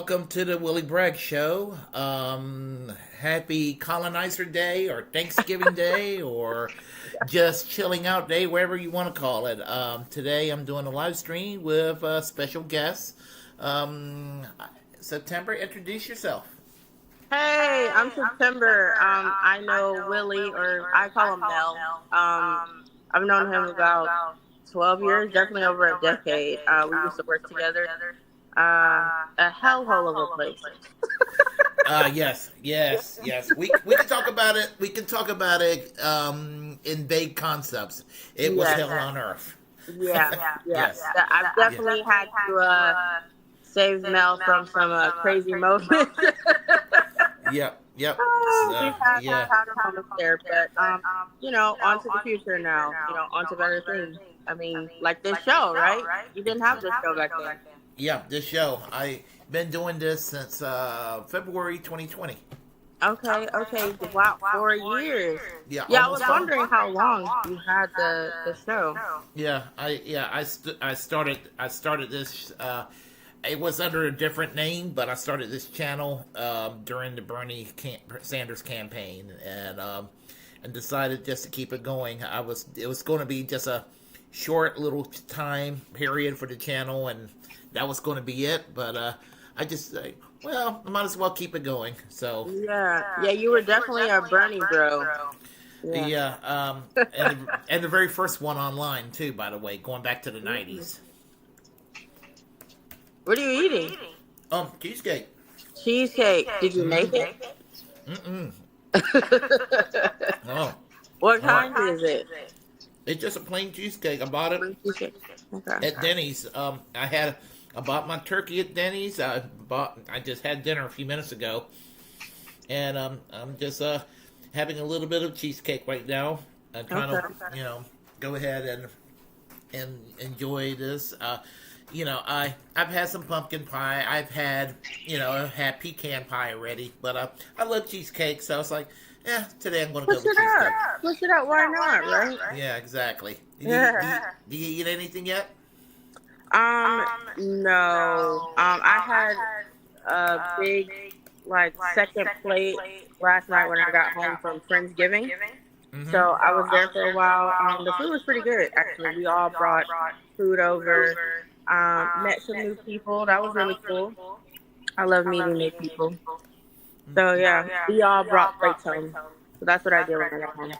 welcome to the Willie Bragg Show. Happy Colonizer Day or Thanksgiving Day or just chilling out day, wherever you want to call it. Today I'm doing a live stream with a special guest. September, introduce yourself. Hey, I'm September. I know Willie, or I call him Mel. I've known him about 12 years, definitely over a decade. We used to work together. A hellhole of a place. Yes. We can talk about it. We can talk about it in vague concepts. It was hell on earth. Yes. I've definitely had to save Mel from some crazy moments. Yep. We've had moments there, but on to the future now. On to better things. I mean, like this show, right? You didn't have this show back then. Yeah, this show. I've been doing this since February 2020. Okay. Wow, 4 years. Yeah, I was wondering how long you had the show. I started this. It was under a different name, but I started this channel during the Bernie Sanders campaign, and decided just to keep it going. It was going to be just a short little time period for the channel, and that was going to be it. But I just I might as well keep it going. So you were definitely a Bernie bro. And the very first one online too, by the way, going back to the 90s. What are you eating? Cheesecake. Cheesecake. Did you make it? Oh. What kind is it? It's just a plain cheesecake. I bought it at Denny's. I bought my turkey at Denny's. I just had dinner a few minutes ago, and I'm just having a little bit of cheesecake right now. I'm trying to go ahead and enjoy this. I've had some pumpkin pie. I've had pecan pie already, but I love cheesecake, so it's like, today I'm going to go with cheesecake. Push it up, why not, right? Yeah, exactly. Do you eat anything yet? No. I had a big, second plate last night when I got home from Friendsgiving. Mm-hmm. So I was there for a while. The food was pretty good, actually. We all brought food over. Met some new people. That was really cool. I love meeting new people. So we all brought plates home. So that's what I did when I got home.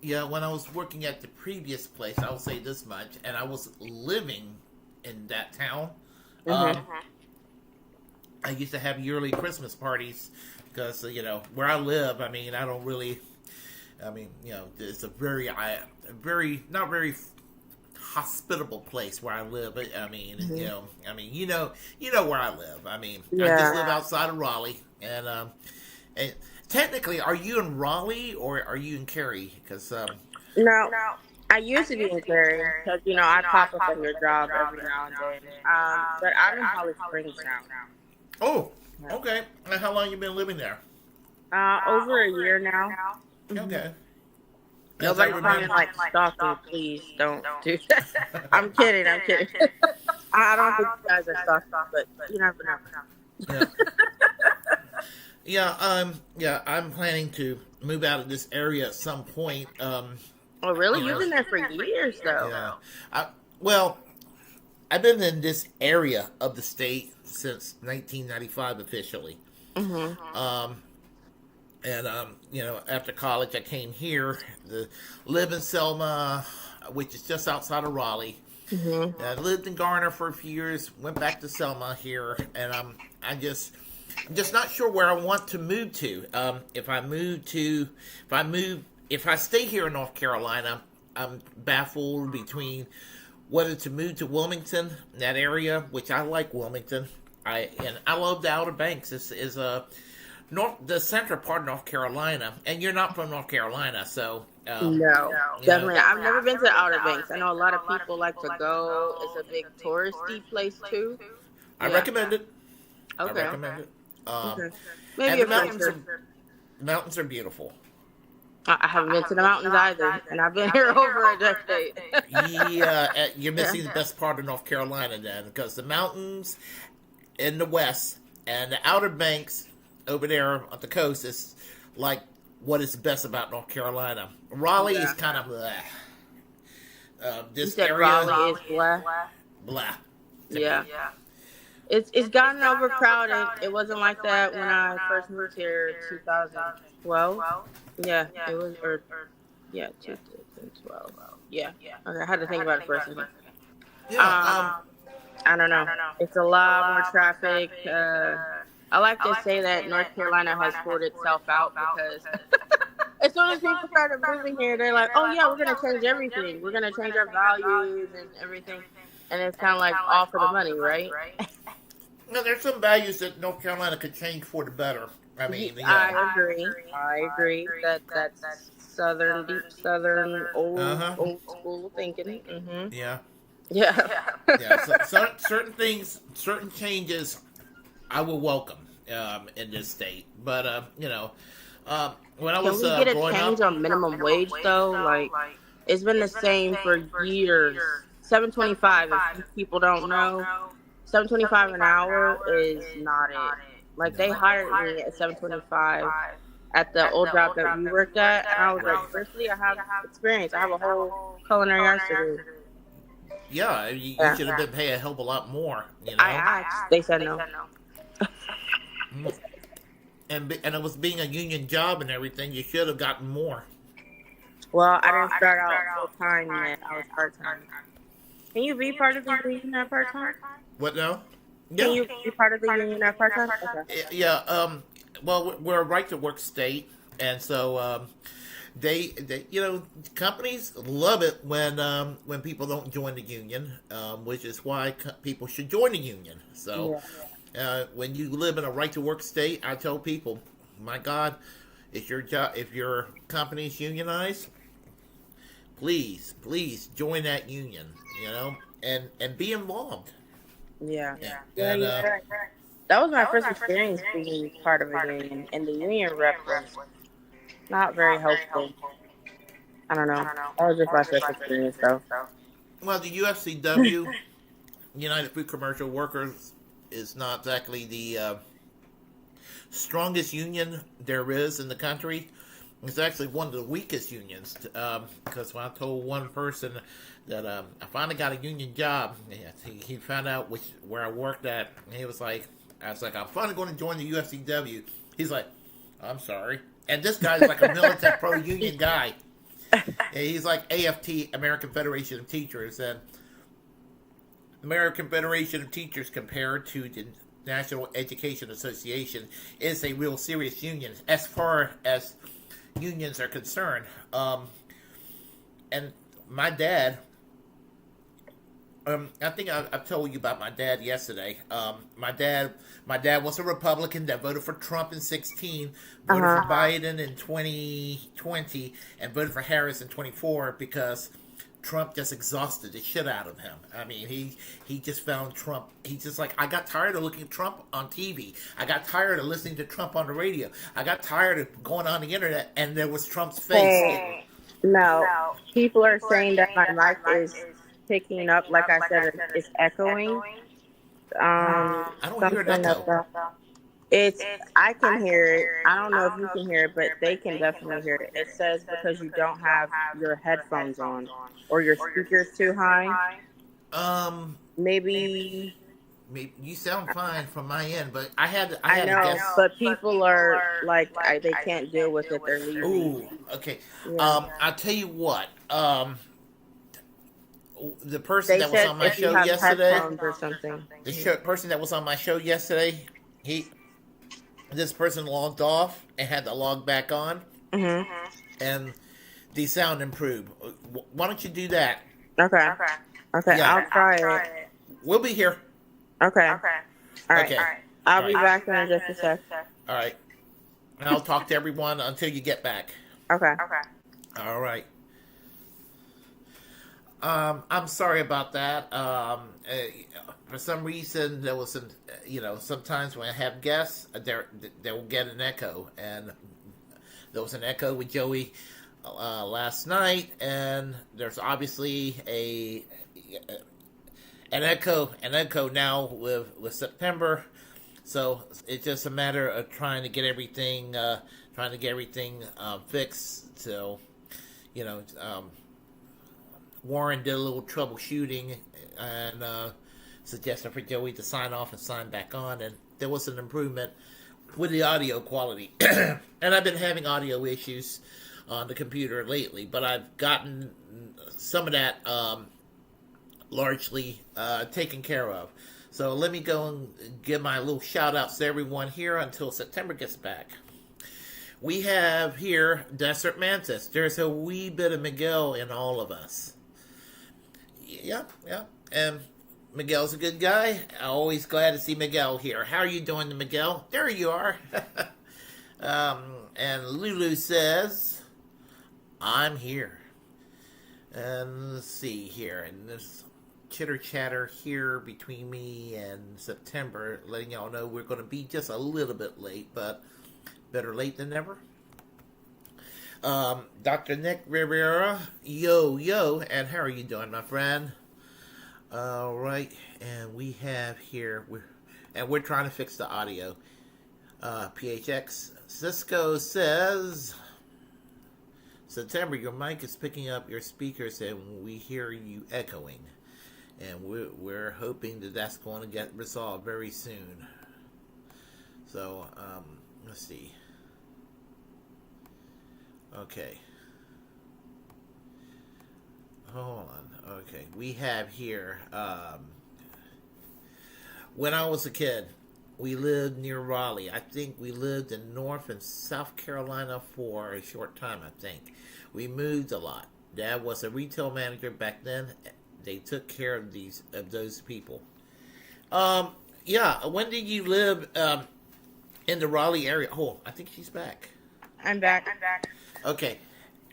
Yeah, when I was working at the previous place, I will say this much, and I was living in that town. I used to have yearly Christmas parties because where I live. I mean, I don't really. I mean, it's a very not very hospitable place where I live. I mean, you know where I live. I mean, I just live outside of Raleigh, and technically, are you in Raleigh or are you in Cary? Because no, I used to be in Cary because I pop up on your job every now and then. But I'm in Holly Springs now. Oh, okay. And how long you been living there? Over a year now. Okay. Nobody's trying to stalking. Please don't do that. I'm kidding. I don't think you guys are stalking, but you never know. I'm planning to move out of this area at some point. Oh, really? You've been there for years, though. Yeah. I've been in this area of the state since 1995 officially. Mm-hmm. After college, I came here to live in Selma, which is just outside of Raleigh. Mm-hmm. I lived in Garner for a few years, went back to Selma here, and I'm just not sure where I want to move to. If I stay here in North Carolina, I'm baffled between whether to move to Wilmington, that area, which I like Wilmington. I love the Outer Banks. This is the central part of North Carolina, and you're not from North Carolina, so no, definitely. I've never been to the Outer Banks. I know a lot of people like to go. It's a big touristy place too. I recommend it. Okay. I recommend it. Maybe and the mountains are beautiful. I haven't been to the mountains either, and I've been here over a decade. You're missing the best part of North Carolina then, because the mountains in the west And the Outer Banks over there on the coast is like what is best about North Carolina. Raleigh is kind of blah. This area, Raleigh is blah. Blah. Yeah. It's gotten overcrowded. It wasn't like that when I first moved here in 2012. Yeah, it was, 2012. Yeah. Okay, I had to think about it for a second. Yeah. I don't know. It's a lot more traffic. I like to say that North Carolina has pulled itself out because as soon as people started moving here, they're like, oh yeah, we're going to change everything. We're going to change our values and everything. And it's kind of like all for the money, right? No, there's some values that North Carolina could change for the better. I mean, I agree. That's southern, deep southern, old school thinking. Mm-hmm. Yeah. Yeah. Certain things, certain changes, I will welcome in this state. But when I was Can we get a growing change up, on minimum wage though? Like, it's been the same for years. $7.25. If people don't know, $7.25 an hour is not it. Like, they hired me at $7.25 at the old job that we worked at, and I was like, seriously, I have experience. I have a whole culinary arts degree. Yeah, you should have been paid a hell of a lot more. You know? I asked. They said no. And it was being a union job and everything. You should have gotten more. Well, I didn't start out full time yet. I was part time. Can you be part of the union at part time? What now? Yeah. Can you be part of the union at part time? Okay. Yeah. Well, we're a right to work state, and so they companies love it when people don't join the union, which is why people should join the union. So when you live in a right to work state, I tell people, my God, if your company's unionized, please join that union, and be involved. Yeah. And, that was my first experience being part of a union, and the union rep was not very helpful. I don't know. That was just my first experience, though. Well, the UFCW, United Food Commercial Workers, is not exactly the strongest union there is in the country. It's actually one of the weakest unions, because when I told one person that I finally got a union job, he found out where I worked at, and he was like, I was like, I'm finally going to join the UFCW. He's like, I'm sorry. And this guy's like a militant pro-union guy. And he's like AFT, American Federation of Teachers, and American Federation of Teachers compared to the National Education Association is a real serious union as far as unions are concerned. And my dad, I think I've told you about my dad yesterday. My dad was a Republican that voted for Trump in 2016, voted for Biden in 2020, and voted for Harris in 2024 because Trump just exhausted the shit out of him. I mean, he just found Trump. He's just like, I got tired of looking at Trump on TV. I got tired of listening to Trump on the radio. I got tired of going on the internet and there was Trump's face. No, people are saying that my mic is picking up. Like I said, it's echoing. I don't hear an echo. I can hear it. I don't know if you can hear it, but they can definitely hear it. It says because you don't have your headphones on or your speaker's too high. Maybe you sound fine from my end, but I had I know, to guess. but people are like they can't deal with it. They're leaving. Ooh, okay. Yeah. I'll tell you what. The person that was on my show yesterday, or something. Person that was on my show yesterday, this person logged off and had to log back on, and the sound improved. Why don't you do that? Okay. Yeah. I'll try it. We'll be here. Okay. All right. I'll be back in just a sec. All right. And I'll talk to everyone until you get back. Okay. All right. I'm sorry about that. For some reason, there was some, sometimes when I have guests, they will get an echo. And there was an echo with Joey last night, and there's obviously an echo now with September. So it's just a matter of trying to get everything fixed. So, you know, Warren did a little troubleshooting and suggested for Joey to sign off and sign back on, and there was an improvement with the audio quality. And I've been having audio issues on the computer lately, but I've gotten some of that largely taken care of. So let me go and give my little shout outs to everyone here until September gets back. We have here Desert Mantis. There's a wee bit of Miguel in all of us. Yeah. And Miguel's a good guy. Always glad to see Miguel here. How are you doing, Miguel? There you are. And Lulu says, I'm here. And let's see here. And this chitter chatter here between me and September, letting y'all know we're going to be just a little bit late, but better late than never. Dr. Nick Rivera, yo, and how are you doing, my friend? All right, and we have here, we're trying to fix the audio. PHX Cisco says, September, your mic is picking up your speakers, and we hear you echoing. And we're hoping that that's going to get resolved very soon. So, let's see. Okay. Hold on. Okay. We have here, when I was a kid, we lived near Raleigh. I think we lived in North and South Carolina for a short time, I think. We moved a lot. Dad was a retail manager back then. They took care of those people. Yeah. When did you live in the Raleigh area? Oh, I think she's back. I'm back. Okay.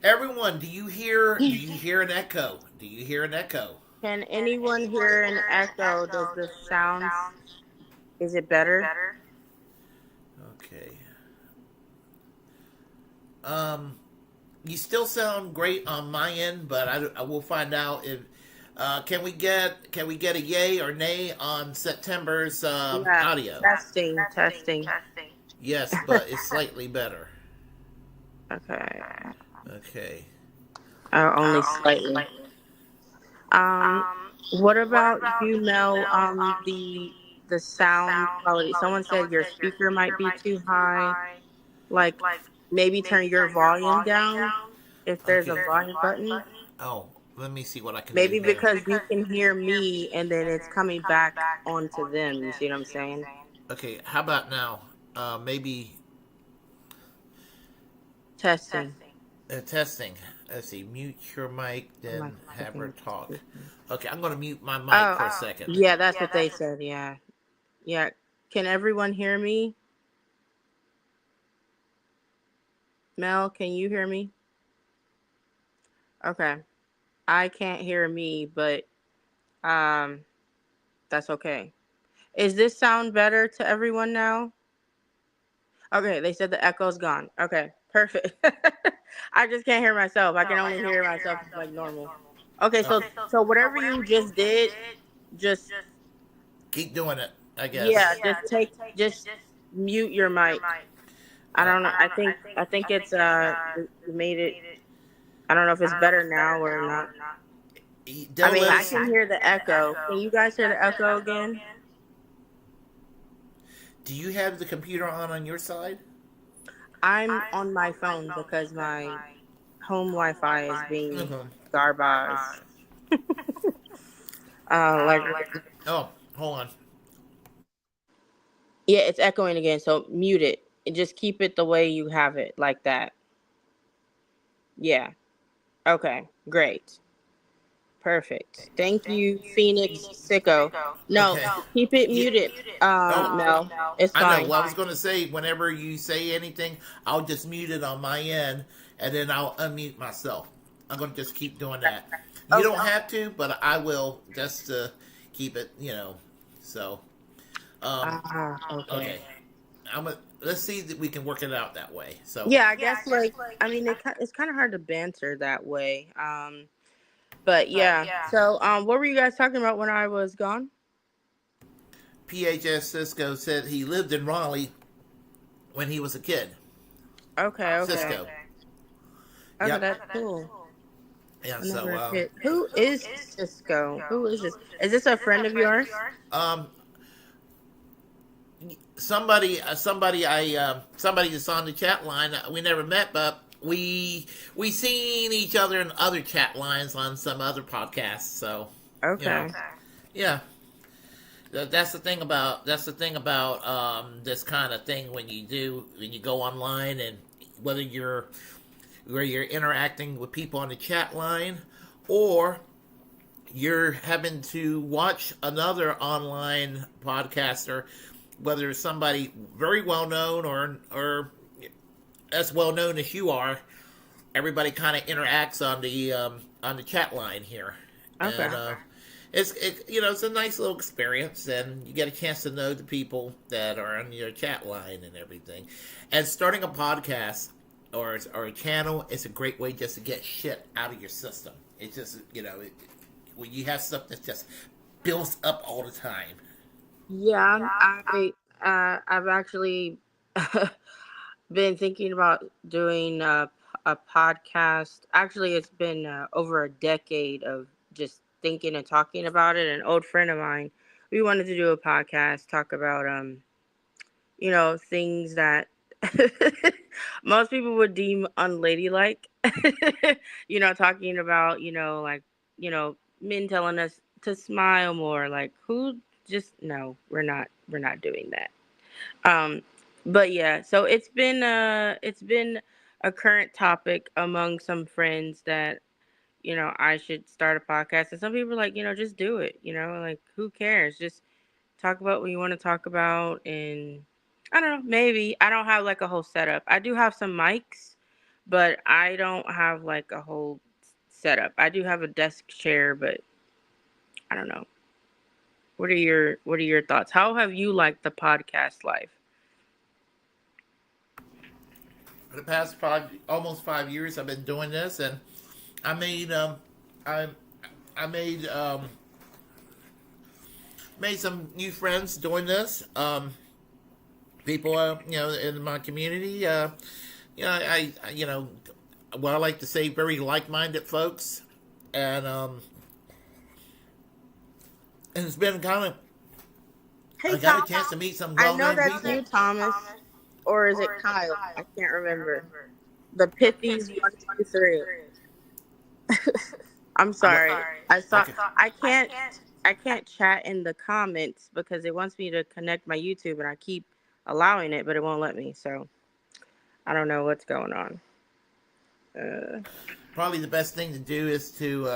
Everyone, do you hear an echo? Do you hear an echo? Can anyone hear an echo? Does the sound, is it better? Okay. You still sound great on my end, but I will find out if can we get a yay or nay on September's audio? Testing. Yes, but it's slightly better. Okay. Only slightly. What about you, Mel? The sound quality. Someone said your speaker might be too high. Like maybe turn your volume down if there's a volume button. Oh, let me see what I can maybe do. Maybe because you can hear me and then it's coming back onto them. You see what I'm saying? Okay, how about now? Maybe testing. Testing. Let's see. Mute your mic, then have her talk. Okay, I'm going to mute my mic for a second. Yeah, that's what they said. Yeah. Can everyone hear me? Mel, can you hear me? Okay. I can't hear me, but that's okay. Is this sound better to everyone now? Okay, they said the echo's gone. Okay, perfect. I just can't hear myself. I can only hear myself like normal. Okay, so whatever you just did, just keep doing it, I guess. Yeah, just mute your mic. I don't know. I think it's made it. I don't know if it's better now or not. I mean, I can hear the echo. Can you guys hear the echo again? Do you have the computer on your side? I'm on my phone because my home Wi-Fi is being garbage. Oh, hold on. Yeah, it's echoing again, so mute it. And just keep it the way you have it, like that. Yeah. Okay, great. Perfect. Thank you, Phoenix Sicko. No, keep it muted, Mel. It's fine. I know. Well, I was going to say, whenever you say anything, I'll just mute it on my end, and then I'll unmute myself. I'm going to just keep doing that. You don't have to, but I will, just to keep it, so. Okay. Let's see that we can work it out that way. So yeah, I guess it's kind of hard to banter that way. But yeah. So what were you guys talking about when I was gone? PHS Cisco said he lived in Raleigh when he was a kid. Okay. Cisco. Okay, yep. That's cool. Yeah, who is Cisco? Who is this? Is this a friend of yours? Somebody that's on the chat line. We never met, but we seen each other in other chat lines on some other podcasts. So okay, yeah. That's the thing about this kind of thing when you go online, and whether you're interacting with people on the chat line, or you're having to watch another online podcaster, whether it's somebody very well known or as well known as you are. Everybody kind of interacts on the chat line here. Okay. And, it's a nice little experience, and you get a chance to know the people that are on your chat line and everything. And starting a podcast or a channel is a great way just to get shit out of your system. It's just, when you have stuff that just builds up all the time. Yeah, I've actually been thinking about doing a podcast. Actually, it's been over a decade of just thinking and talking about it. An old friend of mine, we wanted to do a podcast, talk about things that most people would deem unladylike. Talking about men telling us to smile more. Like, who? Just no, we're not doing that. But yeah, so it's been a current topic among some friends that I should start a podcast, and some people are like, just do it. Like, who cares? Just talk about what you want to talk about, and I don't know, maybe I don't have like a whole setup. I do have some mics, but I don't have like a whole setup. I do have a desk chair, but I don't know. What are your thoughts? How have you liked the podcast life? For the past almost 5 years, I've been doing this, and I made some new friends doing this. People, in my community, I like to say, very like-minded folks, and it's been kind of. Hey, I got a chance to meet some well-known people. I know that's you, Thomas, or is it Kyle? I can't remember. The Pithies 123. I'm sorry. I saw. Okay. I can't chat in the comments because it wants me to connect my YouTube, and I keep allowing it, but it won't let me. So I don't know what's going on. Probably the best thing to do is to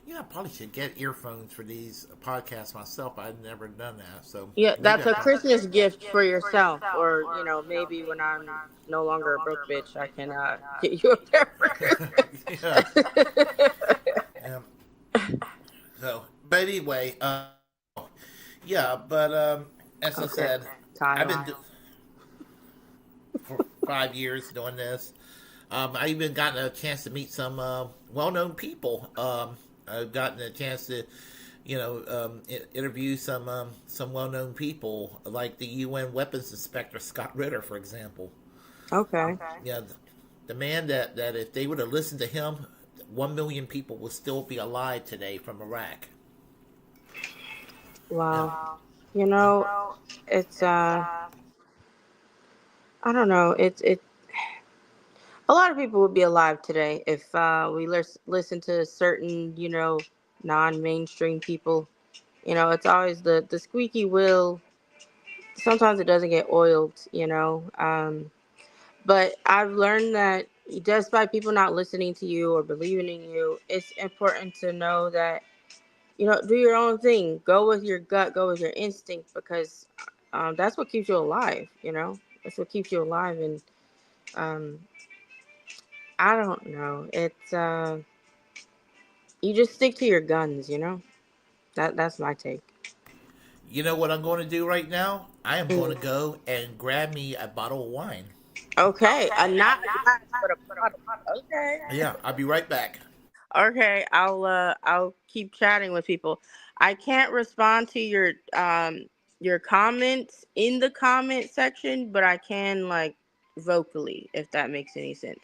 I probably should get earphones for these podcasts myself. I've never done that. So yeah, that's a Christmas gift for yourself, or maybe when I'm no longer a broke bitch, I can get you a pair. Yeah. So, but anyway, but as I said, I've been for 5 years doing this. I even gotten a chance to meet some well-known people. I've gotten a chance to, interview some well-known people, like the UN Weapons Inspector Scott Ritter, for example. Okay. Yeah, the man that if they would have listened to him, 1 million people would still be alive today from Iraq. Wow. It's I don't know. It's a lot of people would be alive today if we listen to certain, non-mainstream people. It's always the squeaky wheel. Sometimes it doesn't get oiled, But I've learned that just by people not listening to you or believing in you, it's important to know that, do your own thing. Go with your gut. Go with your instinct, because that's what keeps you alive, That's what keeps you alive. And I don't know. It's you just stick to your guns, That's my take. You know what I'm going to do right now? I am going to go and grab me a bottle of wine. Okay, not a glass, but a bottle. Okay. Yeah, I'll be right back. Okay, I'll keep chatting with people. I can't respond to your comments in the comment section, but I can like vocally if that makes any sense.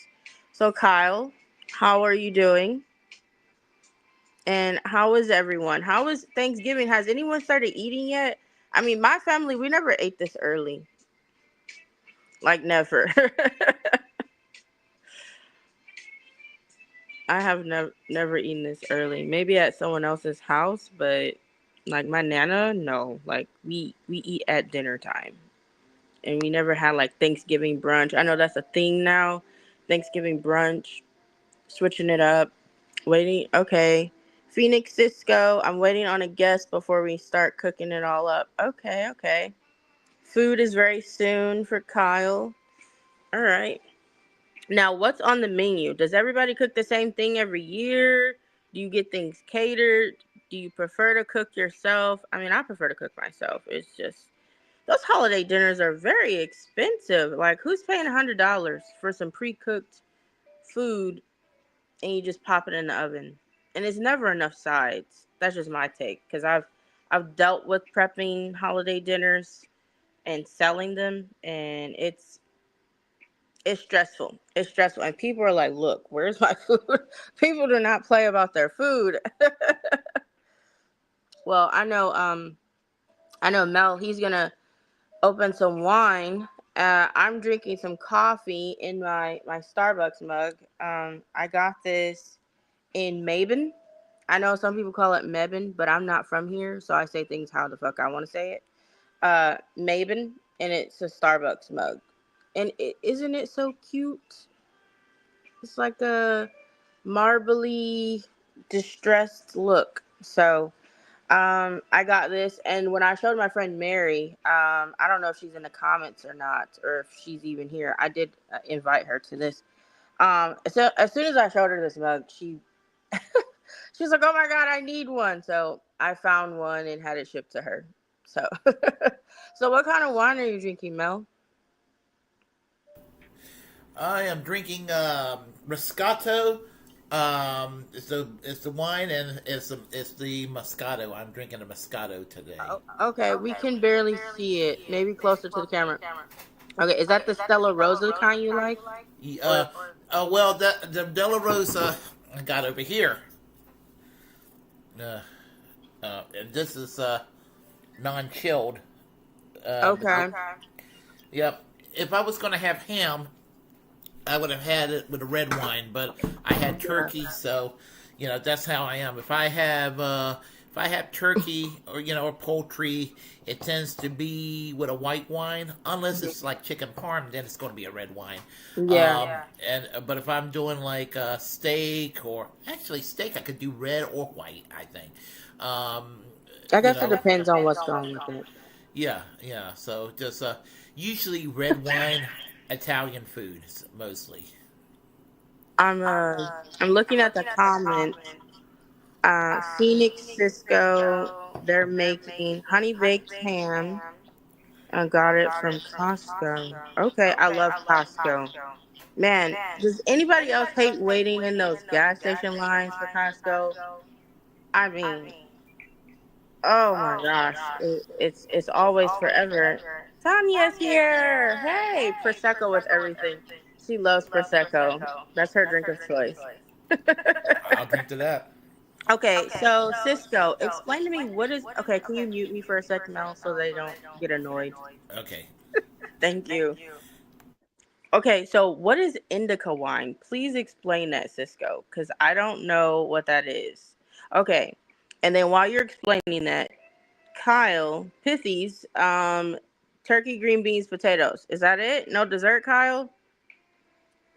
So Kyle, how are you doing? And how is everyone? How is Thanksgiving? Has anyone started eating yet? I mean, my family, we never ate this early. Like never. I have never eaten this early. Maybe at someone else's house, but like my nana, no. Like we eat at dinner time, and we never had like Thanksgiving brunch. I know that's a thing now. Thanksgiving brunch, switching it up. Waiting. Okay, Phoenix Cisco. I'm waiting on a guest before we start cooking it all up. Okay, okay. Food is very soon for Kyle. All right. Now, what's on the menu? Does everybody cook the same thing every year? Do you get things catered? Do you prefer to cook yourself? I mean, I prefer to cook myself. It's just those holiday dinners are very expensive. Like, who's paying $100 for some pre-cooked food and you just pop it in the oven? And it's never enough sides. That's just my take because I've dealt with prepping holiday dinners and selling them, and it's stressful. It's stressful. And people are like, look, where's my food? People do not play about their food. Well, I know Mel, he's gonna open some wine. I'm drinking some coffee in my Starbucks mug. I got this in Mabon. I know some people call it Mebon, but I'm not from here, so I say things how the fuck I want to say it. Mabon, and it's a Starbucks mug. And isn't it so cute? It's like a marbly, distressed look. So, I got this, and when I showed my friend Mary, I don't know if she's in the comments or not, or if she's even here. I did invite her to this. So as soon as I showed her this mug, she was like, "Oh my god, I need one!" So I found one and had it shipped to her. So, so what kind of wine are you drinking, Mel? I am drinking Moscato. It's the wine and it's the Moscato. I'm drinking a Moscato today. Oh, okay, we can barely see it. Maybe closer to the camera. Okay, is that the Stella Rosa kind you like? Uh, well, the Della Rosa I got over here. Uh, and this is non-chilled. Okay. Yep. If I was going to have ham, I would have had it with a red wine, but I had turkey, so that's how I am. If I have turkey or poultry, it tends to be with a white wine, unless it's like chicken parm, then it's going to be a red wine. Yeah. But if I'm doing like steak, or actually steak, I could do red or white. I think. I guess it depends on what's going with it. Yeah, yeah. So just usually red wine, Italian foods mostly. I'm looking at the comments. Phoenix Cisco, they're making honey baked ham. I got it from Costco. Okay, I love Costco. Man, does anybody else hate waiting in those gas station lines for Costco? I mean, oh my gosh, it's always forever. Tanya's here. Hey, prosecco with everything. She loves prosecco. That's her drink of choice. I'll drink to that. Okay, so Cisco, explain to me what is. Okay, can you mute me for a second, Mel, so they don't get annoyed? Okay. Thank you. Okay, so what is indica wine? Please explain that, Cisco, because I don't know what that is. Okay, and then while you're explaining that, Kyle, Pithies, turkey, green beans, potatoes. Is that it? No dessert, Kyle?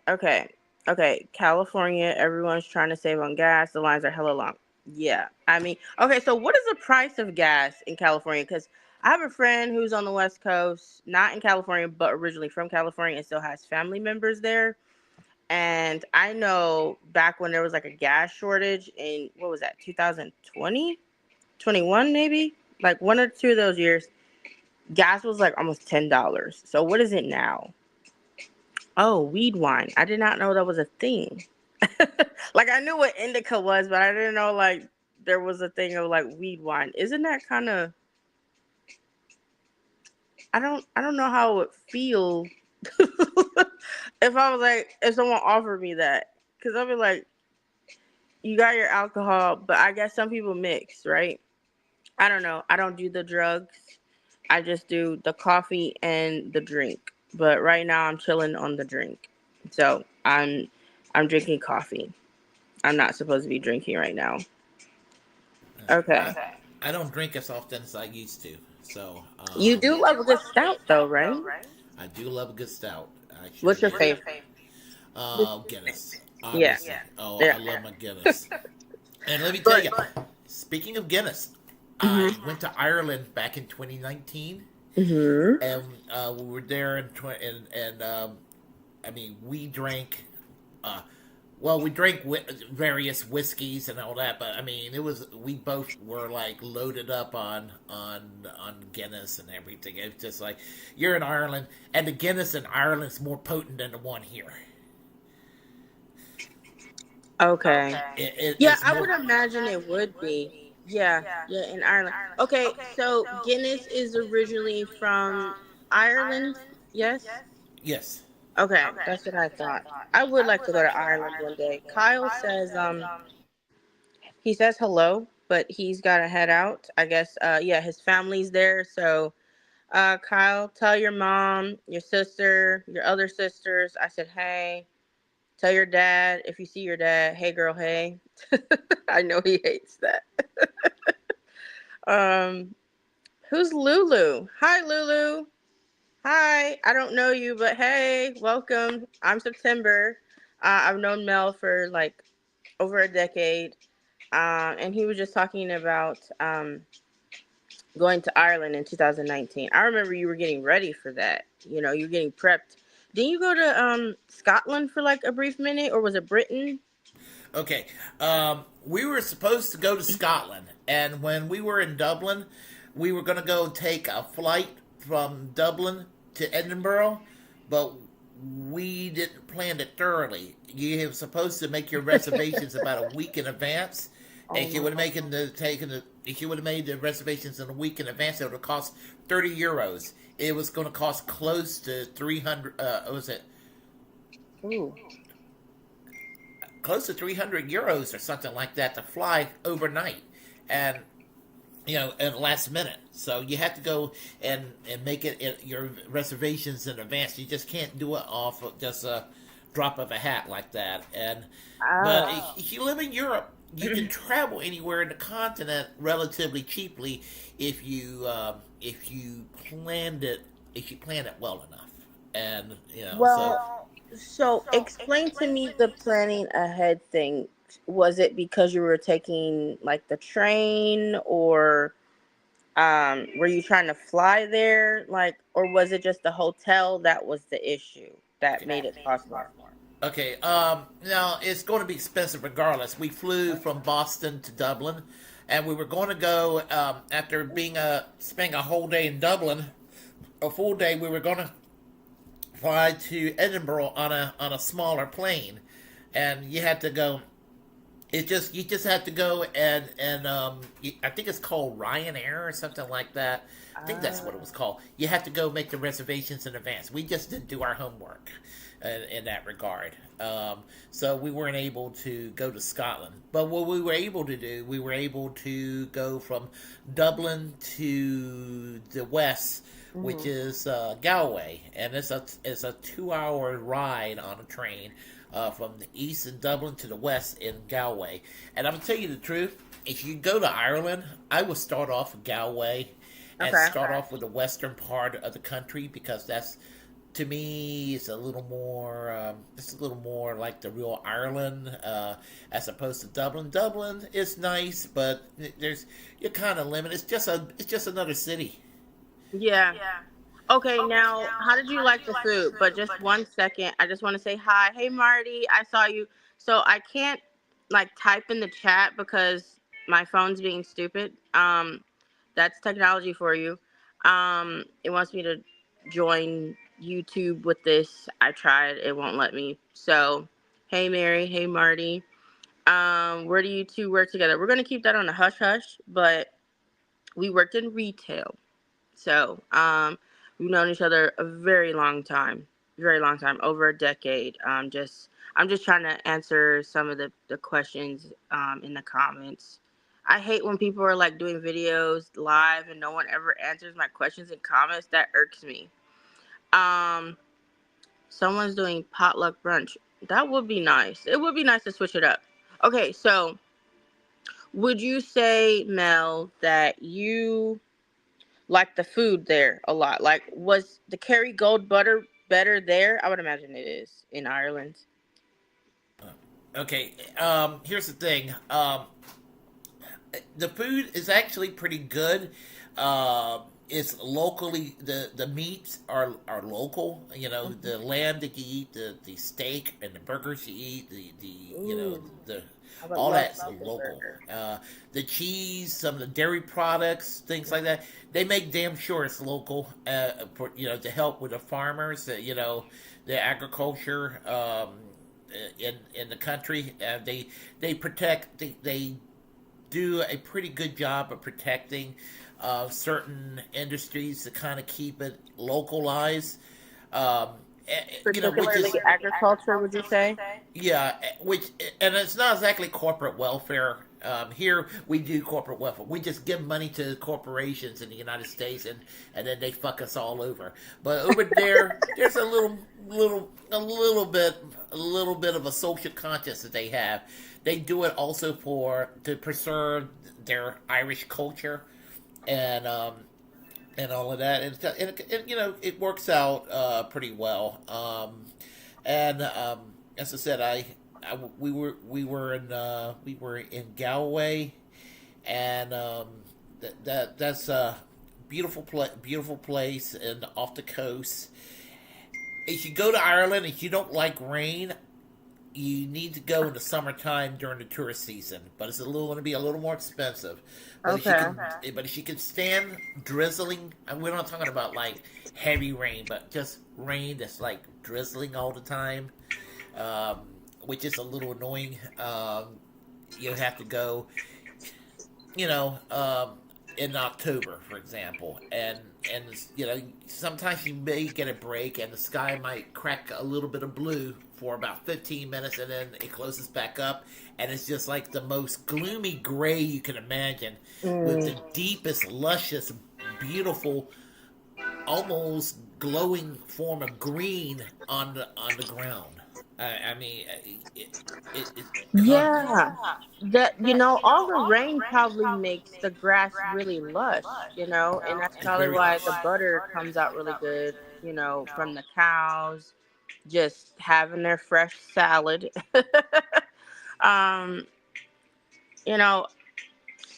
Okay. Okay. California, everyone's trying to save on gas. The lines are hella long. Yeah. I mean, okay, so what is the price of gas in California? Because I have a friend who's on the West Coast, not in California, but originally from California and still has family members there. And I know back when there was like a gas shortage in, what was that, 2020, 21 maybe? Like one or two of those years, gas was like almost $10. So what is it now? Oh, weed wine. I did not know that was a thing. Like I knew what indica was, but I didn't know like there was a thing of like weed wine. Isn't that kind of? I don't know how it would feel if I was like if someone offered me that, because I'd be like, you got your alcohol, but I guess some people mix, right? I don't know. I don't do the drugs. I just do the coffee and the drink. But right now I'm chilling on the drink. So I'm drinking coffee. I'm not supposed to be drinking right now. Okay. I don't drink as often as I used to. So You do love a good stout though, right? I do love a good stout. I sure What's your do. favorite? Guinness, Yeah. obviously. Oh, Yeah. I love my Guinness. And let me tell But you, speaking of Guinness, mhm. I went to Ireland back in 2019, Mhm. and we were there and I mean we drank. Uh, well, we drank various whiskeys and all that, but I mean, it was we both were like loaded up on Guinness and everything. It's just like you're in Ireland, and the Guinness in Ireland is more potent than the one here. Okay. Yeah, It's I more. would imagine it would be. Yeah, yeah, in Ireland. Okay, so Guinness is originally from Ireland. Yes. Yes. Okay, that's what I thought. I would like to go to Ireland one day. Kyle says he says hello, but he's got to head out. I guess yeah, his family's there. So Kyle, tell your mom, your sister, your other sisters I said hey. Tell your dad, if you see your dad, hey girl, hey. I know he hates that. Um who's Lulu? Hi Lulu. Hi, I don't know you, but hey, welcome. I'm September. I've known Mel for like over a decade. And he was just talking about going to Ireland in 2019. I remember you were getting ready for that. You know, you're getting prepped. Didn't you go to Scotland for like a brief minute, or was it Britain? Okay. We were supposed to go to Scotland, and when we were in Dublin, we were going to go take a flight from Dublin to Edinburgh, but we didn't plan it thoroughly. You were supposed to make your reservations about a week in advance. Oh And if you would have my. if you would have made the reservations in a week in advance, it would have cost €30. It was going to cost close to 300. Was it Ooh. close to €300 or something like that to fly overnight, and at the last minute. So you have to go and make your reservations in advance. You just can't do it off of just a drop of a hat like that. But Ah. if you live in Europe, you can travel anywhere in the continent relatively cheaply if you planned it if you plan it well enough. And so. Well, so explain to me the planning ahead thing. Was it because you were taking like the train, or were you trying to fly there, like, or was it just the hotel that was the issue that made it cost more? Okay, now it's going to be expensive regardless. We flew from Boston to Dublin, and we were going to go after spending a whole day in Dublin, a full day. We were going to fly to Edinburgh on a smaller plane, and you had to go. You just had to go and I think it's called Ryanair or something like that. I think that's what it was called. You have to go make the reservations in advance. We just didn't do our homework in that regard. So we weren't able to go to Scotland. But what we were able to do, we were able to go from Dublin to the west, which Mm-hmm. is Galway, and it's a 2 hour ride on a train from the east in Dublin to the west in Galway. And I'm gonna tell you the truth. If you go to Ireland, I would start off with Galway and Okay. start off with the western part of the country because that's to me it's a little more like the real Ireland as opposed to Dublin. Dublin is nice, but you're kind of limited. It's just another city. Yeah. Okay, now, how did you like the food? But just one second, I just want to say hi. Hey, Marty, I saw you. So I can't like type in the chat because my phone's being stupid. That's technology for you. It wants me to join YouTube with this. I tried, it won't let me. So Hey, Mary. Hey, Marty. Where do you two work together? We're gonna keep that on a hush hush, but we worked in retail, so we've known each other a very long time, over a decade. I'm just trying to answer some of the questions in the comments. I hate when people are like doing videos live and no one ever answers my questions in comments. That irks me. Um, Someone's doing potluck brunch. That would be nice. It would be nice to switch it up. Okay, so would you say, Mel, that you like the food there a lot? Like, was the Kerrygold butter better there? I would imagine it is in Ireland. Okay, here's the thing. The food is actually pretty good. It's locally the meats are local. You know, Mm-hmm. the lamb that you eat, the steak and the burgers you eat, the you know Ooh, the I would all love that's something local. burger. The cheese, some of the dairy products, things like that. They make damn sure it's local. To help with the farmers. The agriculture. In the country, they protect. They do a pretty good job of protecting certain industries to kind of keep it localized. Um, which Particularly is agriculture, would you say? yeah, which and it's not exactly corporate welfare. Here we do corporate welfare. We just give money to corporations in the United States, and then they fuck us all over. But over there, there's a little bit of a social conscience that they have. They do it also to preserve their Irish culture and and all of that, it works out pretty well. And as I said, we were in Galway, and that's a beautiful place and off the coast. If you go to Ireland, if you don't like rain, you need to go in the summertime during the tourist season, but it's going to be a little more expensive. But Okay. if you can stand drizzling, and we're not talking about like heavy rain, but just rain that's like drizzling all the time, um, which is a little annoying. You have to go, you know, in October, for example, and sometimes you may get a break, and the sky might crack a little bit of blue for about 15 minutes, and then it closes back up, and it's just like the most gloomy gray you can imagine, with Mm, the deepest, luscious, beautiful, almost glowing form of green on the ground. I mean, it yeah. That all the rain probably makes the grass really lush, and that's it's probably very why lush. the butter comes out really good, from the cows just having their fresh salad. um, you know,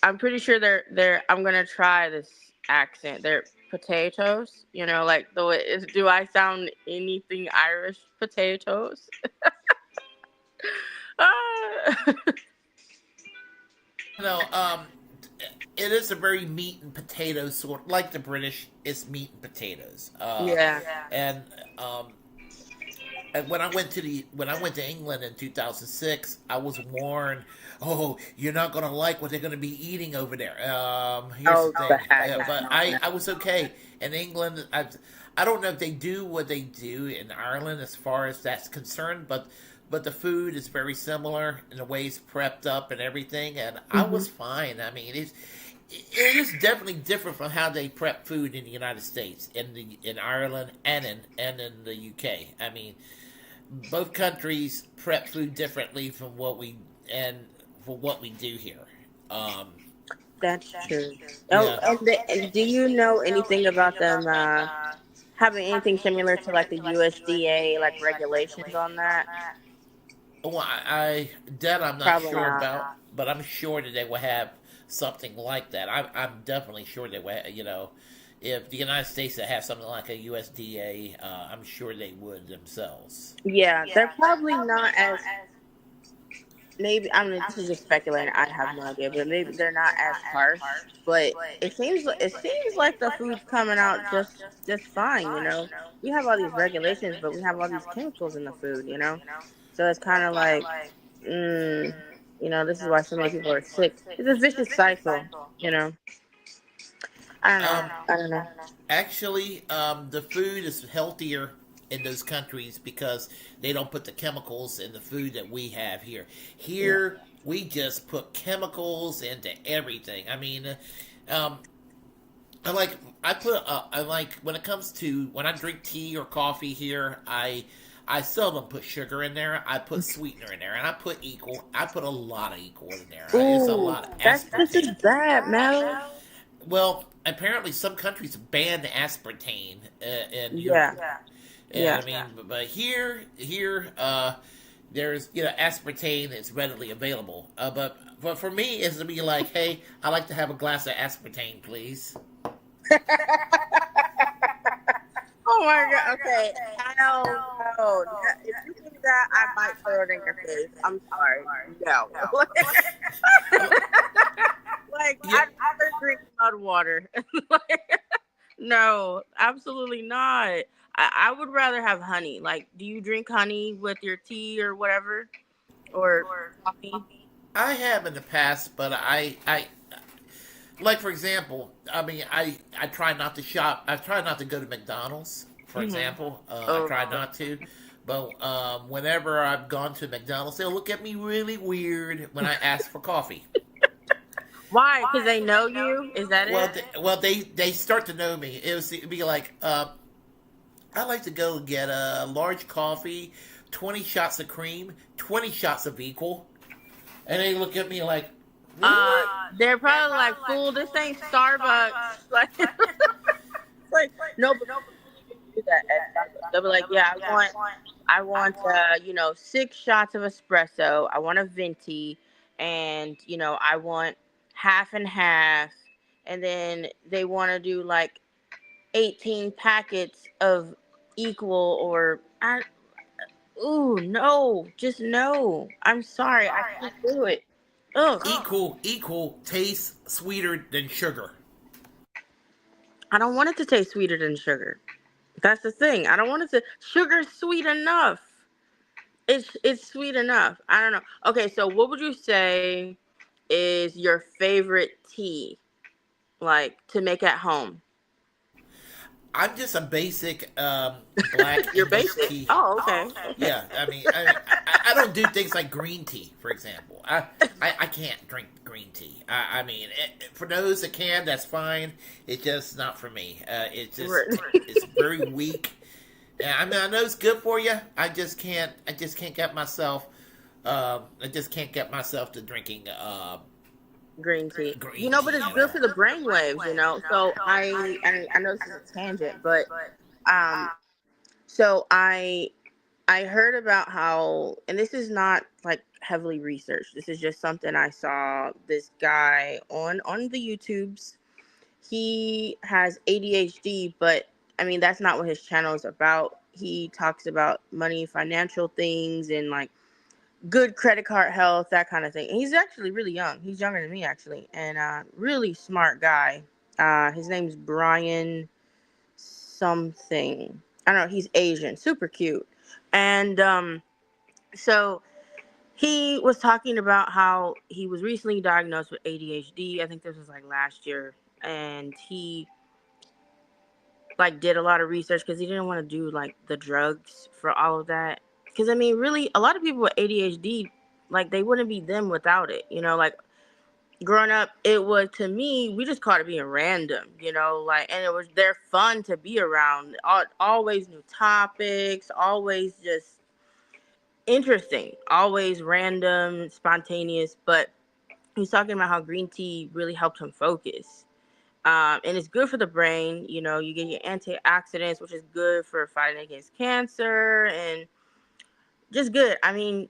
I'm pretty sure they're I'm gonna try this accent. They're potatoes, like the way do I sound anything Irish? Potatoes. Ah. You know, it is a very meat and potatoes sort, like the British. It's meat and potatoes. Yeah. And and when I went to England in 2006, I was warned, "Oh, you're not going to like what they're going to be eating over there." Here's the Oh, the thing, haggis. but I was okay in England. I don't know if they do what they do in Ireland as far as that's concerned, but the food is very similar in the way it's prepped up and everything, and I Hmm. was fine. I mean, it is definitely different from how they prep food in the United States, in Ireland, and in the UK. I mean, both countries prep food differently from what we do here. Um, That's true. Oh, yeah. and do you know anything about them having anything similar to like the USDA like regulations on that? Well, that I'm not Probably sure not. about, but I'm sure that they will have something like that. I'm definitely sure they will. If the United States would have something like a USDA, I'm sure they would themselves. Yeah, they're probably not as maybe. I mean, this is just speculating. I have no idea, but maybe they're not as harsh. But it seems like the food's coming out just fine. We have all these regulations, but we have all these chemicals in the food. So it's kind of like, this is why so many people are sick. It's a vicious cycle, you know. I don't know. I don't know. Actually, the food is healthier in those countries because they don't put the chemicals in the food that we have here. Here, we just put chemicals into everything. I mean, um, I like when it comes to when I drink tea or coffee here, I seldom put sugar in there. I put sweetener in there, and I put a lot of equal in there. It's a lot of that's just as aspartame. bad, man. Well, apparently some countries ban aspartame in Yeah. Europe. And I mean, but here, there's aspartame that's readily available. But for me, it's to be like, hey, I like to have a glass of aspartame, please. Oh my god. Okay. Hell no. If you think that, I might throw it in your face. I'm sorry. No. Like, Yeah. I'd rather drink mud water. No, absolutely not. I would rather have honey. Like, do you drink honey with your tea or whatever? Or coffee? I have in the past, but I like for example, I mean, I try not to shop. I try not to go to McDonald's, for example. I try not to. But whenever I've gone to McDonald's, they'll look at me really weird when I ask for coffee. Why? Because they know you? Is that it? They start to know me. It'd be like, I like to go get a large coffee, 20 shots of cream, 20 shots of equal. And they look at me like, they're probably like, fool, this ain't Starbucks. Like, no, but do that at Starbucks. They'll be like, yeah, I want 6 shots of espresso. I want a venti, and I want half and half, and then they want to do like 18 packets of equal no, just no. I'm sorry, I can't do it. Ugh. Equal tastes sweeter than sugar. I don't want it to taste sweeter than sugar. That's the thing. I don't want it to. Sugar's sweet enough. It's sweet enough. I don't know. Okay, so what would you say is your favorite tea, like, to make at home? I'm just a basic black You're English basic. tea. Oh, okay. Yeah, I mean, I don't do things like green tea, for example. I can't drink green tea. I mean, for those that can, that's fine. It's just not for me. It's just it's very weak. I mean, I know it's good for you. I just can't get myself. I just can't get myself to drinking green tea. Green But it's tea, good for the brain waves. So I know this is a tangent, but so I heard about how, and this is not like heavily researched. This is just something I saw this guy on the YouTubes. He has ADHD, but I mean, that's not what his channel is about. He talks about money, financial things, and like good credit card health, that kind of thing. And he's actually really young. He's younger than me, actually, and really smart guy. His name's Brian something. I don't know. He's Asian, super cute, and so he was talking about how he was recently diagnosed with ADHD. I think this was like last year, and he like did a lot of research because he didn't want to do like the drugs for all of that. Because I mean, really, a lot of people with ADHD, like, they wouldn't be them without it. Like growing up, it was, to me, we just called it being random. Like, and they're fun to be around. Always new topics, always just interesting, always random, spontaneous. But he's talking about how green tea really helped him focus. And it's good for the brain. You get your antioxidants, which is good for fighting against cancer, and just good. I mean,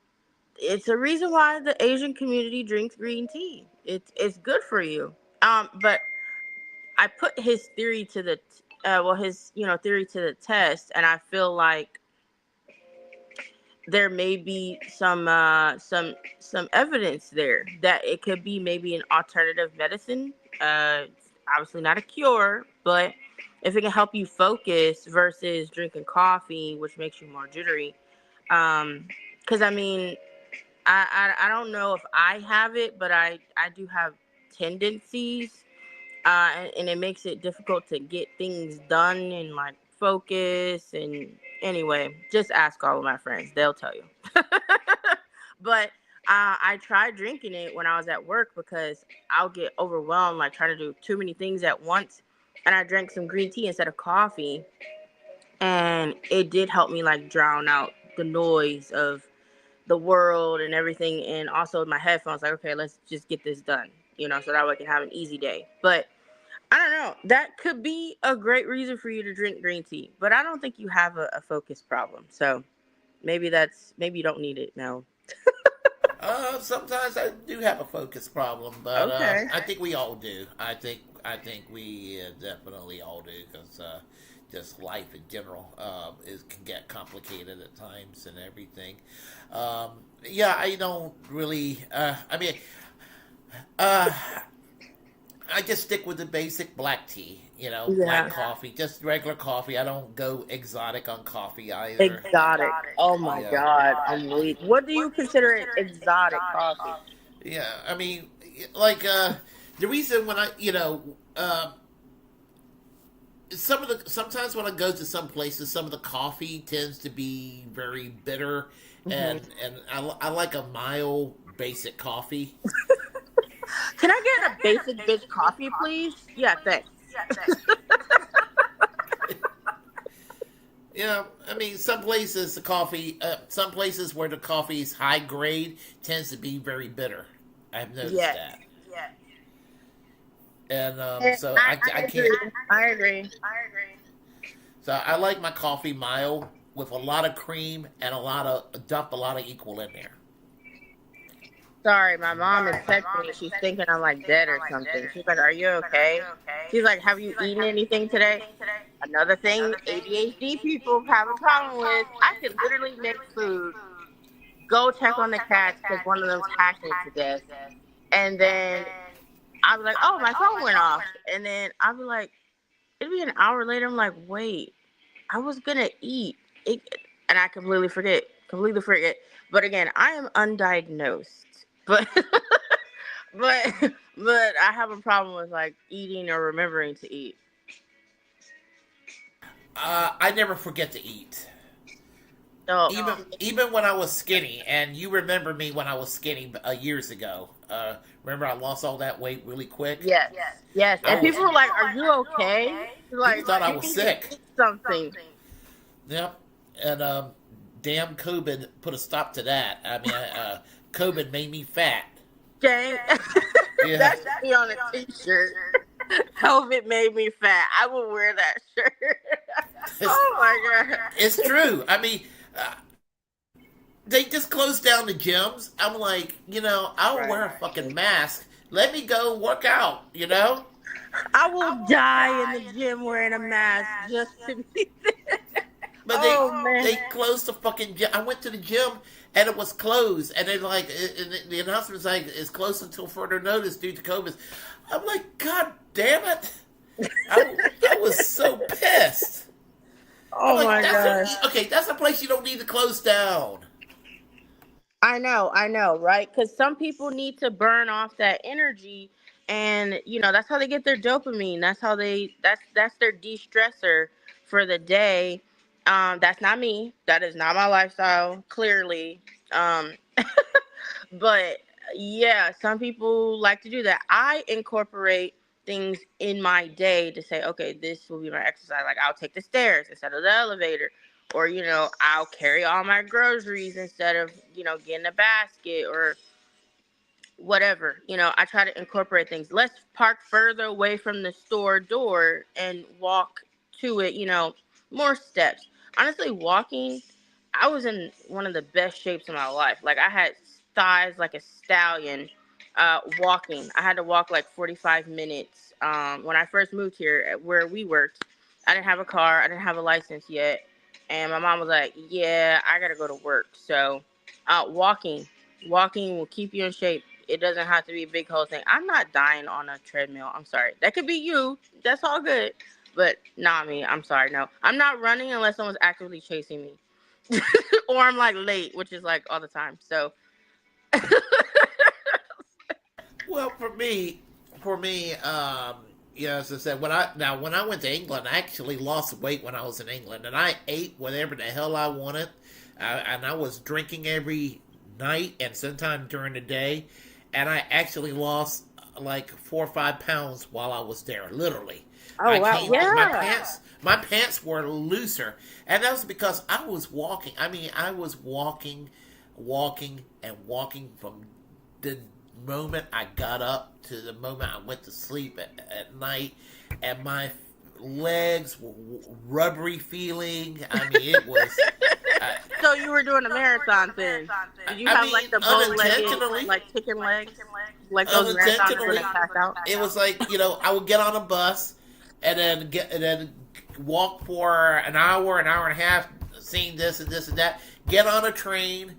it's a reason why the Asian community drinks green tea. It's good for you. But I put his theory to the theory to the test, and I feel like there may be some evidence there that it could be maybe an alternative medicine. Obviously not a cure, but if it can help you focus versus drinking coffee, which makes you more jittery, Because I mean, I don't know if I have it, but I do have tendencies, and it makes it difficult to get things done and like focus. And anyway, just ask all of my friends; they'll tell you. But I tried drinking it when I was at work because I'll get overwhelmed, like trying to do too many things at once. And I drank some green tea instead of coffee, and it did help me like drown out the noise of the world and everything, and also my headphones. Like, okay, let's just get this done, so that way I can have an easy day. But I don't know. That could be a great reason for you to drink green tea, but I don't think you have a focus problem. So maybe you don't need it now. Sometimes I do have a focus problem, but Okay. I think we all do. I think we definitely all do because just life in general can get complicated at times and everything. Yeah, I don't really. I mean, uh, I just stick with the basic black tea. Black Yeah. coffee, just regular coffee. I don't go exotic on coffee either. Exotic. Oh my Yeah. God. I'm weak. What do you consider an exotic coffee? Yeah, I mean, like the reason when sometimes when I go to some places, some of the coffee tends to be very bitter, and Mm-hmm. I like a mild basic coffee. Can I get a basic bitch coffee, please? Yeah, thanks. Yeah, I mean, some places where the coffee is high grade tends to be very bitter. I've noticed Yes. that, Yes. and And so I I can't. agree. I agree. So I like my coffee mild with a lot of cream and dump a lot of equal in there. Sorry, my mom is texting me. She's thinking I'm like dead or something. She's like, "Are you okay?" She's like, "Have you eaten anything today?" Another thing ADHD people have a problem with. I could literally make food, go check on the cats because one of them's hacking to death, and then I'll be like, "Oh, my phone went off," and then I'll be like, it'll be an hour later. I'm like, "Wait, I was gonna eat it," and I completely forget. But again, I am undiagnosed, but but but I have a problem with like eating or remembering to eat. I never forget to eat. So Even when I was skinny, and you remember me when I was skinny years ago. Remember I lost all that weight really quick. yes, yes, I and was. people are like, "Are you okay?" People Like, thought I you was need to sick. eat something. Yep, and damn COVID put a stop to that. I mean, COVID made me fat. Dang, Yeah, that should be on a t-shirt. COVID made me fat. I will wear that shirt. it's, Oh my god. it's true. I mean, uh, they just closed down the gyms. I'm like, I'll Right. wear a fucking mask. Let me go work out. I will die in the gym wearing a mask just to be there. But Oh they man. closed the fucking gym. I went to the gym and it was closed. And then and the announcement's like it's closed until further notice due to COVID. I'm like, God damn it! I was so pissed. I'm Oh like, my gosh. okay. That's a place you don't need to close down. I know, right? Because some people need to burn off that energy, and that's how they get their dopamine. That's their de-stressor for the day. That's not me. That is not my lifestyle. Clearly, um, but yeah, some people like to do that. I incorporate things in my day to say, okay, this will be my exercise. Like I'll take the stairs instead of the elevator, or I'll carry all my groceries instead of getting a basket or whatever. I try to incorporate things. Let's park further away from the store door and walk to it. More steps. Honestly, walking, I was in one of the best shapes of my life. Like I had thighs like a stallion. Walking, I had to walk like 45 minutes. When I first moved here, at where we worked, I didn't have a car. I didn't have a license yet, and my mom was like, "Yeah, I gotta go to work." So, walking will keep you in shape. It doesn't have to be a big whole thing. I'm not dying on a treadmill. I'm sorry. That could be you. That's all good. But not me. I'm sorry. No. I'm not running unless someone's actively chasing me. or I'm like late, which is like all the time. So Well, as I said, when I went to England, I actually lost weight when I was in England, and I ate whatever the hell I wanted, and I was drinking every night and sometime during the day, and I actually lost like 4 or 5 pounds while I was there, literally. oh wow, My pants were looser, and that was because I was walking. I mean, I was walking, walking, and walking from the moment I got up to the moment I went to sleep at night, and my legs were rubbery feeling. I mean, it was. So you were doing a marathon then? Did you have like the bow-legged, like chicken legs, like those marathons when they pass out? It was like, I would get on a bus and then walk for an hour and a half, seeing this and this and that. Get on a train,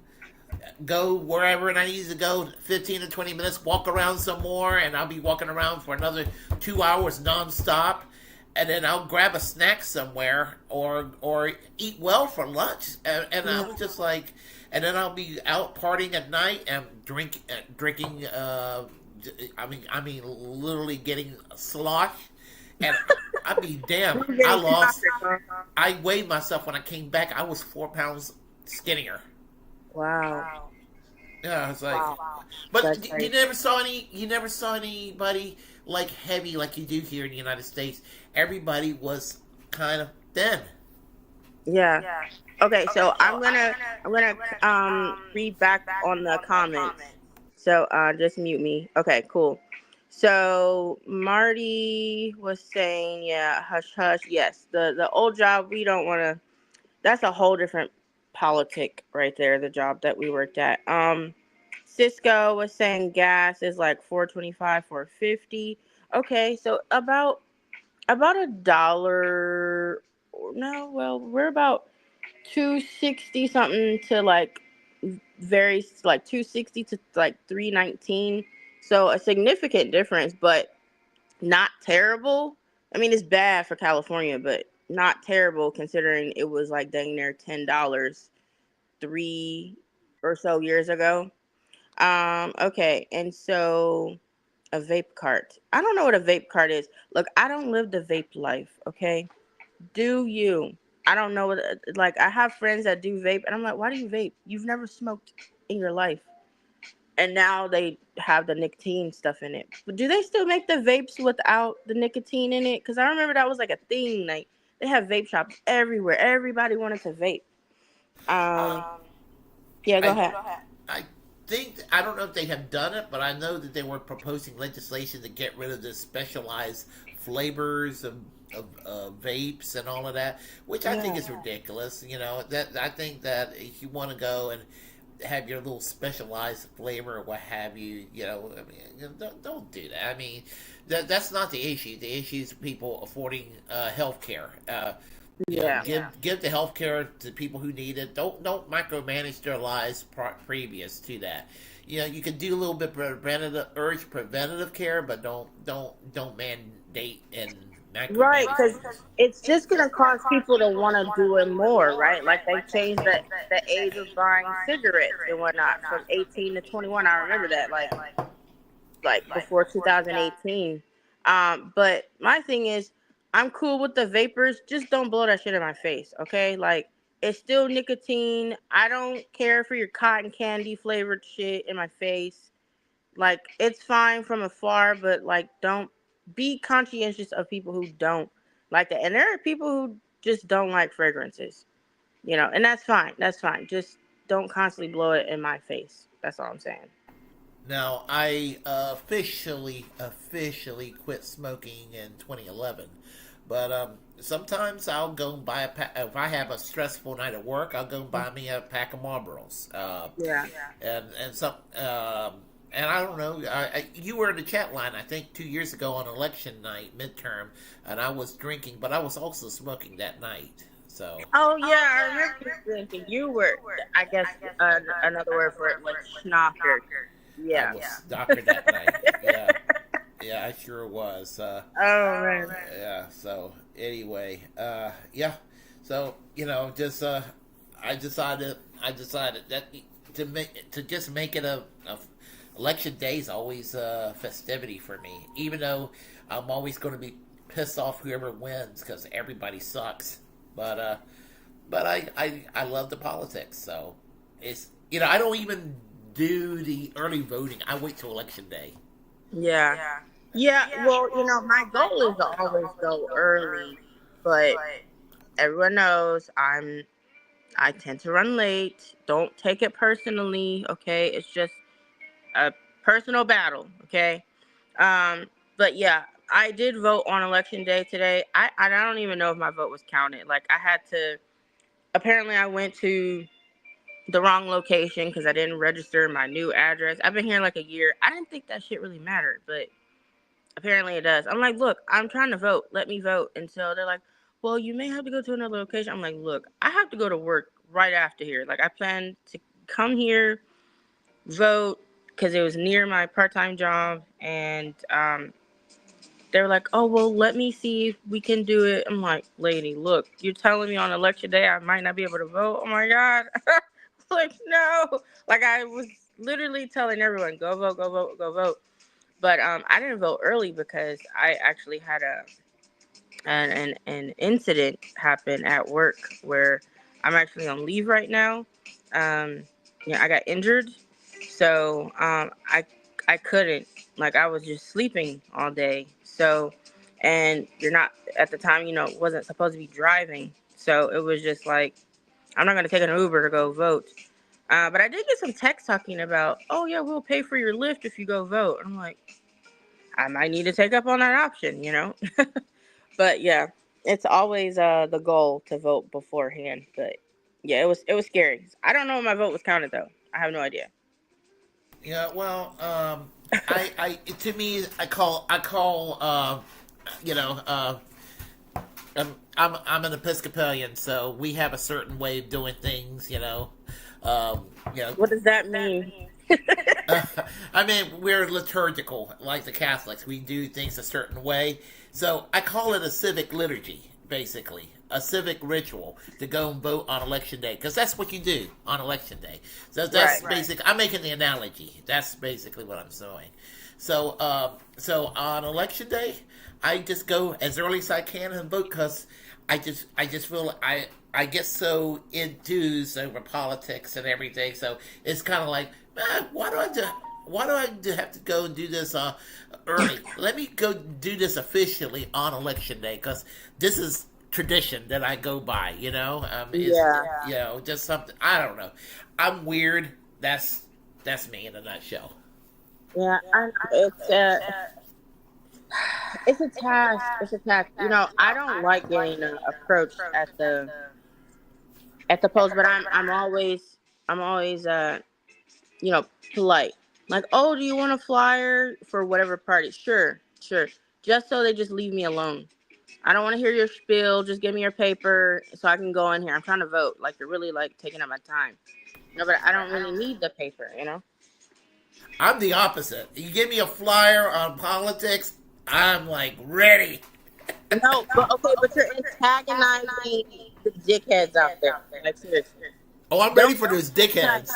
go wherever I need to go, 15 to 20 minutes, walk around some more, and I'll be walking around for another 2 hours nonstop. And then I'll grab a snack somewhere or eat well for lunch. And I was just like, and then I'll be out partying at night and drinking. I mean, literally getting slosh. And I mean, damn, I weighed myself when I came back. I was 4 pounds skinnier. Wow. Yeah, it's like, but you never saw anybody like heavy like you do here in the United States. Everybody was kind of thin. Yeah. Okay, so I'm gonna read back on the comments. So just mute me. Okay, cool. So Marty was saying, yeah, hush hush. Yes, the old job, we don't want to. That's a whole different politic right there. The job that we worked at. Cisco was saying gas is like $4.25, $4.50. Okay, so about $1. No, well, we're about $2.60 something to like very like $2.60 to like $3.19. So a significant difference, but not terrible. I mean, it's bad for California, but not terrible considering it was like dang near $10 3 or so years ago. Okay, and so a vape cart. I don't know what a vape cart is. Look, I don't live the vape life, okay? Do you? I don't know what, like, I have friends that do vape, and I'm like, why do you vape? You've never smoked in your life. And now they have the nicotine stuff in it. But do they still make the vapes without the nicotine in it? Because I remember that was like a thing. Like, they have vape shops everywhere. Everybody wanted to vape. Yeah, go ahead. I don't know if they have done it, but I know that they were proposing legislation to get rid of the specialized flavors of vapes and all of that, which I think is ridiculous. That I think that if you want to go and have your little specialized flavor or what have you, I mean, don't do that. I mean, that's not the issue. The issue is people affording health care. Give the health care to people who need it. Don't micromanage their lives previous to that. You can do a little bit preventative care, but don't mandate and micromanage. Right, because it's just gonna cause people to want to do it more, right? Like they changed the age of buying cigarettes and whatnot from 18 to 21. I remember that, like before 2018. But my thing is, I'm cool with the vapors. Just don't blow that shit in my face, okay? Like, it's still nicotine. I don't care for your cotton candy flavored shit in my face. Like, it's fine from afar, but, like, don't be conscientious of people who don't like that. And there are people who just don't like fragrances, and that's fine. That's fine. Just don't constantly blow it in my face. That's all I'm saying. Now, I officially quit smoking in 2011. But sometimes I'll go and buy if I have a stressful night at work, I'll go and buy me a pack of Marlboros. And I don't know. You were in the chat line, I think, 2 years ago on election night, midterm, and I was drinking, but I was also smoking that night. So. Oh yeah, I remember you drinking. You were, I guess, another word for it, like schnocker. Yeah. I was doctored that night. Yeah. Yeah, I sure was. Oh man. Yeah. So anyway, yeah. So just I decided that to just make it a election day is always a festivity for me. Even though I'm always going to be pissed off whoever wins because everybody sucks. But I love the politics, so it's I don't even do the early voting. I wait till election day. Yeah. Yeah, well, my goal is to always go early, but everyone knows I tend to run late. Don't take it personally, okay? It's just a personal battle, okay? Um, but yeah, I did vote on election day today. I don't even know if my vote was counted. Like I had to. Apparently, I went to the wrong location because I didn't register my new address. I've been here like a year. I didn't think that shit really mattered, but apparently it does. I'm like, look, I'm trying to vote. Let me vote. And so they're like, well, you may have to go to another location. I'm like, look, I have to go to work right after here. Like I plan to come here, vote, because it was near my part-time job, and they were like, oh, well, let me see if we can do it. I'm like, lady, look, you're telling me on election day I might not be able to vote? Oh, my God. Like, no. Like, I was literally telling everyone, go vote, go vote, go vote. But I didn't vote early because I actually had an incident happen at work where I'm actually on leave right now. Um, I got injured, so I couldn't, like, I was just sleeping all day. So, and you're not at the time, wasn't supposed to be driving. So it was just like, I'm not gonna take an Uber to go vote. But I did get some text talking about, oh yeah, we'll pay for your Lyft if you go vote. I'm like, I might need to take up on that option. But yeah, it's always the goal to vote beforehand. But yeah, it was scary. I don't know if my vote was counted though. I have no idea. Yeah, well, I to me, you know, uh, I'm an Episcopalian, so we have a certain way of doing things. What does that mean? Uh, I mean, we're liturgical, like the Catholics. We do things a certain way. So I call it a civic liturgy, basically. A civic ritual to go and vote on election day. Because that's what you do on election day. So that's basic. I'm making the analogy. That's basically what I'm saying. So on election day, I just go as early as I can and vote because I just feel I get so enthused over politics and everything. So it's kind of like, why do I do? Why do I have to go and do this early? Let me go do this officially on election day because this is tradition that I go by. Just something. I don't know. I'm weird. That's me in a nutshell. Yeah, it's a task. It's a task. I don't like getting approached at the post, but I'm always polite. Like, oh, do you want a flyer for whatever party? Sure, sure. Just so they just leave me alone. I don't want to hear your spiel. Just give me your paper so I can go in here. I'm trying to vote. Like, you're really like taking up my time. But I don't really need the paper. I'm the opposite. You give me a flyer on politics, I'm like ready. No, but okay, but you're antagonizing the dickheads out there. Like, seriously. Oh, I'm ready for those dickheads.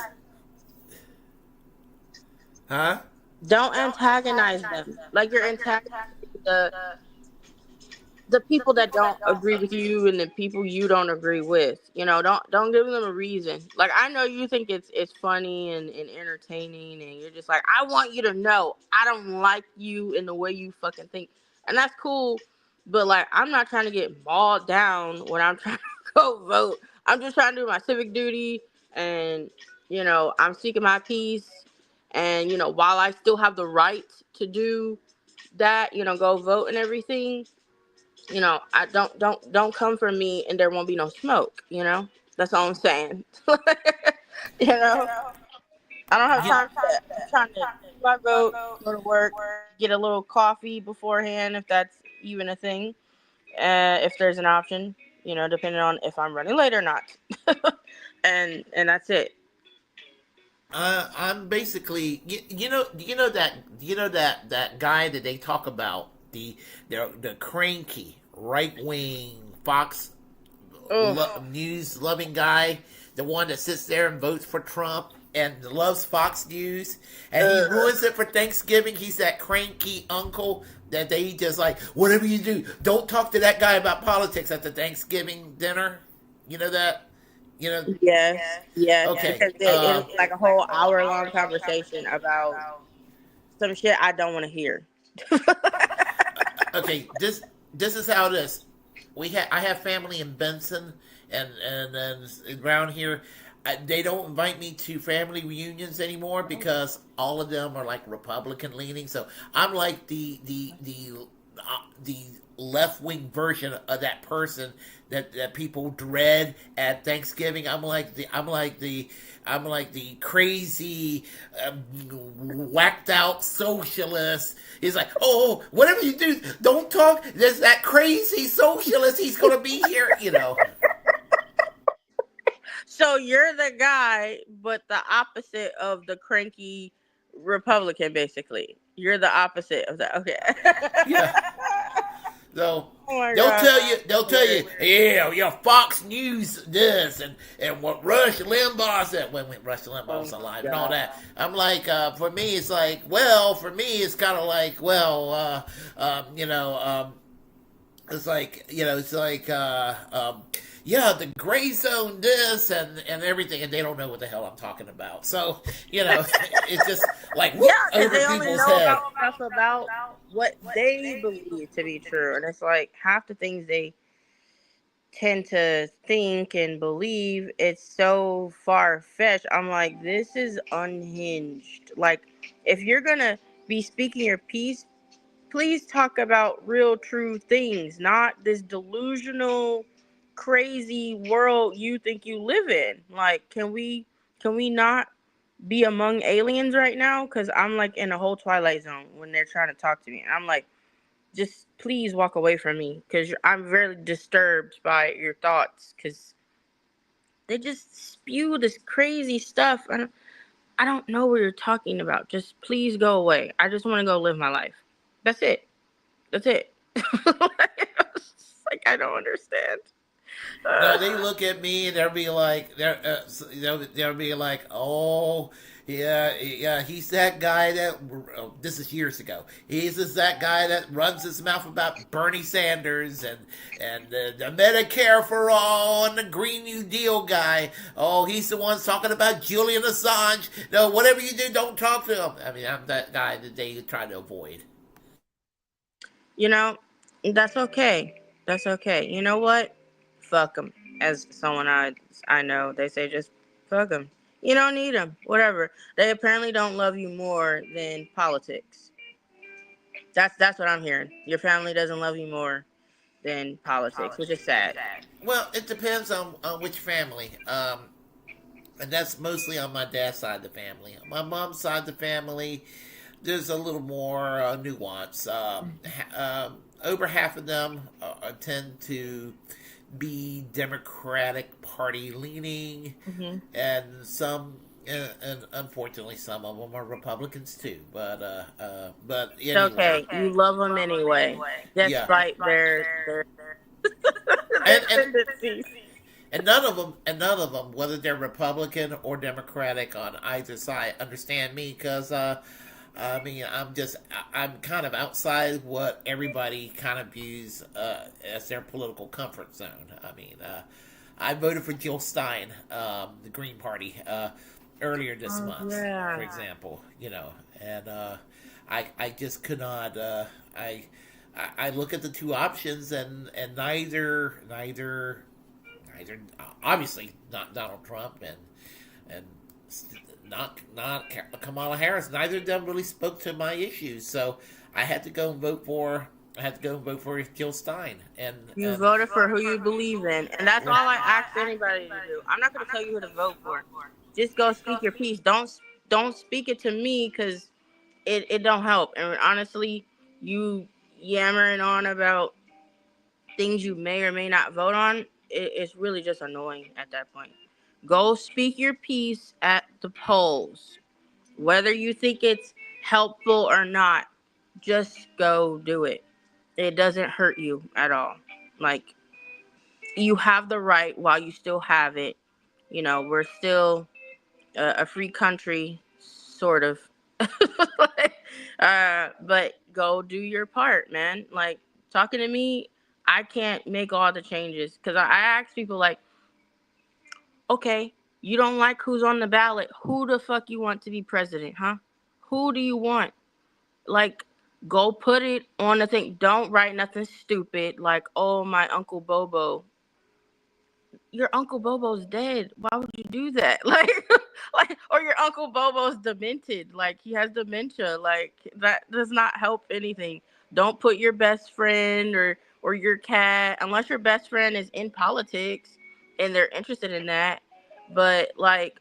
Huh? Don't antagonize them. Like, you're antagonizing the people that don't agree with you and the people you don't agree with. Don't give them a reason. Like, I know you think it's funny and entertaining, and you're just like, I want you to know I don't like you in the way you fucking think. And that's cool, but like, I'm not trying to get mauled down when I'm trying to go vote. I'm just trying to do my civic duty, and I'm seeking my peace. And while I still have the right to do that, go vote and everything, I don't come for me and there won't be no smoke. That's all I'm saying. you know, I don't have time for that. I'm trying to do my vote, go to work, get a little coffee beforehand if that's even a thing. If there's an option, depending on if I'm running late or not. and that's it. I'm basically that guy that they talk about the cranky right wing Fox Oh, news loving guy the one that sits there and votes for Trump and loves Fox News, and he ruins it for Thanksgiving. He's that cranky uncle that they just like, whatever you do, don't talk to that guy about politics at the Thanksgiving dinner. You know that? You know? Yes. Okay. Because it's like a whole hour-long conversation about some shit I don't want to hear. Okay, this is how it is. I have family in Benson, and around here, they don't invite me to family reunions anymore because all of them are like Republican leaning. So I'm like the left wing version of that person that people dread at Thanksgiving. I'm like the crazy, whacked out socialist. He's like, oh, whatever you do, don't talk. There's that crazy socialist. He's gonna be here, you know. So you're the guy, but the opposite of the cranky Republican, basically. You're the opposite of that. Okay. Yeah. So they'll tell you, yeah, Fox News this and what Rush Limbaugh said when Rush Limbaugh's alive and all that. I'm like, for me, it's like, well, for me, it's kind of like, well, it's like, yeah, the gray zone this and everything, and they don't know what the hell I'm talking about. So, it's just like over they only people's know head. about what they believe to be true, and it's like half the things they tend to think and believe, it's so far-fetched. I'm like, this is unhinged. Like, if you're gonna be speaking your piece, please talk about real, true things, not this delusional, crazy world you think you live in. Like, can we not be among aliens right now? Because I'm like in a whole Twilight Zone when they're trying to talk to me. And I'm like, just please walk away from me, because I'm very disturbed by your thoughts, because they just spew this crazy stuff. And I don't know what you're talking about. Just please go away. I just want to go live my life. That's it. Like, I don't understand. No, they look at me and they'll be like, they'll be like, oh, yeah, he's that guy that. This is years ago. He's just that guy that runs his mouth about Bernie Sanders and the Medicare for all and the Green New Deal guy. Oh, he's the one talking about Julian Assange. No, whatever you do, don't talk to him. I mean, I'm that guy that they try to avoid. That's okay. That's okay. You know what? Fuck them. As someone I know, they say just fuck them. You don't need them. Whatever. They apparently don't love you more than politics. That's what I'm hearing. Your family doesn't love you more than politics, which is sad. Well, it depends on which family. And that's mostly on my dad's side of the family. On my mom's side of the family, there's a little more nuance. Over half of them tend to be Democratic Party leaning, and some, and unfortunately, some of them are Republicans too. But anyway. It's okay. You love them anyway, despite their tendencies. And none of them, whether they're Republican or Democratic on either side, understand me, because I mean, I'm kind of outside what everybody kind of views as their political comfort zone. I mean, I voted for Jill Stein, the Green Party, earlier this month, for example. And I just could not. I look at the two options, and neither obviously not Donald Trump and not Kamala Harris. Neither of them really spoke to my issues, so I had to go and vote for Jill Stein. And you voted for who you believe in, and that's all I ask anybody to do. I'm not going to tell you who to vote for. Just go speak your piece. Don't speak it to me, because it don't help. And honestly, you yammering on about things you may or may not vote on, it's really just annoying at that point. Go speak your piece at the polls. Whether you think it's helpful or not, just go do it. It doesn't hurt you at all. Like, you have the right while you still have it. we're still a free country, sort of. But go do your part, man. Like, talking to me, I can't make all the changes. Because I ask people, like, okay, you don't like who's on the ballot. Who the fuck you want to be president, huh? Who do you want? Like, go put it on the thing. Don't write nothing stupid like, oh, my Uncle Bobo. Your Uncle Bobo's dead. Why would you do that? Like, or your Uncle Bobo's demented. Like, he has dementia. Like, that does not help anything. Don't put your best friend or your cat, unless your best friend is in politics and they're interested in that. But, like,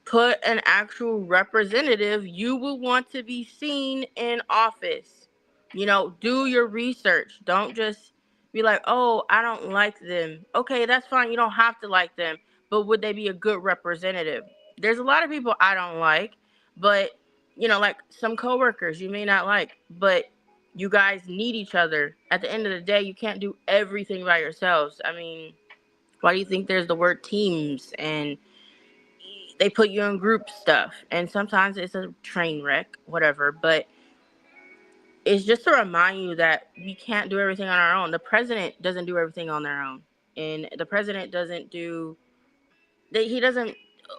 put an actual representative you will want to be seen in office. Do your research. Don't just be like, oh, I don't like them. Okay, that's fine. You don't have to like them. But would they be a good representative? There's a lot of people I don't like, but, like some coworkers you may not like, but you guys need each other. At the end of the day, you can't do everything by yourselves. I mean, why do you think there's the word teams and they put you in group stuff? And sometimes it's a train wreck, whatever, but it's just to remind you that we can't do everything on our own. The president doesn't do everything on their own. And the president doesn't do,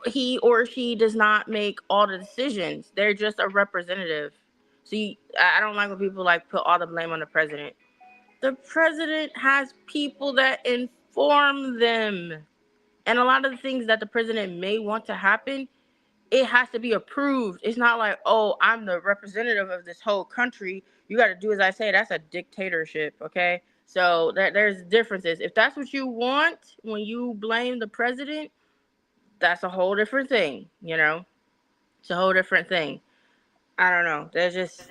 he or she does not make all the decisions. They're just a representative. See, I don't like when people like put all the blame on the president. The president has people that inform them. And a lot of the things that the president may want to happen, it has to be approved. It's not like, oh, I'm the representative of this whole country. You got to do as I say. That's a dictatorship, okay? So there's differences. If that's what you want when you blame the president, that's a whole different thing, It's a whole different thing. I don't know. There's just...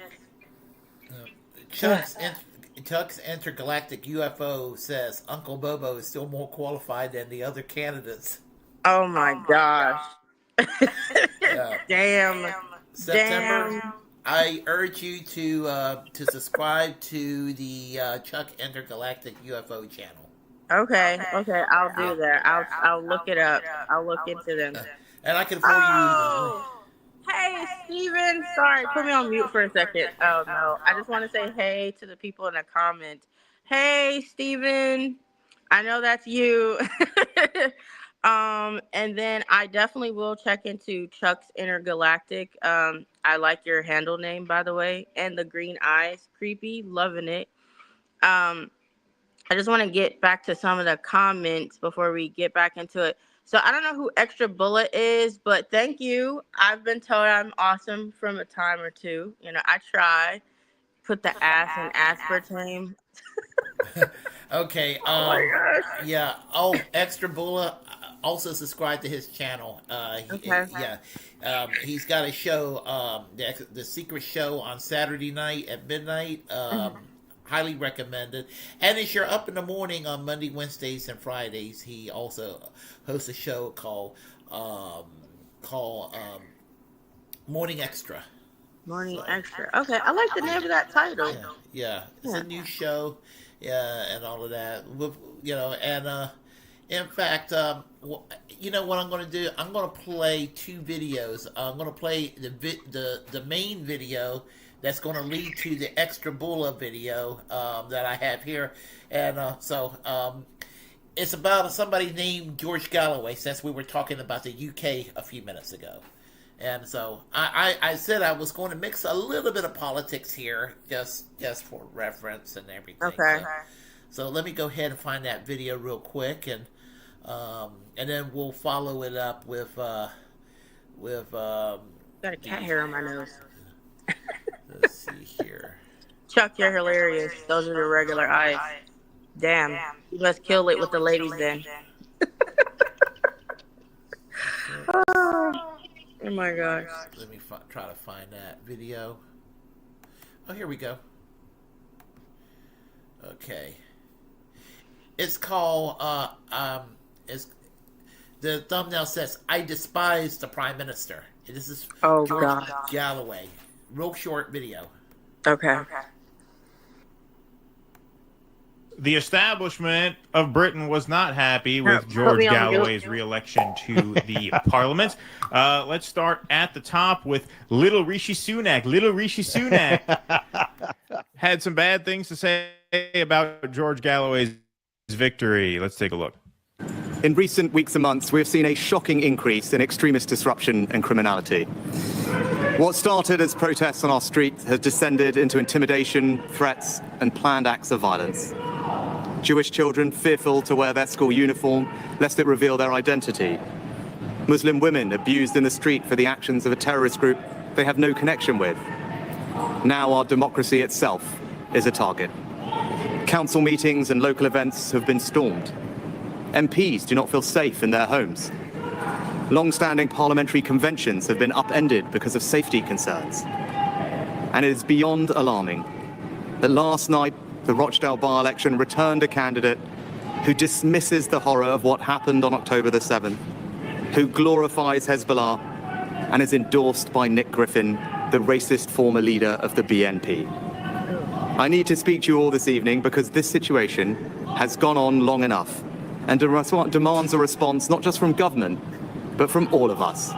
Chuck's intergalactic UFO says Uncle Bobo is still more qualified than the other candidates. Oh my gosh. Damn. September, damn. I urge you to subscribe to the Chuck Intergalactic UFO channel. Okay. I'll do that. I'll look it up. I'll look into them. And I can forward you. Hey, Steven. Sorry, put me on mute for a second. Oh no, I just want to say hey to the people in the comments. Hey, Steven. I know that's you. And then I definitely will check into Chuck's Intergalactic. I like your handle name, by the way, and the green eyes, creepy, loving it. I just want to get back to some of the comments before we get back into it. So I don't know who Extra Bullet is, but thank you. I've been told I'm awesome from a time or two. I try. Put the ass in aspartame. Okay. Oh my gosh. Yeah. Oh, Extra Bullet. Also subscribe to his channel. Okay. Yeah. He's got a show, the secret show on Saturday night at midnight. Highly recommended. And if you're up in the morning on Monday, Wednesdays, and Fridays, he also hosts a show called Morning Extra. Morning Extra. Okay, I like the name of that title. Yeah. It's a new show. Yeah, and all of that. And in fact, you know what I'm going to do? I'm going to play two videos. I'm going to play the main video that's going to lead to the Extra Bulla video that I have here. And it's about somebody named George Galloway, since we were talking about the UK a few minutes ago. And so I said I was going to mix a little bit of politics here, just for reference and everything. Okay. So let me go ahead and find that video real quick, and then we'll follow it up with got a cat hair on my nose. Let's see here. Chuck, you're hilarious. Those are the regular eyes. Damn. You must kill it with the ladies then. Oh my gosh. Let me try to find that video. Oh, here we go. Okay. It's called, the thumbnail says, I despise the Prime Minister. This is George Galloway. Real short video. Okay. the establishment of Britain was not happy with George Galloway's re-election to the Parliament. Let's start at the top with little Rishi Sunak. Little Rishi Sunak had some bad things to say about George Galloway's victory. Let's take a look. In recent weeks and months, we have seen a shocking increase in extremist disruption and criminality. What started as protests on our streets has descended into intimidation, threats, and planned acts of violence. Jewish children fearful to wear their school uniform lest it reveal their identity. Muslim women abused in the street for the actions of a terrorist group they have no connection with. Now our democracy itself is a target. Council meetings and local events have been stormed. MPs do not feel safe in their homes. Long-standing parliamentary conventions have been upended because of safety concerns. And it is beyond alarming that last night the Rochdale by-election returned a candidate who dismisses the horror of what happened on October the 7th, who glorifies Hezbollah and is endorsed by Nick Griffin, the racist former leader of the BNP. I need to speak to you all this evening because this situation has gone on long enough and demands a response not just from government, but from all of us.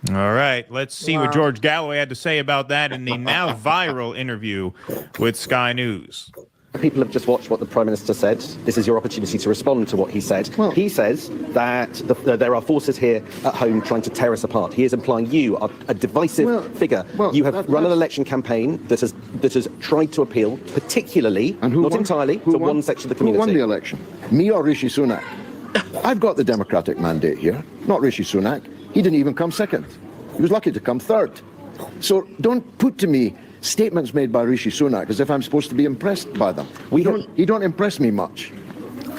All right, let's see what George Galloway had to say about that in the now viral interview with Sky News. People have just watched what the Prime Minister said. This is your opportunity to respond to what he said. Well, he says that there are forces here at home trying to tear us apart. He is implying you are a divisive figure. You have run an election campaign that has tried to appeal, particularly, not entirely, to one section of the community. Who won the election? Me or Rishi Sunak? I've got the Democratic mandate here, not Rishi Sunak. He didn't even come second. He was lucky to come third. So don't put to me statements made by Rishi Sunak as if I'm supposed to be impressed by them. He don't impress me much.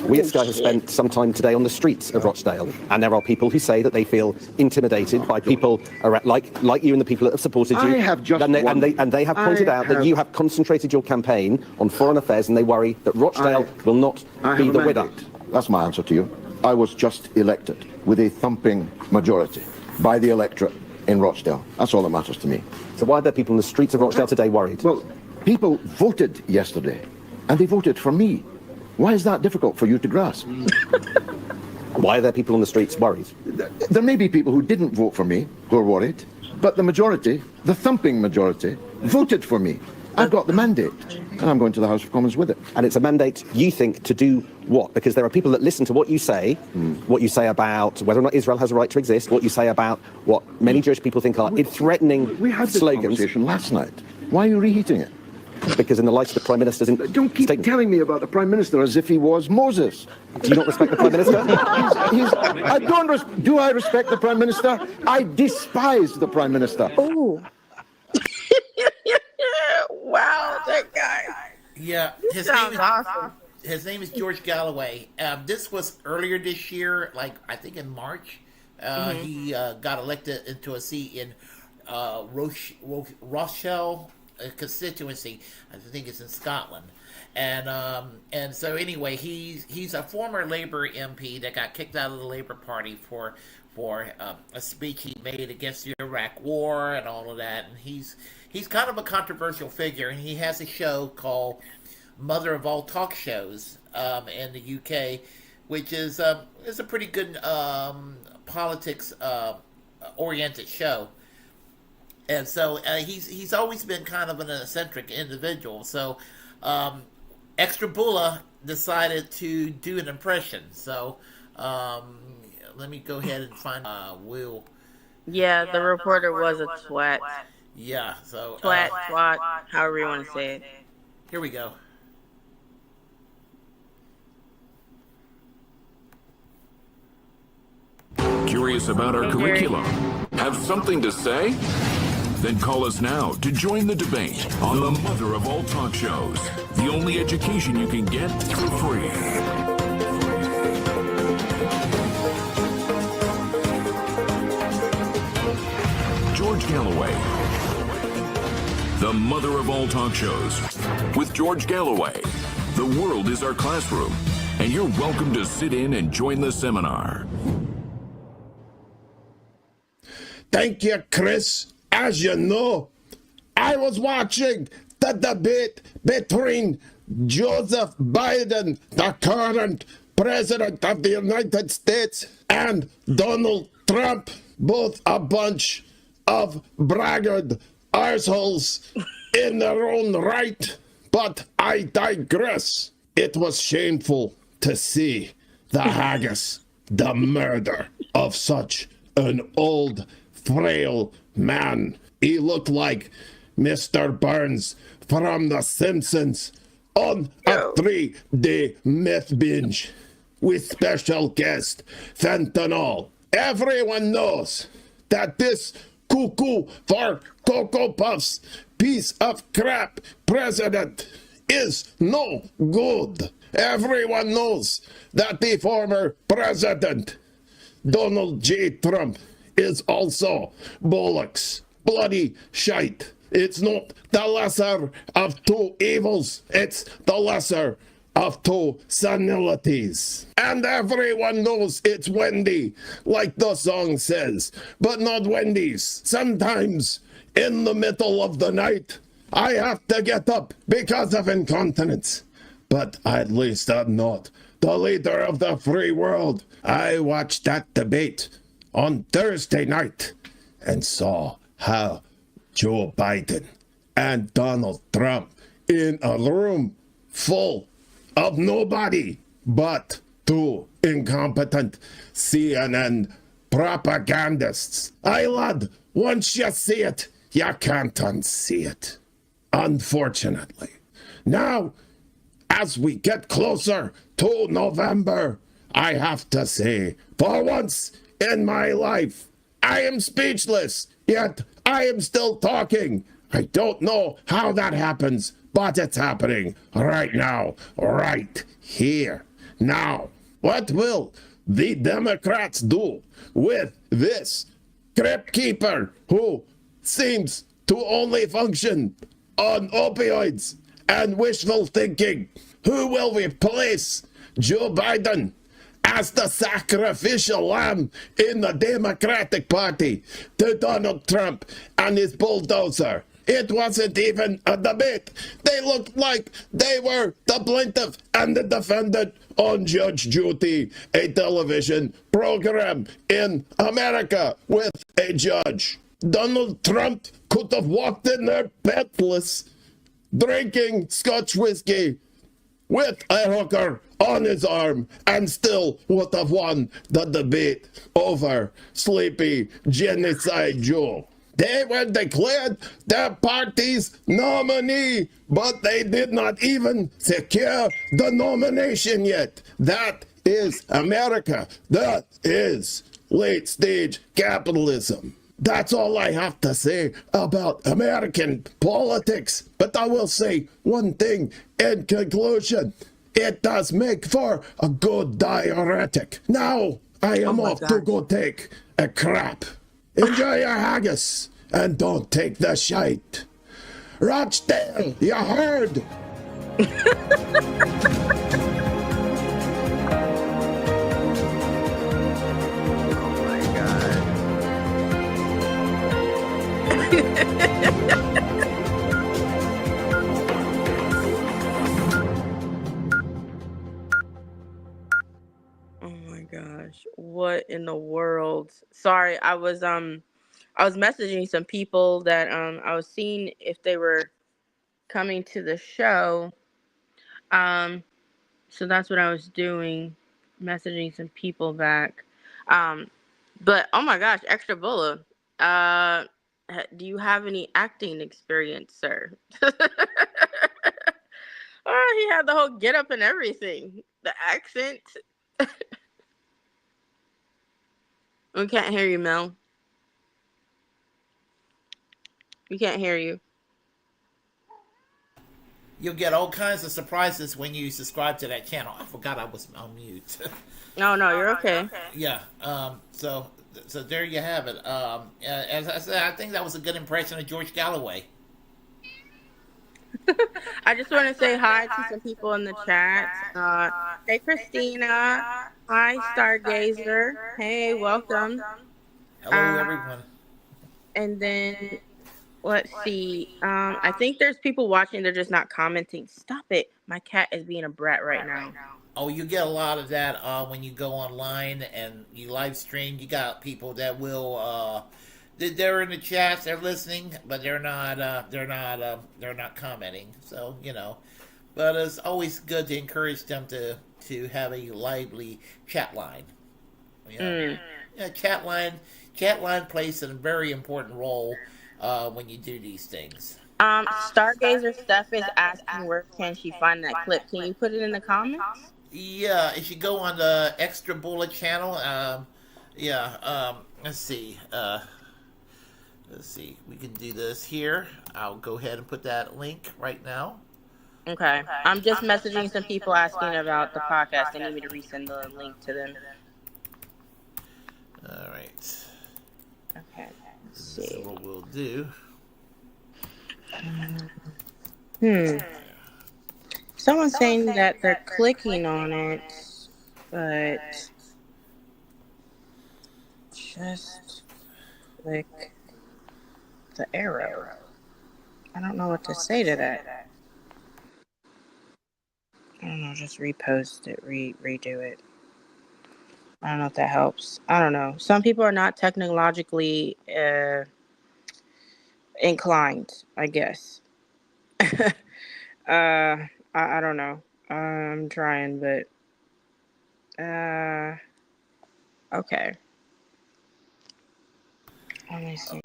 We at Sky have spent some time today on the streets of Rochdale, and there are people who say that they feel intimidated by people like you and the people that have supported you. And they have pointed out that you have concentrated your campaign on foreign affairs, and they worry that Rochdale will not be the winner. That's my answer to you. I was just elected with a thumping majority by the electorate in Rochdale. That's all that matters to me. So why are there people in the streets of Rochdale today worried? Well, people voted yesterday, and they voted for me. Why is that difficult for you to grasp? Why are there people on the streets worried? There may be people who didn't vote for me who are worried, but the majority, the thumping majority, voted for me. I've got the mandate, and I'm going to the House of Commons with it. And it's a mandate, you think, to do what? Because there are people that listen to what you say about whether or not Israel has a right to exist, what you say about what many Jewish people think are threatening slogans. We had this conversation last night. Why are you reheating it? Because in the light of the Prime Minister's Don't keep telling me about the Prime Minister as if he was Moses. Do you not respect the Prime Minister? Do I respect the Prime Minister? I despise the Prime Minister. Oh. Wow, that guy. Yeah, his name is awesome. His name is George Galloway. This was earlier this year, like I think in March. He got elected into a seat in Rochelle constituency. I think it's in Scotland. And so anyway, he's a former Labour MP that got kicked out of the Labour Party for a speech he made against the Iraq War and all of that. And he's kind of a controversial figure, and he has a show called Mother of All Talk Shows in the UK, which is a pretty good politics oriented show. And so he's always been kind of an eccentric individual. So Extra Bulla decided to do an impression. So let me go ahead and find Will. Yeah, the reporter was a twat. Yeah, so Twat, however you want to say it. Here we go. Curious about our curriculum? Have something to say? Then call us now to join the debate on the mother of all talk shows. The only education you can get for free. George Galloway. The mother of all talk shows. With George Galloway. The world is our classroom, and you're welcome to sit in and join the seminar. Thank you, Chris. As you know, I was watching the debate between Joseph Biden, the current president of the United States, and Donald Trump, both a bunch of braggart arseholes in their own right. But I digress. It was shameful to see the haggis, the murder of such an old, frail man. He looked like Mr. Burns from The Simpsons on a 3-day meth binge with special guest fentanyl. Everyone knows that this cuckoo for Cocoa Puffs piece of crap president is no good. Everyone knows that the former president, Donald J. Trump, is also bollocks, bloody shite. It's not the lesser of two evils, it's the lesser of two senilities. And everyone knows it's Wendy, like the song says, but not Wendy's. Sometimes, in the middle of the night, I have to get up because of incontinence. But at least I'm not the leader of the free world. I watched that debate on Thursday night and saw how Joe Biden and Donald Trump in a room full of nobody but two incompetent CNN propagandists. Aye, lad, once you see it, you can't unsee it. Unfortunately. Now, as we get closer to November, I have to say, for once in my life, I am speechless, yet I am still talking. I don't know how that happens, but it's happening right now, right here. Now, what will the Democrats do with this crypt keeper who seems to only function on opioids and wishful thinking? Who will replace Joe Biden as the sacrificial lamb in the Democratic Party to Donald Trump and his bulldozer? It wasn't even a debate. They looked like they were the plaintiff and the defendant on Judge Judy, a television program in America with a judge. Donald Trump could have walked in there bedless, drinking Scotch whiskey with a hooker on his arm, and still would have won the debate over Sleepy Genocide Joe. They were declared their party's nominee, but they did not even secure the nomination yet. That is America. That is late-stage capitalism. That's all I have to say about American politics. But I will say one thing in conclusion. It does make for a good diuretic. Now, I am off to go take a crap. Enjoy your haggis and don't take the shite. Rochdale, you heard? What in the world? Sorry, I was messaging some people that I was seeing if they were coming to the show. So that's what I was doing, messaging some people back. But oh my gosh, Extra Bulla, do you have any acting experience, sir? Oh, he had the whole get up and everything, the accent. We can't hear you, Mel. We can't hear you. You'll get all kinds of surprises when you subscribe to that channel. I forgot I was on mute. No, you're okay. Yeah. So there you have it. As I said, I think that was a good impression of George Galloway. I just want to say hi to some people in the chat. Hey, Christina. Hi, Stargazer. Hey, welcome. Hello, everyone. And then Let's see. I think there's people watching. They're just not commenting. Stop it. My cat is being a brat right now. Oh, you get a lot of that when you go online and you live stream. You got people that will they're in the chats, they're listening, but they're not commenting. So but it's always good to encourage them to have a lively chat line. Yeah, chat line plays a very important role when you do these things. Stargazer Steph is asking where can she find that clip. Can you put it in the comments? Yeah, if you go on the Extra Bullet channel, let's see. We can do this here. I'll go ahead and put that link right now. Okay. I'm just messaging some people asking about the podcast. They need me to resend the link to them. All right. Okay. Let's see. So what we'll do. Someone's saying that they're clicking on it, but just click the arrow. I don't know what to say to that. I don't know, just repost it, redo it. I don't know if that helps. I don't know. Some people are not technologically inclined, I guess. I don't know. I'm trying, but okay. Let me see.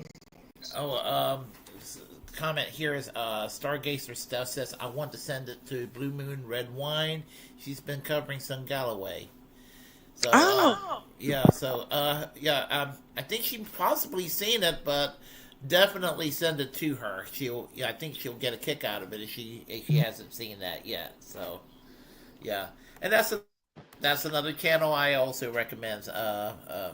Comment here is Stargazer Stuff says, I want to send it to Blue Moon Red Wine. She's been covering some Galloway. So I think she's possibly seen it, but definitely send it to her. I think she'll get a kick out of it if she hasn't seen that yet. So and that's another channel I also recommend.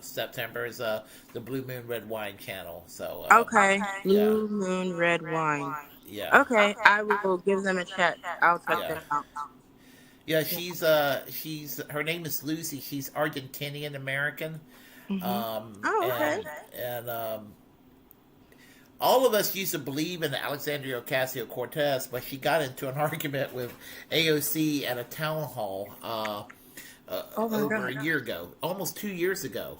September is the Blue Moon Red Wine channel. So okay, Blue Moon Red Wine. Yeah. Okay, I will give them a check. I'll check them out. Yeah, she's her name is Lucy. She's Argentinian American. Okay. And all of us used to believe in Alexandria Ocasio-Cortez, but she got into an argument with AOC at a town hall over a year ago, almost 2 years ago.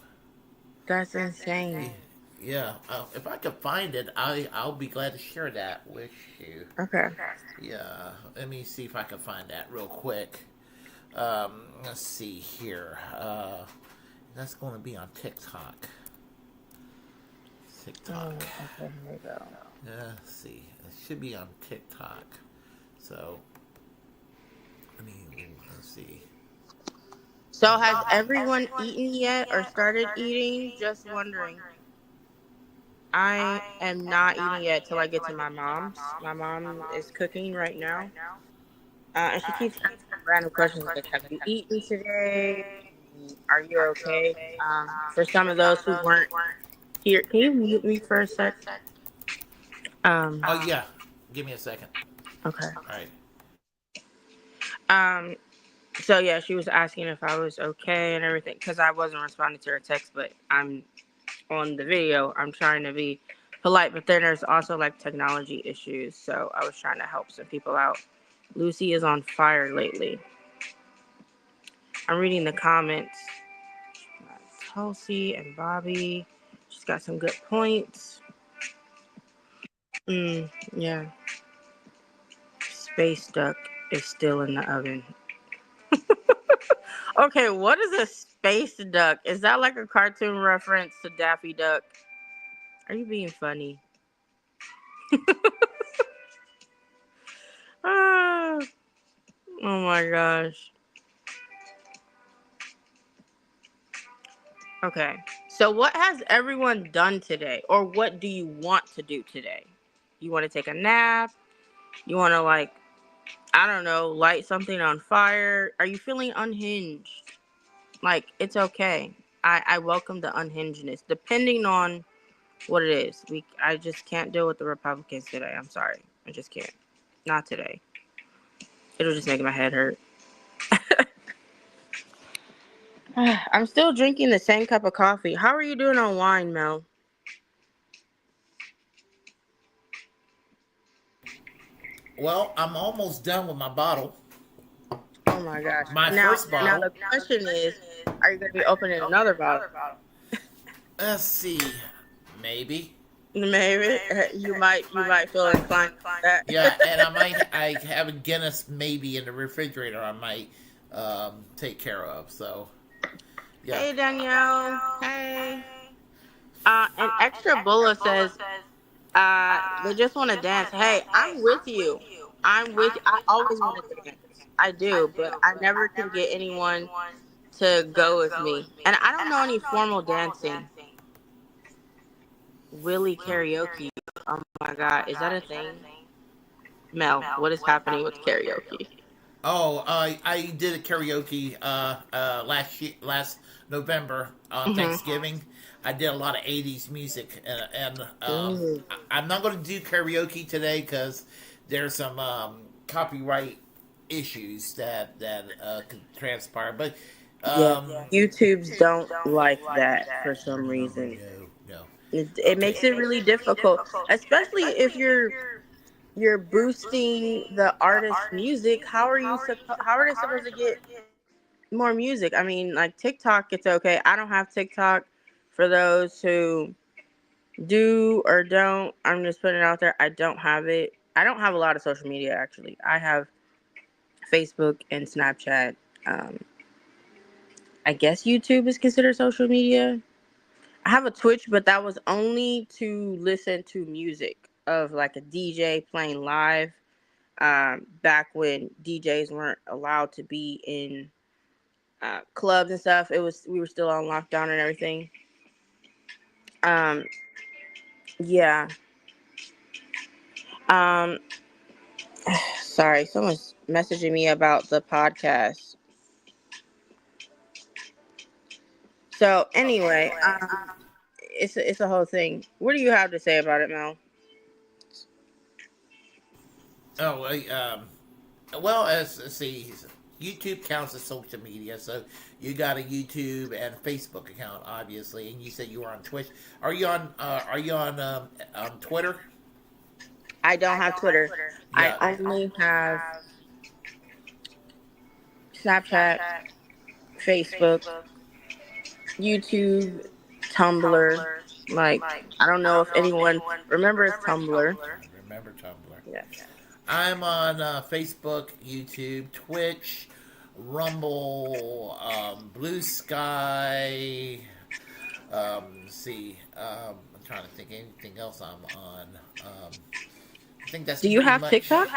That's insane. Yeah, if I could find it, I'll be glad to share that with you. Okay. Yeah, let me see if I can find that real quick. Let's see here. That's going to be on TikTok. Oh, okay, here we go. Let's see. It should be on TikTok. So, let's see. So has everyone eaten yet or started eating? Just wondering. I am not eating yet till I get to my mom's. My mom is cooking right now. And she keeps asking random questions like, have you eaten today? Are you okay? For some of those who weren't here, can you mute me for a sec? Oh, yeah. Give me a second. Okay. All right. So, yeah, she was asking if I was okay and everything because I wasn't responding to her text, but I'm on the video. I'm trying to be polite, but then there's also like technology issues. So I was trying to help some people out. Lucy is on fire lately. I'm reading the comments. Tulsi and Bobby. She's got some good points. Yeah. Space Duck is still in the oven. Okay, what is a space duck? Is that like a cartoon reference to Daffy Duck? Are you being funny? Oh my gosh. Okay, so what has everyone done today? Or what do you want to do today? You want to take a nap? You want to like, I don't know, light something on fire? Are you feeling unhinged? Like, it's okay. I welcome the unhingedness, depending on what it is. I just can't deal with the Republicans today. I'm sorry. I just can't. Not today. It'll just make my head hurt. I'm still drinking the same cup of coffee. How are you doing on wine, Mel? Well, I'm almost done with my bottle. Oh my gosh! My Now, first bottle. now the question is, are you going to be opening another bottle? Let's see. Maybe. Maybe you might feel inclined to that. Yeah, and I have a Guinness maybe in the refrigerator. I might take care of. So, yeah. Hey Danielle. Hey. And Extra Bulla says, they just want to dance. Hey, I'm with you. I'm with you. I always want to dance. I do, but I never can get anyone to go with me. And I don't know any formal dancing. Willy karaoke. Oh my God, is that a thing? Mel, what is happening with karaoke? Oh, I did a karaoke last November on Thanksgiving. I did a lot of '80s music, and I'm not going to do karaoke today because there's some copyright issues that could transpire. But YouTubes don't like that for some reason. No. It makes it really difficult, especially if you're boosting the artist's music. How are they supposed to get more music? I mean, like TikTok, it's okay. I don't have TikTok. For those who do or don't, I'm just putting it out there. I don't have it. I don't have a lot of social media, actually. I have Facebook and Snapchat. I guess YouTube is considered social media. I have a Twitch, but that was only to listen to music of like a DJ playing live. Back when DJs weren't allowed to be in clubs and stuff, we were still on lockdown and everything. Yeah. Sorry, someone's messaging me about the podcast. So anyway, it's a whole thing. What do you have to say about it, Mel? Oh, well, let's see, YouTube counts as social media, so you got a YouTube and Facebook account, obviously, and you said you were on Twitch. Are you on Twitter? I don't have Twitter. Yeah. I only have Snapchat, Facebook, YouTube, Tumblr. Like, I don't know if anyone remembers Tumblr. Remember Tumblr? Yeah. I'm on Facebook, YouTube, Twitch, Rumble, Blue Sky. Let's see. I'm trying to think anything else I'm on. I think that's. Do you have much. TikTok?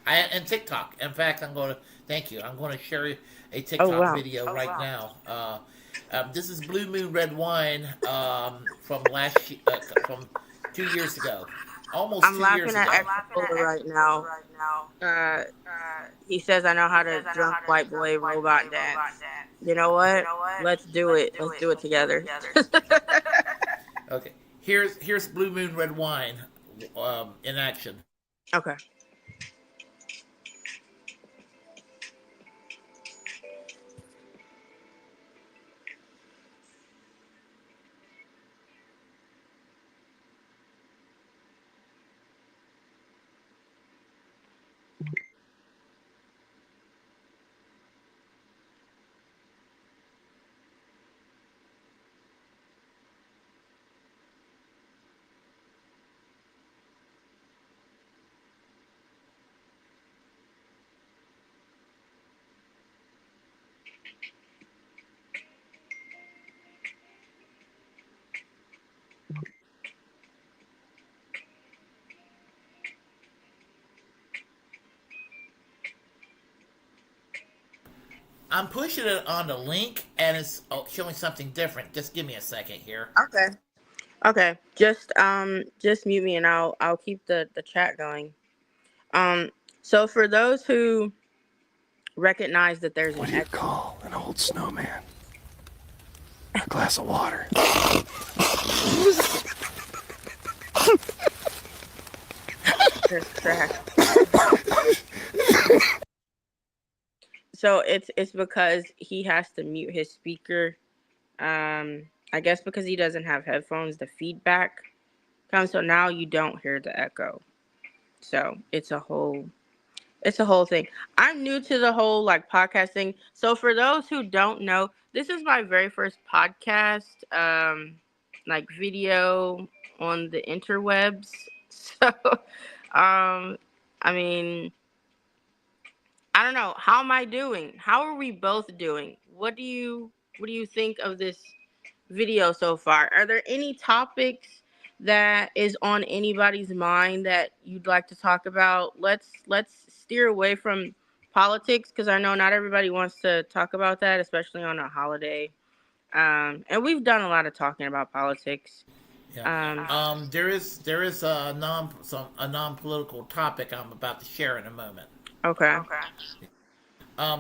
And TikTok. In fact, I'm going to share a TikTok video right now. This is Blue Moon Red Wine from 2 years ago. Almost I'm 2 laughing years at ago. Extra right now. He says, I know how to drunk white boy robot dance. You know what? Let's do it. Let's do it together. Okay. Here's Blue Moon Red Wine in action. Okay. I'm pushing it on the link, and it's showing something different. Just give me a second here. Okay. Just mute me, and I'll keep the chat going. So for those who recognize that there's what do you call an old snowman? A glass of water. Just crack. So it's because he has to mute his speaker. I guess because he doesn't have headphones, the feedback comes. So now you don't hear the echo. So it's a whole thing. I'm new to the whole like podcasting. So for those who don't know, this is my very first podcast, like video on the interwebs. So, I mean, I don't know. How am I doing? How are we both doing? What do you think of this video so far? Are there any topics that is on anybody's mind that you'd like to talk about? Let's steer away from politics, because I know not everybody wants to talk about that, especially on a holiday. And we've done a lot of talking about politics. Yeah. There is a non-political topic I'm about to share in a moment. Okay. I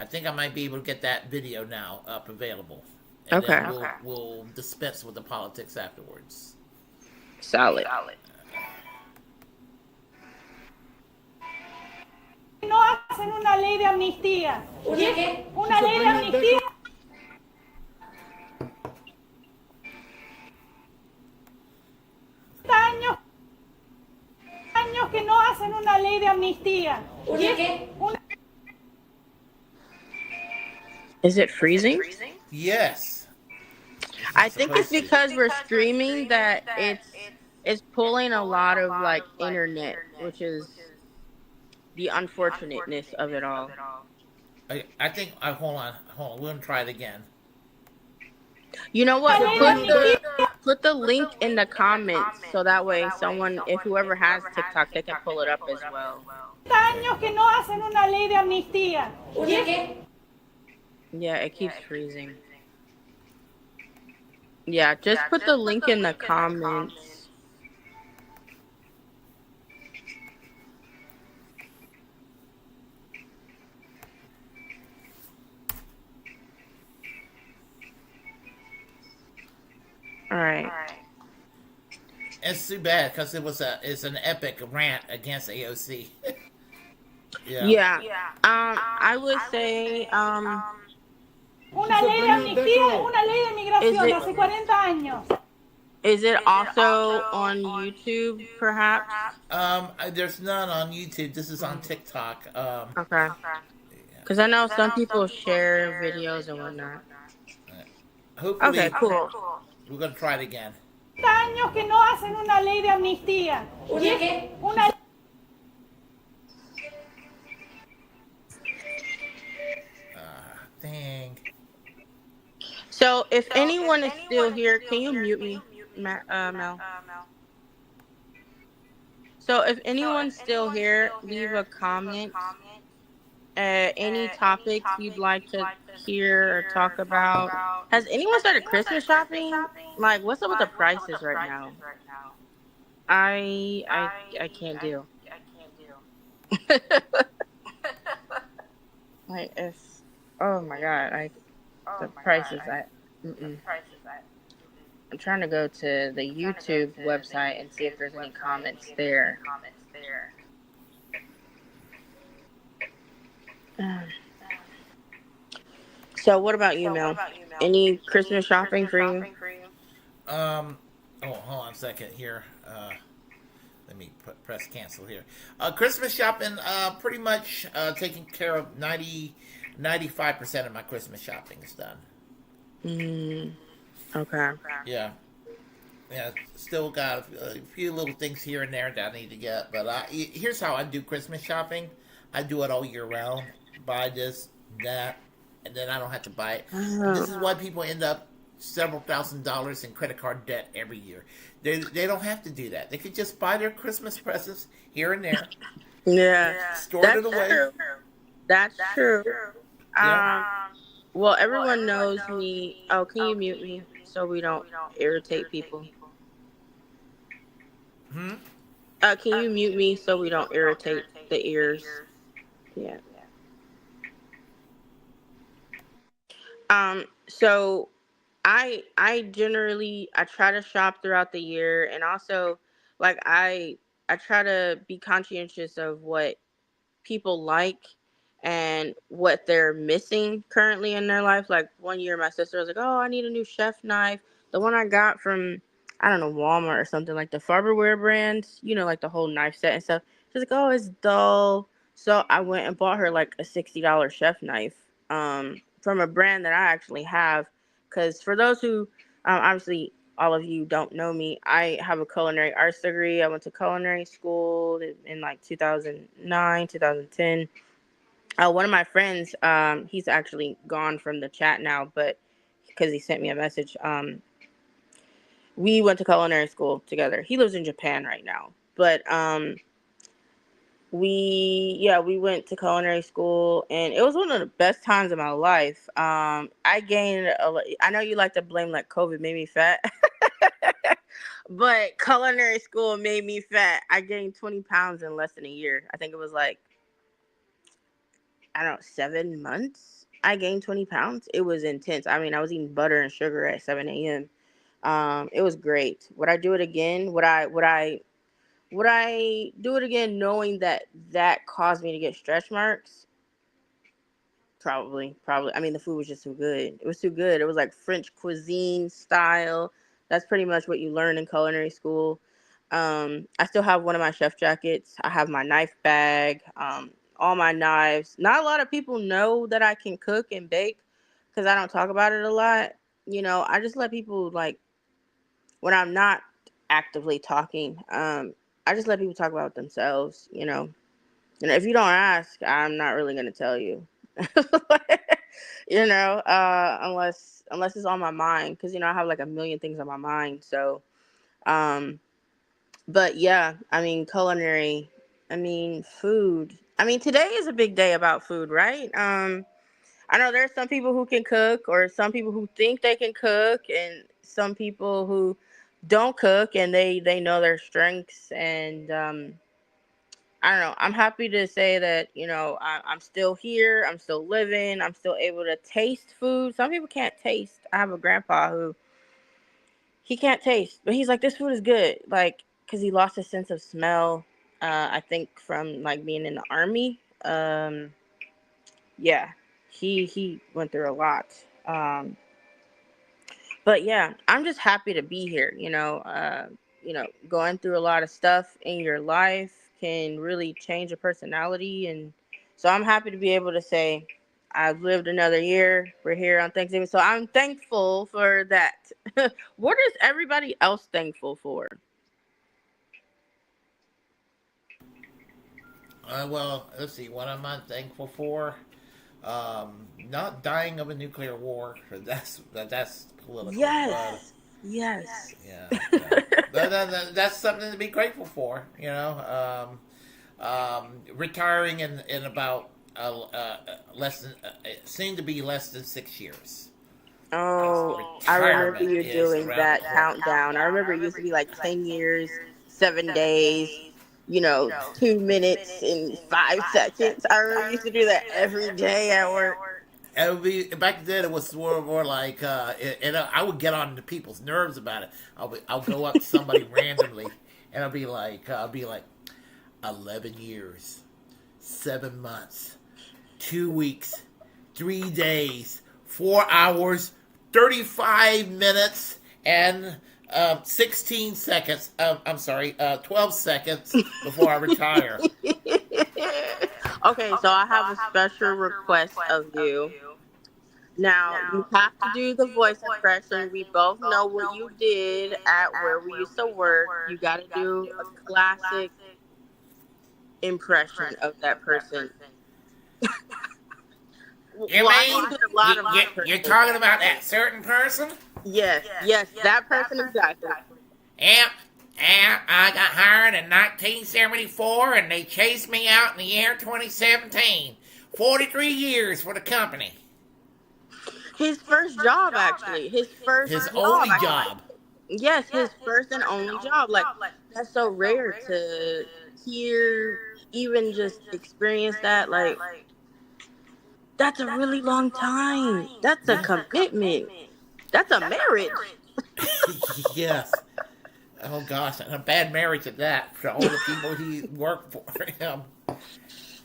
think I might be able to get that video now up available. And okay. Then we'll dispense with the politics afterwards. Solid. No hacen una ley de amnistía. Una ley de amnistía. Años que no hacen una ley de amnistía. Is it freezing? Yes. I think it's because we're streaming that it's pulling a lot of like internet, which is the unfortunateness of it all. I think hold on. We're gonna try it again. You know what? Put the link in the comments so that way someone, if whoever has TikTok, they can pull it up as well. Años que no hacen una ley de amnistía. Yeah, it keeps freezing. Yeah, just put the link in the comments. All right. It's too bad because it's an epic rant against AOC. Yeah. I would say una ley de amnistía, una ley de migración hace 40 años. Is it also on YouTube, perhaps? There's none on YouTube. This is on TikTok. Okay. Because I know some people share videos and whatnot. Hopefully, okay, cool. We're gonna try it again. Años que no hacen una ley de amnistía. Una Dang. So, if anyone is still here, can you mute me, Mel? So, if anyone's still here, leave a comment. Any topics you'd like to hear or talk about. Has anyone started Christmas shopping? Like, what's up with the prices right now? I can't deal. Like, it's, oh my god, the prices. I'm trying to go to the YouTube website and see if there's any comments there. So what about you, Mel? Any Christmas shopping for you? Oh, hold on a second here. Let me press cancel here. Christmas shopping, pretty much taking care of 95% of my Christmas shopping is done. Okay. Yeah. Still got a few little things here and there that I need to get. But here's how I do Christmas shopping. I do it all year round. Buy this, that, and then I don't have to buy it. This is why people end up several $1,000s in credit card debt every year. They don't have to do that. They could just buy their Christmas presents here and there. Yeah. Store it away. True. That's true. Yeah. Well, everyone knows me. Oh, can you mute me so we don't irritate people? Can you mute me so we don't irritate the ears? Yeah. So I generally try to shop throughout the year, and also like I try to be conscientious of what people like and what they're missing currently in their life. Like one year my sister was like, "Oh, I need a new chef knife." The one I got from I don't know, Walmart or something, like the Farberware brand, like the whole knife set and stuff. She's like, oh, it's dull. So I went and bought her like a $60 chef knife from a brand that I actually have. Because for those who, obviously, all of you don't know me, I have a culinary arts degree. I went to culinary school in like 2009, 2010. One of my friends, he's actually gone from the chat now, but because he sent me a message, we went to culinary school together. He lives in Japan right now, but we went to culinary school, and it was one of the best times of my life. I gained I know you like to blame like COVID made me fat, but culinary school made me fat. I gained 20 pounds in less than a year. I think it was like, I don't know, 7 months. I gained 20 pounds. It was intense. I mean, I was eating butter and sugar at 7 a.m. It was great. Would I do it again? Would I do it again knowing that caused me to get stretch marks? Probably. I mean, the food was just too good. It was too good. It was like French cuisine style. That's pretty much what you learn in culinary school. I still have one of my chef jackets. I have my knife bag, all my knives. Not a lot of people know that I can cook and bake because I don't talk about it a lot. I just let people, like, when I'm not actively talking, I just let people talk about themselves, And if you don't ask, I'm not really going to tell you, unless it's on my mind, because, I have like a million things on my mind. So, but yeah, I mean, culinary, I mean, food. I mean, today is a big day about food, right? I know there's some people who can cook, or some people who think they can cook, and some people who don't cook and they know their strengths. And I don't know. I'm happy to say that, I'm still here. I'm still living. I'm still able to taste food. Some people can't taste. I have a grandpa who, he can't taste, but he's like, this food is good. Like, because he lost his sense of smell, I think from like being in the army. Yeah, he went through a lot. But yeah, I'm just happy to be here. Going through a lot of stuff in your life can really change your personality, and so I'm happy to be able to say I've lived another year. We're here on Thanksgiving, so I'm thankful for that. What is everybody else thankful for? Well, let's see. What am I thankful for? Not dying of a nuclear war. That's political. Yes. Yes. Yeah. That's something to be grateful for. Retiring in about less than soon to be less than 6 years. Oh, I remember you doing that countdown. I remember it used to be like 10 years, 7 days, 2 minutes and 5 seconds. I remember you used to do that every day at work. It would be, back then. It was more like, and I would get on to people's nerves about it. I'll go up to somebody randomly, and I'll be like, 11 years, 7 months, 2 weeks, 3 days, 4 hours, 35 minutes, and 16 seconds. 12 seconds before I retire. Okay, so I have a special request of you. Now, you have to do the voice impression. We both know what you did at where we used to work. You got to do a classic impression of that person. You're talking about that certain person? Yes, that person exactly. Yeah, I got hired in 1974, and they chased me out in the year 2017. 43 years for the company. His first job, actually. His only job. Yes, his first and only job. Like, that's so rare to hear, even just experience that. Like, that's a really long time. That's a commitment. That's a marriage. Yes. Oh gosh, and a bad marriage at that for all the people he worked for him.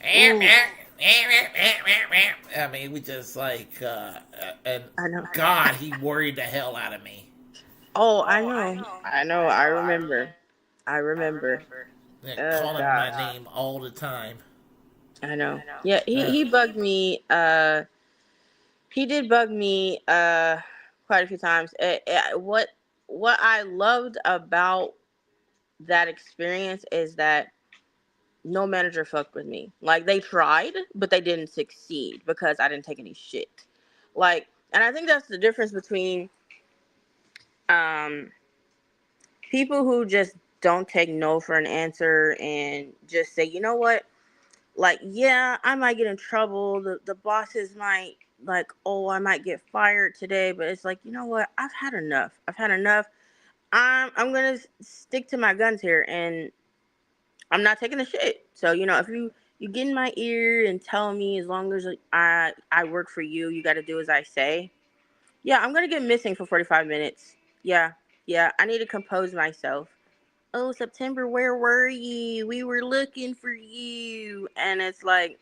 I mean, we just like, and God, he worried the hell out of me. Oh, I know. I remember. I remember. They're Oh calling my gosh. name all the time. I know. Yeah, he bugged me. He did bug me quite a few times. What I loved about that experience is that no manager fucked with me. Like, they tried, but they didn't succeed because I didn't take any shit. Like, and I think that's the difference between um people who just don't take no for an answer and just say, you know what? Like, yeah, I might get in trouble. The bosses might, like, oh, I might get fired today, but it's like, you know what? I've had enough. I'm gonna stick to my guns here, and I'm not taking the shit. So, if you get in my ear and tell me, as long as I work for you, you got to do as I say. Yeah, I'm gonna get missing for 45 minutes. Yeah, I need to compose myself. Oh, September, where were you? We were looking for you. And it's like,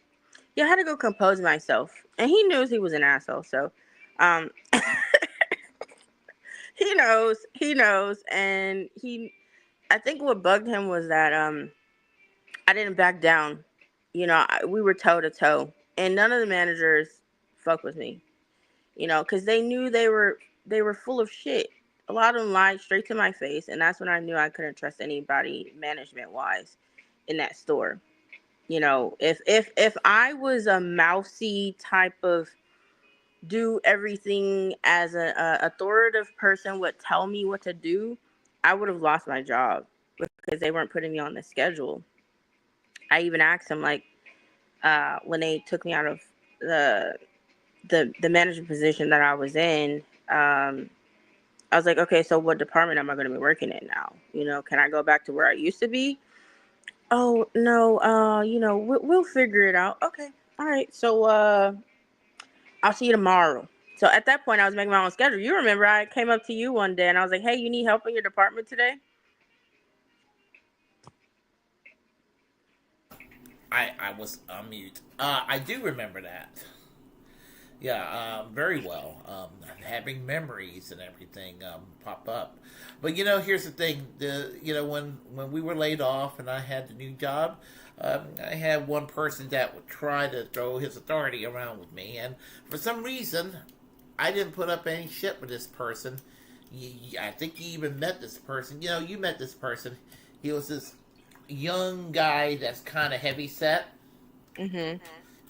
yeah, I had to go compose myself. And he knows he was an asshole, so um he knows. And I think what bugged him was that I didn't back down. We were toe to toe, and none of the managers fuck with me. Because they knew they were full of shit. A lot of them lied straight to my face, and that's when I knew I couldn't trust anybody management wise in that store. If I was a mousy type of do everything as a authoritative person would tell me what to do, I would have lost my job because they weren't putting me on the schedule. I even asked them, like, when they took me out of the the management position that I was in. I was like, okay, so what department am I going to be working in now? Can I go back to where I used to be? Oh no, we'll figure it out. Okay, all right. So I'll see you tomorrow. So at that point, I was making my own schedule. You remember, I came up to you one day and I was like, hey, you need help in your department today? I was on mute. I do remember that. Yeah, very well. Having memories and everything pop up. But here's the thing. When we were laid off and I had the new job, I had one person that would try to throw his authority around with me, and for some reason, I didn't put up any shit with this person. I think you even met this person. You met this person. He was this young guy that's kind of heavy set. Mm-hmm.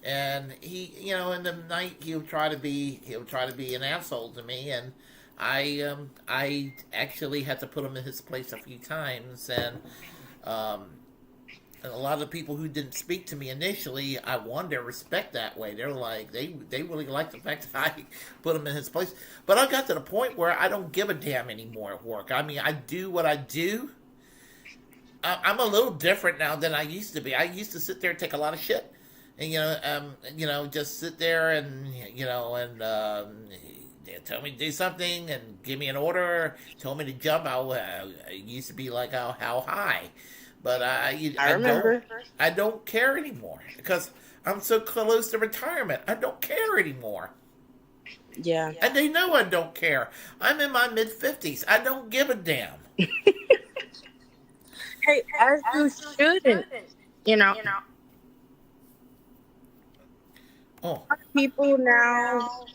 And he, in the night he'll try to be an asshole to me, and I actually had to put him in his place a few times, and a lot of the people who didn't speak to me initially, I won their respect that way. They're like, they really like the fact that I put him in his place. But I got to the point where I don't give a damn anymore at work. I mean, I do what I do. I'm a little different now than I used to be. I used to sit there and take a lot of shit. And just sit there and they tell me to do something and give me an order, told me to jump. I used to be like how high, but I don't care anymore because I'm so close to retirement. I don't care anymore. Yeah, and they know I don't care. I'm in my mid-50s. I don't give a damn. Hey, as you shouldn't. Oh, people now,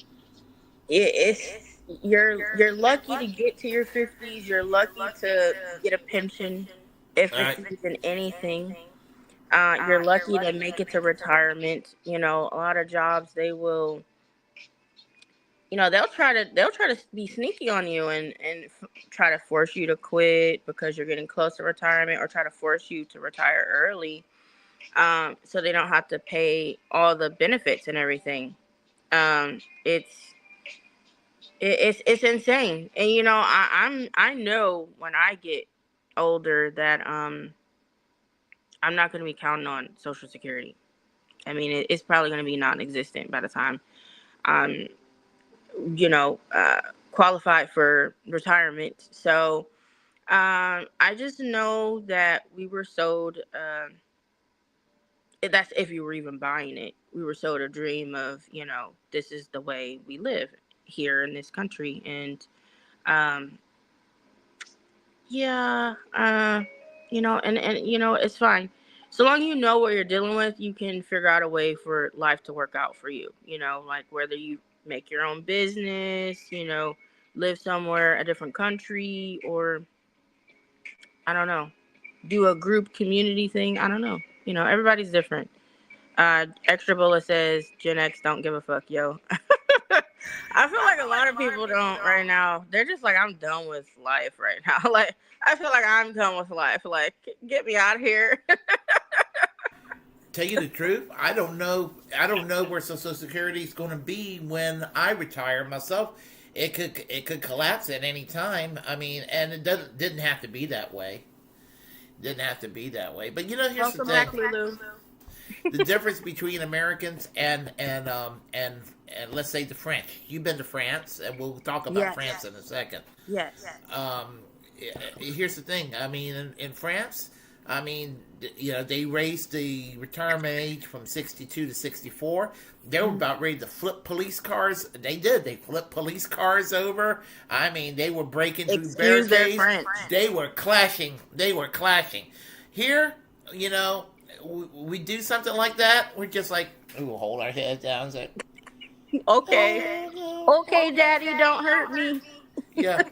you're lucky to get to your 50s. You're lucky to get a pension if it's even anything. You're lucky to make it to retirement. A lot of jobs, they will, they'll try to be sneaky on you and try to force you to quit because you're getting close to retirement, or try to force you to retire early, so they don't have to pay all the benefits and everything. It's insane. And I know when I get older that I'm not going to be counting on Social Security. I mean, it's probably going to be non-existent by the time I'm qualified for retirement. So I just know that we were sold, that's if you were even buying it, we were sold a dream of, this is the way we live here in this country. And Yeah, and it's fine. So long you know what you're dealing with, you can figure out a way for life to work out for you. Like whether you make your own business, live somewhere, a different country, or I don't know, do a group community thing. I don't know. Everybody's different. Extra Bullet says Gen X don't give a fuck, yo. I feel like a lot of people don't right now. They're just like, I'm done with life right now. Like, I feel like I'm done with life. Like, get me out of here. Tell you the truth, I don't know where Social Security is going to be when I retire myself. It could collapse at any time. I mean, and it didn't have to be that way. Didn't have to be that way. But here's Welcome the back, thing. Lulu. The difference between Americans and let's say the French. You've been to France, and we'll talk about France in a second. Yes. Here's the thing. I mean, in France, I mean, they raised the retirement age from 62 to 64. They were about ready to flip police cars. They did. They flipped police cars over. I mean, they were breaking through barricades. They were clashing. Here, we do something like that. We're just like, we'll hold our heads down and say, okay, Daddy, don't hurt me. Yeah.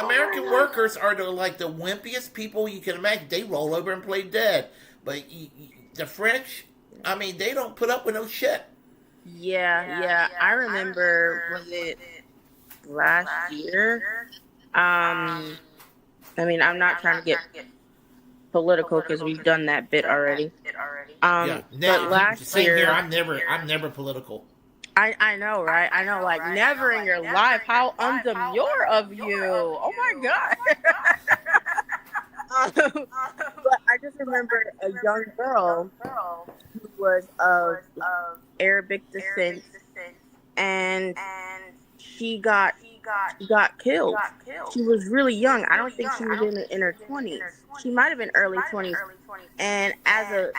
American workers are the wimpiest people you can imagine. They roll over and play dead. But the French, I mean, they don't put up with no shit. Yeah. I remember, was it last year? I mean, I'm not trying to get political because we've done that bit already. But last year, here, I'm never political. I know, right? I know, like never in your life. How undemure of you! Oh my god! But I just remember a young girl who was of Arabic descent, and she got killed. She was really young. I don't think she was in her 20s. She might have been early 20s. And as a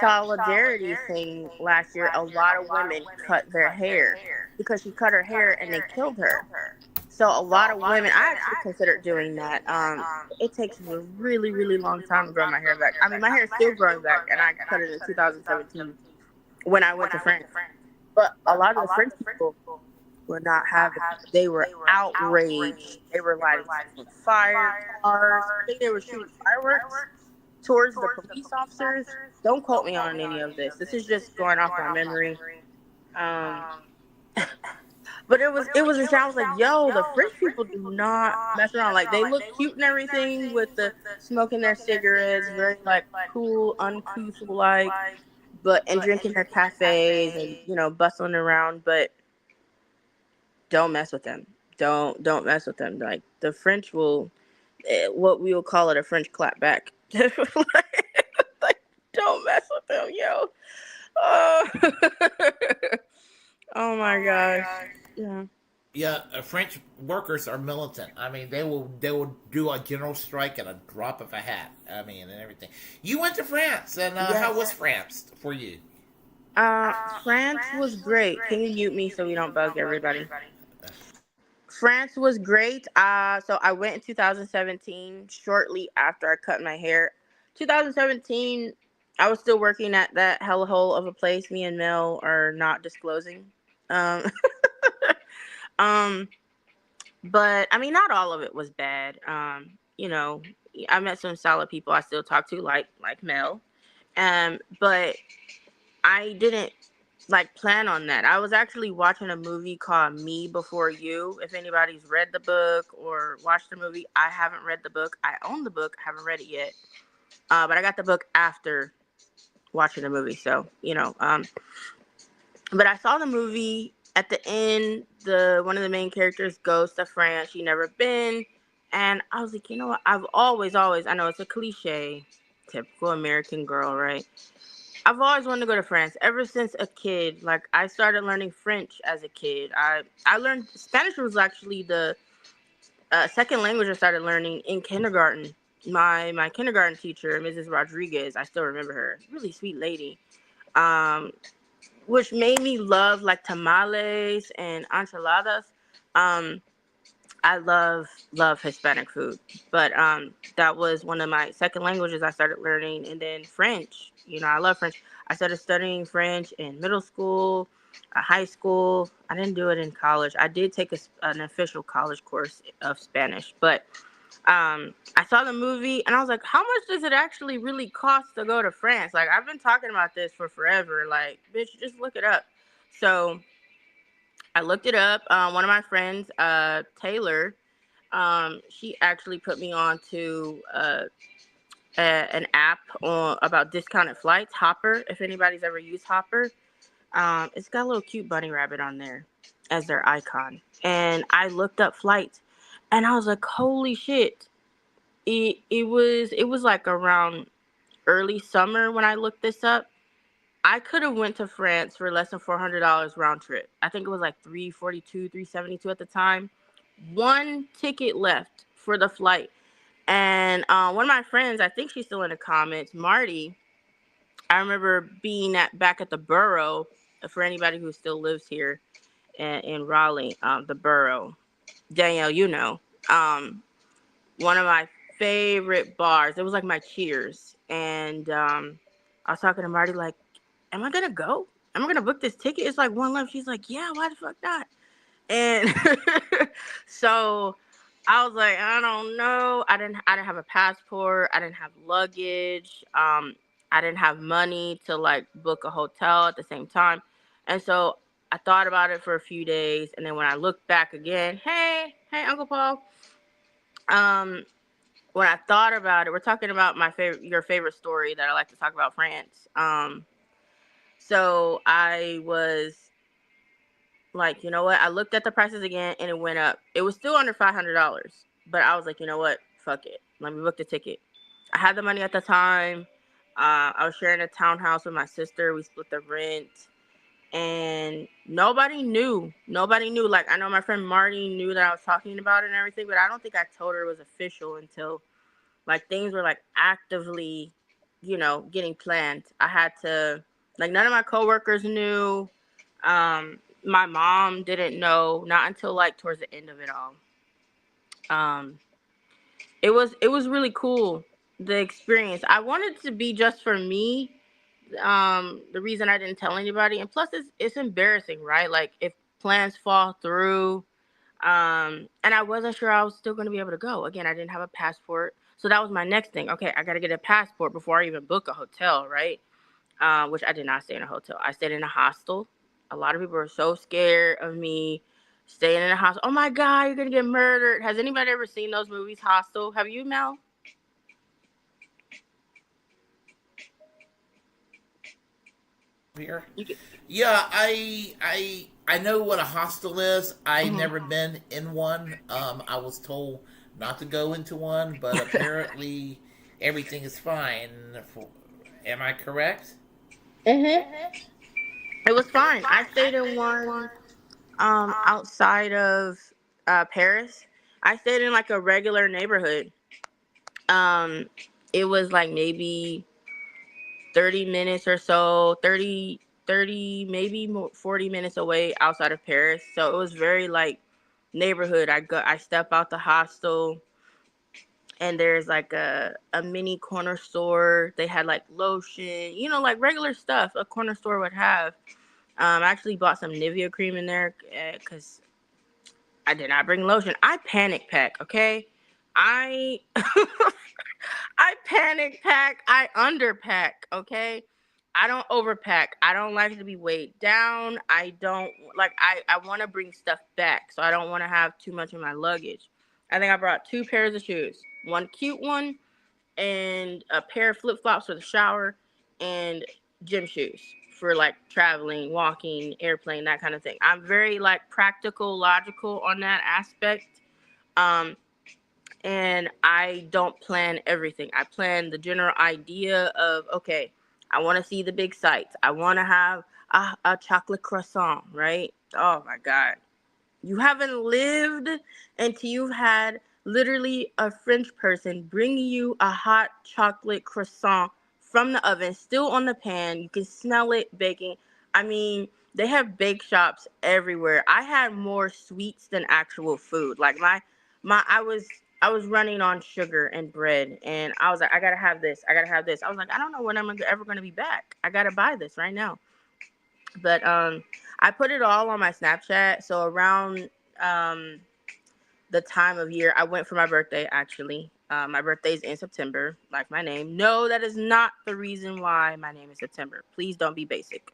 solidarity thing last year, a lot of women cut their hair because she cut her hair and they killed her. So a lot of women, I actually considered doing that. It takes a really, really long time to grow my hair back. I mean, my hair is still growing back, and I cut it in 2017 when I went to France. But a lot of the French people would not have it. They were outraged. They were lighting fire cars. I think they were shooting fireworks towards the police officers. Don't quote me on any of this. This is just going off my memory. But it was a sound. I was like, yo, the French people do not mess around. Like, they look cute and everything with the smoking their cigarettes, very like cool, uncouth like, and drinking their cafes and bustling around. But don't mess with them. Don't mess with them. Like, the French will, what we will call it, a French clap back. Like, don't mess with them, yo. Oh my gosh. Yeah. French workers are militant. I mean, they will do a general strike at a drop of a hat. I mean, and everything. You went to France, and how was France for you? France was great. Can you mute me so we don't bug everybody? France was great. So I went in 2017, shortly after I cut my hair. 2017, I was still working at that hellhole of a place me and Mel are not disclosing. But I mean, not all of it was bad. I met some solid people I still talk to, like Mel. But I didn't plan on that. I was actually watching a movie called Me Before You. If anybody's read the book or watched the movie, I haven't read the book. I own the book, haven't read it yet. But I got the book after watching the movie. So, but I saw the movie. At the end, one of the main characters goes to France. She never been. And I was like, you know what? I've always, I know it's a cliche, typical American girl, right? I've always wanted to go to France ever since a kid. Like, I started learning French as a kid. I learned Spanish was actually the second language I started learning in kindergarten. My kindergarten teacher, Mrs. Rodriguez, I still remember her. Really sweet lady. Which made me love like tamales and enchiladas. I love Hispanic food, but that was one of my second languages I started learning, and then French. I love French. I started studying French in middle school, high school. I didn't do it in college. I did take an official college course of Spanish, but I saw the movie and I was like, how much does it actually really cost to go to France? Like, I've been talking about this for forever. Like, bitch, just look it up. So I looked it up. One of my friends, Taylor, she actually put me on to an app about discounted flights, Hopper. If anybody's ever used Hopper, it's got a little cute bunny rabbit on there as their icon. And I looked up flights, and I was like, holy shit! It was like around early summer when I looked this up. I could have went to France for less than $400 round trip. I think it was like $342, $372 at the time. One ticket left for the flight. And one of my friends, I think she's still in the comments, Marty, I remember being back at the Borough, for anybody who still lives here in Raleigh, the Borough. Danielle, one of my favorite bars. It was like my cheers. And I was talking to Marty like, am I going to go? Am I going to book this ticket? It's like one left. She's like, yeah, why the fuck not? And so I was like, I don't know. I didn't have a passport. I didn't have luggage. I didn't have money to like book a hotel at the same time. And so I thought about it for a few days. And then when I looked back again, hey, Uncle Paul. When I thought about it, we're talking about your favorite story that I like to talk about, France. So I was like, you know what? I looked at the prices again and it went up. It was still under $500, but I was like, you know what? Fuck it. Let me book the ticket. I had the money at the time. I was sharing a townhouse with my sister. We split the rent, and nobody knew. Like, I know my friend Marty knew that I was talking about it and everything, but I don't think I told her it was official until like things were like actively, getting planned. I had to, like, none of my coworkers knew. My mom didn't know, not until like towards the end of it all. It was really cool, the experience. I wanted it to be just for me. The reason I didn't tell anybody, and plus it's embarrassing, right? Like, if plans fall through, and I wasn't sure I was still going to be able to go. Again, I didn't have a passport. So that was my next thing. Okay, I got to get a passport before I even book a hotel, right? Which I did not stay in a hotel. I stayed in a hostel. A lot of people are so scared of me staying in a hostel. Oh my God, you're going to get murdered. Has anybody ever seen those movies, Hostel? Have you, Mel? Here? Yeah, I know what a hostel is. I've never been in one. I was told not to go into one, but apparently everything is fine. Am I correct? It was fine. I stayed in one outside of Paris. I stayed in like a regular neighborhood. It was like maybe 30 minutes or so, 30 maybe 40 minutes away outside of Paris. So it was very like neighborhood. I step out the hostel, and there's like a mini corner store. They had like lotion, like regular stuff a corner store would have. I actually bought some Nivea cream in there because I did not bring lotion. I panic pack, okay? I panic pack. I underpack, okay? I don't overpack. I don't like to be weighed down. I don't like. I want to bring stuff back, so I don't want to have too much in my luggage. I think I brought 2 pairs of shoes, one cute one, and a pair of flip flops for the shower, and gym shoes for like traveling, walking, airplane, that kind of thing. I'm very like practical, logical on that aspect. And I don't plan everything. I plan the general idea of, okay, I want to see the big sights. I want to have a chocolate croissant, right? Oh my God. You haven't lived until you've had literally a French person bring you a hot chocolate croissant from the oven, still on the pan. You can smell it baking. I mean, they have bake shops everywhere. I had more sweets than actual food. Like I was running on sugar and bread, and I was like, I gotta have this. I gotta have this. I was like, I don't know when I'm ever gonna be back. I gotta buy this right now. But I put it all on my Snapchat. So around the time of year, I went for my birthday. Actually, my birthday's in September, like my name. No, that is not the reason why my name is September. Please don't be basic.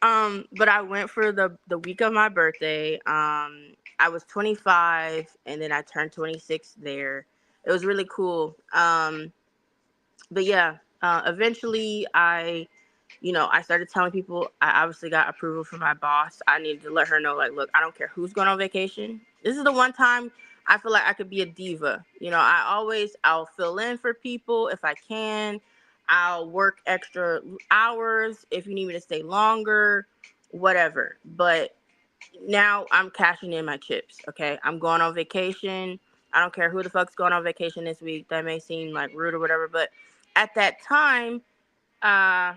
But I went for the week of my birthday. I was 25, and then I turned 26 there. It was really cool. But yeah, eventually I started telling people. I obviously got approval from my boss. I needed to let her know, like, look, I don't care who's going on vacation. This is the one time I feel like I could be a diva. I'll fill in for people if I can. I'll work extra hours if you need me to stay longer, whatever. But now I'm cashing in my chips, okay? I'm going on vacation. I don't care who the fuck's going on vacation this week. That may seem like rude or whatever, but at that time, I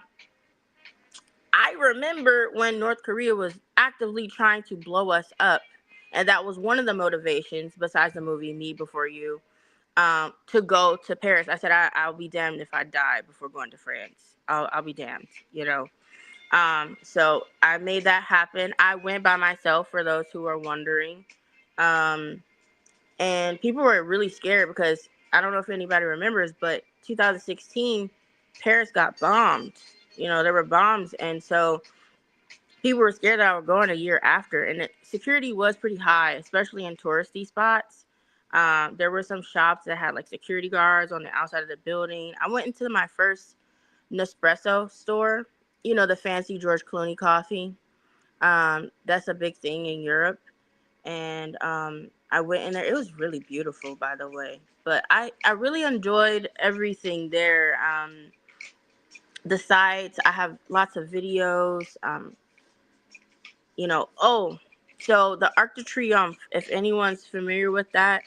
remember when North Korea was actively trying to blow us up, and that was one of the motivations, besides the movie Me Before You, to go to Paris. I said, I'll be damned if I die before going to France. I'll be damned, So I made that happen. I went by myself, for those who are wondering. And people were really scared because I don't know if anybody remembers, but 2016, Paris got bombed. There were bombs. And so people were scared that I would go in a year after. And security was pretty high, especially in touristy spots. There were some shops that had like security guards on the outside of the building. I went into my first Nespresso store, the fancy George Clooney coffee. That's a big thing in Europe. And I went in there. It was really beautiful, by the way. But I really enjoyed everything there. The sites, I have lots of videos. So the Arc de Triomphe, if anyone's familiar with that,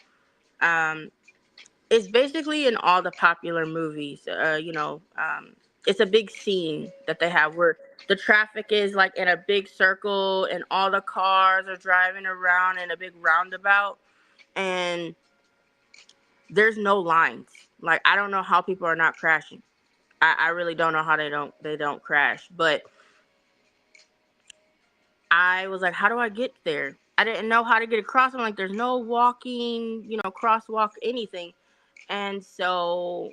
it's basically in all the popular movies. It's a big scene that they have where the traffic is like in a big circle and all the cars are driving around in a big roundabout, and there's no lines. Like, I don't know how people are not crashing. I really don't know how they don't crash. But I was like, how do I get there? I didn't know how to get across. I'm like, there's no walking, crosswalk, anything. And so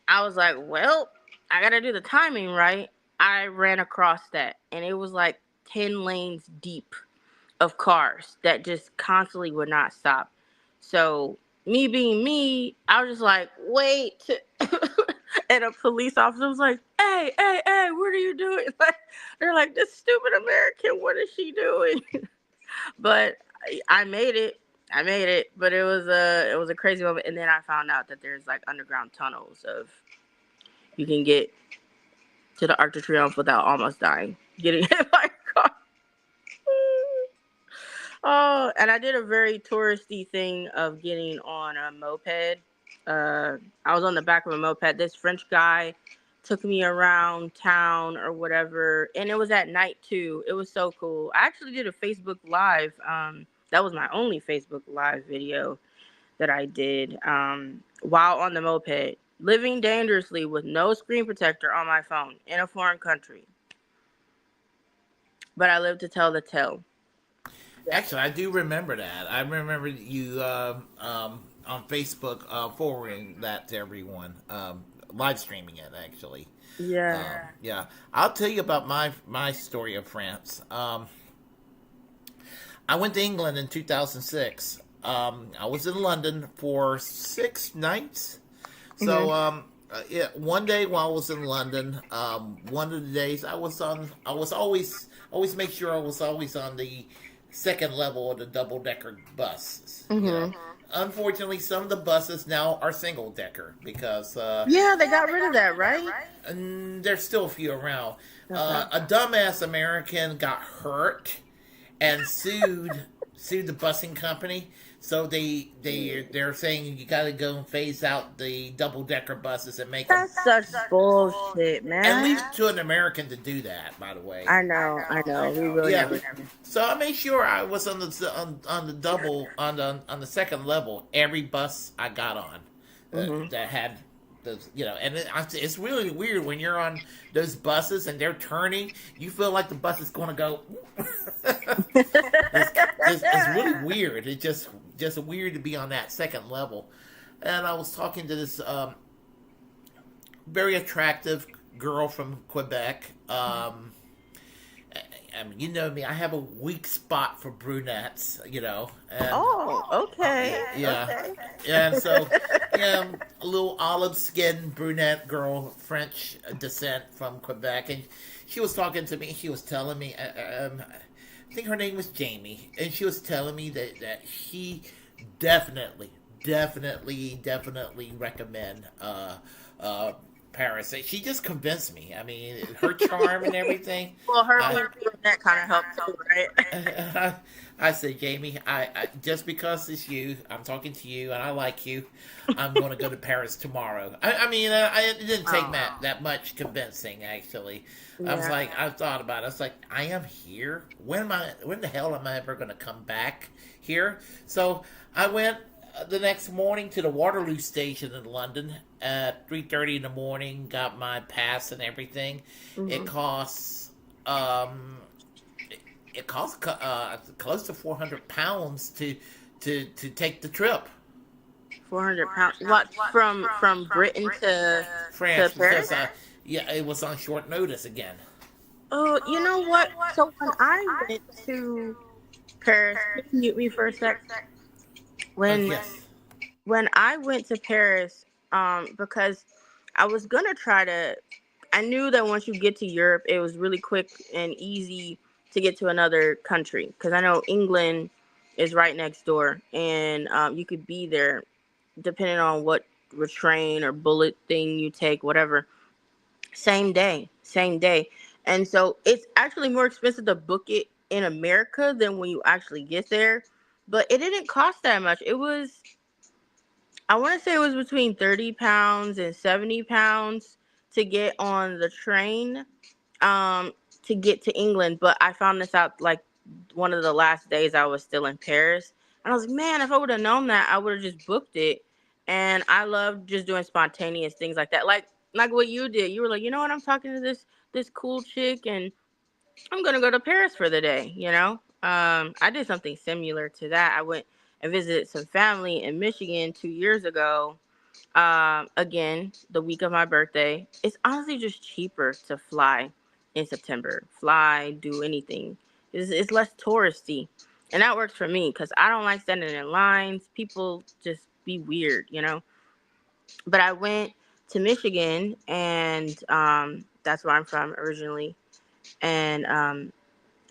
I was like, well, I got to do the timing right. I ran across that, and it was like 10 lanes deep of cars that just constantly would not stop. So me being me, I was just like, wait. And a police officer was like, hey, what are you doing? Like, they're like, this stupid American, what is she doing? But I made it. But it was a crazy moment. And then I found out that there's like underground tunnels you can get to the Arc de Triomphe without almost dying, getting hit by a car. Oh, and I did a very touristy thing of getting on a moped. I was on the back of a moped. This French guy took me around town or whatever, and it was at night too. It was so cool. I actually did a Facebook Live. That was my only Facebook Live video that I did while on the moped, living dangerously with no screen protector on my phone in a foreign country. But I lived to tell the tale. Actually, I do remember that. I remember you on Facebook forwarding that to everyone, live streaming it, actually. Yeah. Yeah. I'll tell you about my story of France. I went to England in 2006. I was in London for 6 nights. So, one day while I was in London, one of the days I was always make sure I was always on the second level of the double-decker buses. Unfortunately, some of the buses now are single-decker because yeah, they got rid of that, right? And there's still a few around. A dumbass American got hurt and sued the busing company. So they're saying you got to go and phase out the double-decker buses and make That's them. such bullshit, man. And leave it to an American to do that, by the way. I know. We really never. So I made sure I was on the second level. Every bus I got on that had those, and it's really weird when you're on those buses and they're turning. You feel like the bus is going to go. it's really weird. It's just weird to be on that second level. And I was talking to this very attractive girl from Quebec. I mean, you know me. I have a weak spot for brunettes, And, okay. Yeah. And so, a little olive-skinned brunette girl, French descent from Quebec, and she was talking to me. She was telling me, I think her name was Jimi, and she was telling me that she definitely recommend Paris. She just convinced me. I mean, her charm and everything. Well, that kind of helped too, right? I said, Jamie, I just because it's you, I'm talking to you, and I like you, I'm going to go to Paris tomorrow. It didn't take that much convincing, actually. Yeah. I was like, I thought about it. I was like, I am here. When the hell am I ever going to come back here? So I went the next morning to the Waterloo station in London at 3:30 in the morning. Got my pass and everything. Mm-hmm. It costs close to £400 to take the trip. £400. What, from Britain to France? To Paris? Because, it was on short notice again. Oh, you know what? So when I went to Paris, can you mute me for a sec? When I went to Paris, because I was gonna I knew that once you get to Europe, it was really quick and easy to get to another country. Because I know England is right next door, and you could be there depending on what train or bullet thing you take, whatever. Same day. And so it's actually more expensive to book it in America than when you actually get there. But it didn't cost that much. It was, I want to say it was between £30 and £70 to get on the train to get to England. But I found this out like one of the last days I was still in Paris. And I was like, man, if I would have known that, I would have just booked it. And I love just doing spontaneous things like that. Like what you did. You were like, you know what? I'm talking to this cool chick and I'm going to go to Paris for the day, I did something similar to that. I went and visited some family in Michigan 2 years ago. Again, the week of my birthday. It's honestly just cheaper to fly in September. Do anything. It's less touristy. And that works for me because I don't like standing in lines. People just be weird, But I went to Michigan, and that's where I'm from originally. And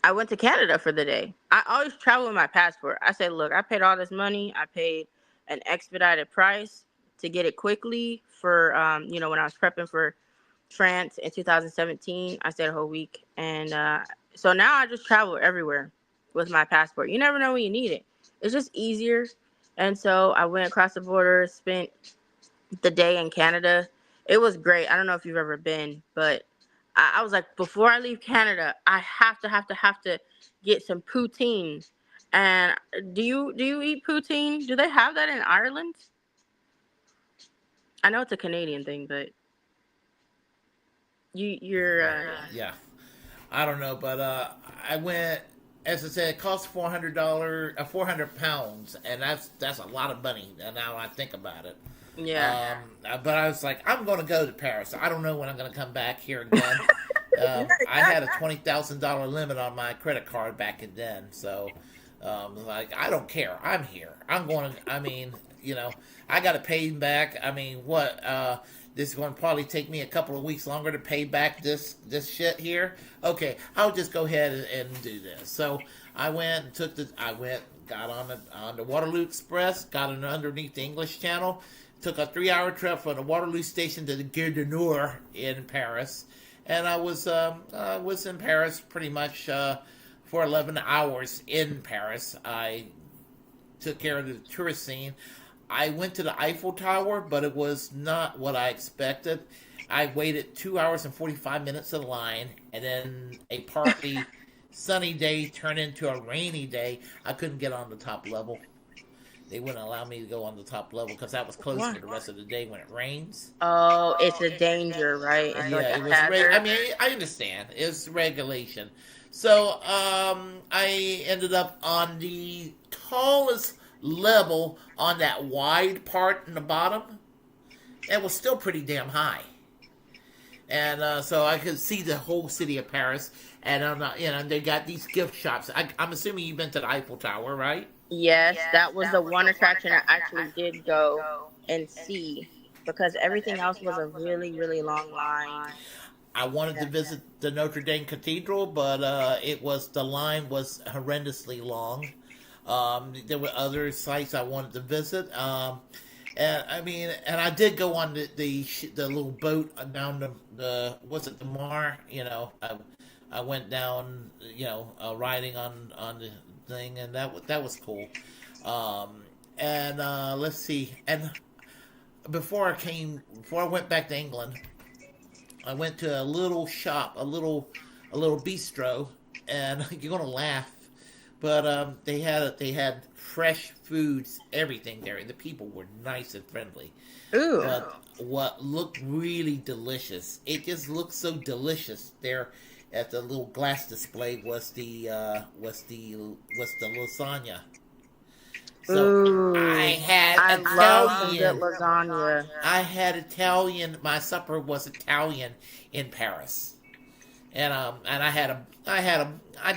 I went to Canada for the day. I always travel with my passport. I said, look, I paid all this money. I paid an expedited price to get it quickly for, when I was prepping for France in 2017. I stayed a whole week. And so now I just travel everywhere with my passport. You never know when you need it. It's just easier. And so I went across the border, spent the day in Canada. It was great. I don't know if you've ever been, but I was like, before I leave Canada, I have to get some poutine. And do you eat poutine? Do they have that in Ireland? I know it's a Canadian thing, but you're yeah. I don't know, but I went. As I said, it cost £400, and that's a lot of money. Now I think about it. Yeah. But I was like, I'm going to go to Paris. I don't know when I'm going to come back here again. I had a $20,000 limit on my credit card back then, so like I don't care. I'm here. I'm going to. I mean, I got to pay him back. I mean, what? This is going to probably take me a couple of weeks longer to pay back this shit here. Okay, I'll just go ahead and do this. So I went and got on the Waterloo Express, got on underneath the English Channel, took a 3-hour trip from the Waterloo station to the Gare du Nord in Paris, and I was in Paris pretty much for 11 hours in Paris. I took care of the tourist scene. I went to the Eiffel Tower, but it was not what I expected. I waited 2 hours and 45 minutes in line, and then a partly sunny day turned into a rainy day. I couldn't get on the top level. They wouldn't allow me to go on the top level because that was closed for the rest of the day when it rains. Oh, it's a danger, right? It's Yeah, like it a was. hazard. I mean, I understand. It's regulation. So I ended up on the tallest level on that wide part in the bottom. It was still pretty damn high. And so I could see the whole city of Paris. And they got these gift shops. I'm assuming you've been to the Eiffel Tower, right? Yes, that was the one attraction I actually did go and see because everything else was a really, really long line. I wanted to visit the Notre Dame Cathedral, but the line was horrendously long. There were other sites I wanted to visit. And I did go on the little boat down the Mar? I went down, riding on the thing, and that was cool. Let's see. And before I went back to England, I went to a little shop, a little bistro, and you're gonna laugh, but they had fresh foods, everything there, and the people were nice and friendly. Ooh. But what looked really delicious, it just looked so delicious there at the little glass display was the lasagna. So Ooh, I love some good lasagna. I had Italian. My supper was Italian in Paris, and I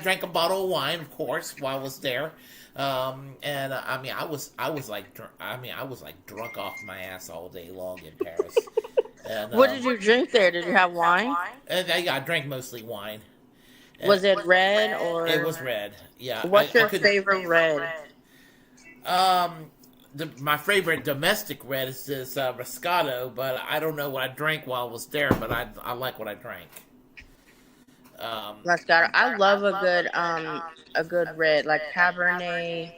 drank a bottle of wine, of course, while I was there. I was like drunk off my ass all day long in Paris. And, what did you drink there? Did you have wine? I drank mostly wine. Was it red or? It was red. Yeah. What's your favorite red? My favorite domestic red is this Moscato, but I don't know what I drank while I was there, but I like what I drank. Moscato. I love a good red, like Cabernet,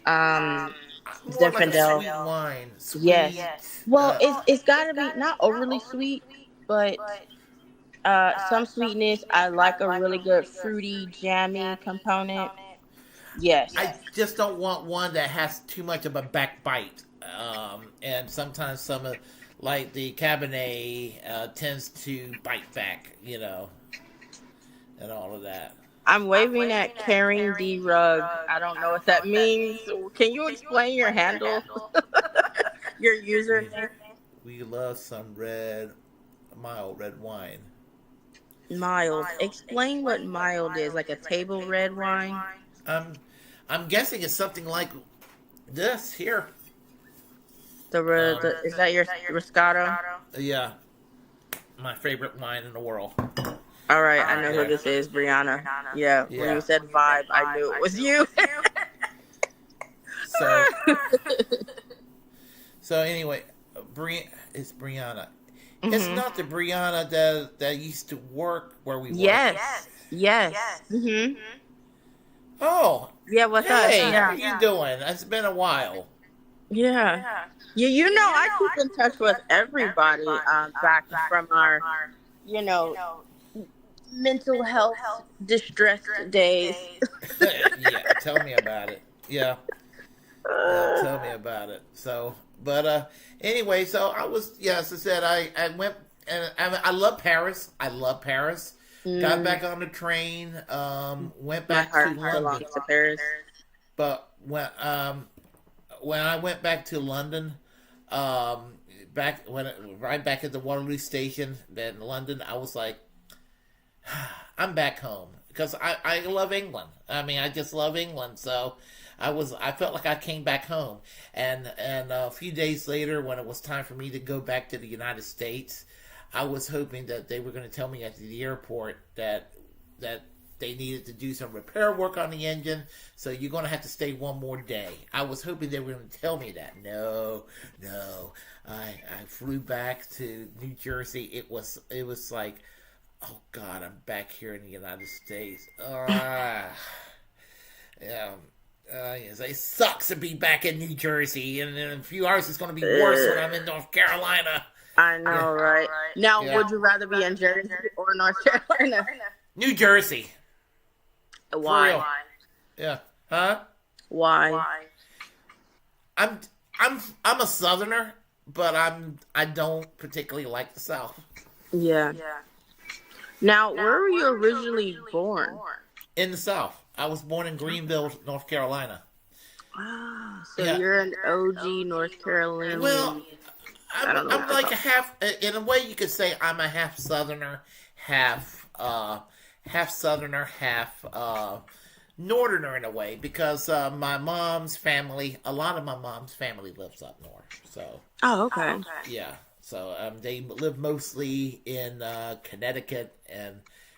Zinfandel. Like sweet wine. Sweet. Yes. Well, it's got to be not overly sweet, but some sweetness. I like a really good fruity, jammy component. Yes. I just don't want one that has too much of a backbite. And sometimes some of, like the Cabernet, tends to bite back, and all of that. I'm waving at Carrying D Rug. I don't know what that means. Can you explain your handle? Your username? We love some mild red wine. Mild. Explain what mild is. Like a table red wine? I'm guessing it's something like this here. Is that your Moscato? Yeah. My favorite wine in the world. All right, I know who this is, Brianna. Yeah, when you said vibe, I knew it was you. So anyway, it's Brianna. Mm-hmm. It's not the Brianna that used to work where we work. Yes. Mm-hmm. Oh. Yeah, what's up? Hey, Yeah. how are you doing? It's been a while. Yeah. You know, I keep in touch with everybody back from our, mental health distressed days. Yeah, tell me about it. Yeah, tell me about it. So, but anyway, so I was, as I said, I went, and I love Paris. Got back on the train, went back to London. To Paris. But when I went back to London, right back at the Waterloo station, then London, I was like, I'm back home because I love England. I mean, I just love England. So I felt like I came back home. And a few days later, when it was time for me to go back to the United States, I was hoping that they were going to tell me at the airport that they needed to do some repair work on the engine. So you're going to have to stay one more day. I was hoping they were going to tell me that. No. I flew back to New Jersey. It was like, oh God, I'm back here in the United States. Yeah. Yes, it sucks to be back in New Jersey, and in a few hours it's going to be worse when I'm in North Carolina. I know, right? Now, would you rather be in Jersey or North Carolina? New Jersey. Why? Yeah. Huh? Why? I'm a Southerner, but I don't particularly like the South. Yeah. Now, where were you originally born? In the South. I was born in Greenville, North Carolina. Wow. So you're an OG North Carolinian. Well, I'm like a half. In a way, you could say I'm a half Southerner, half Southerner, half Northerner in a way, because my mom's family, a lot of my mom's family lives up north. So. Oh, okay. Yeah. So they live mostly in Connecticut and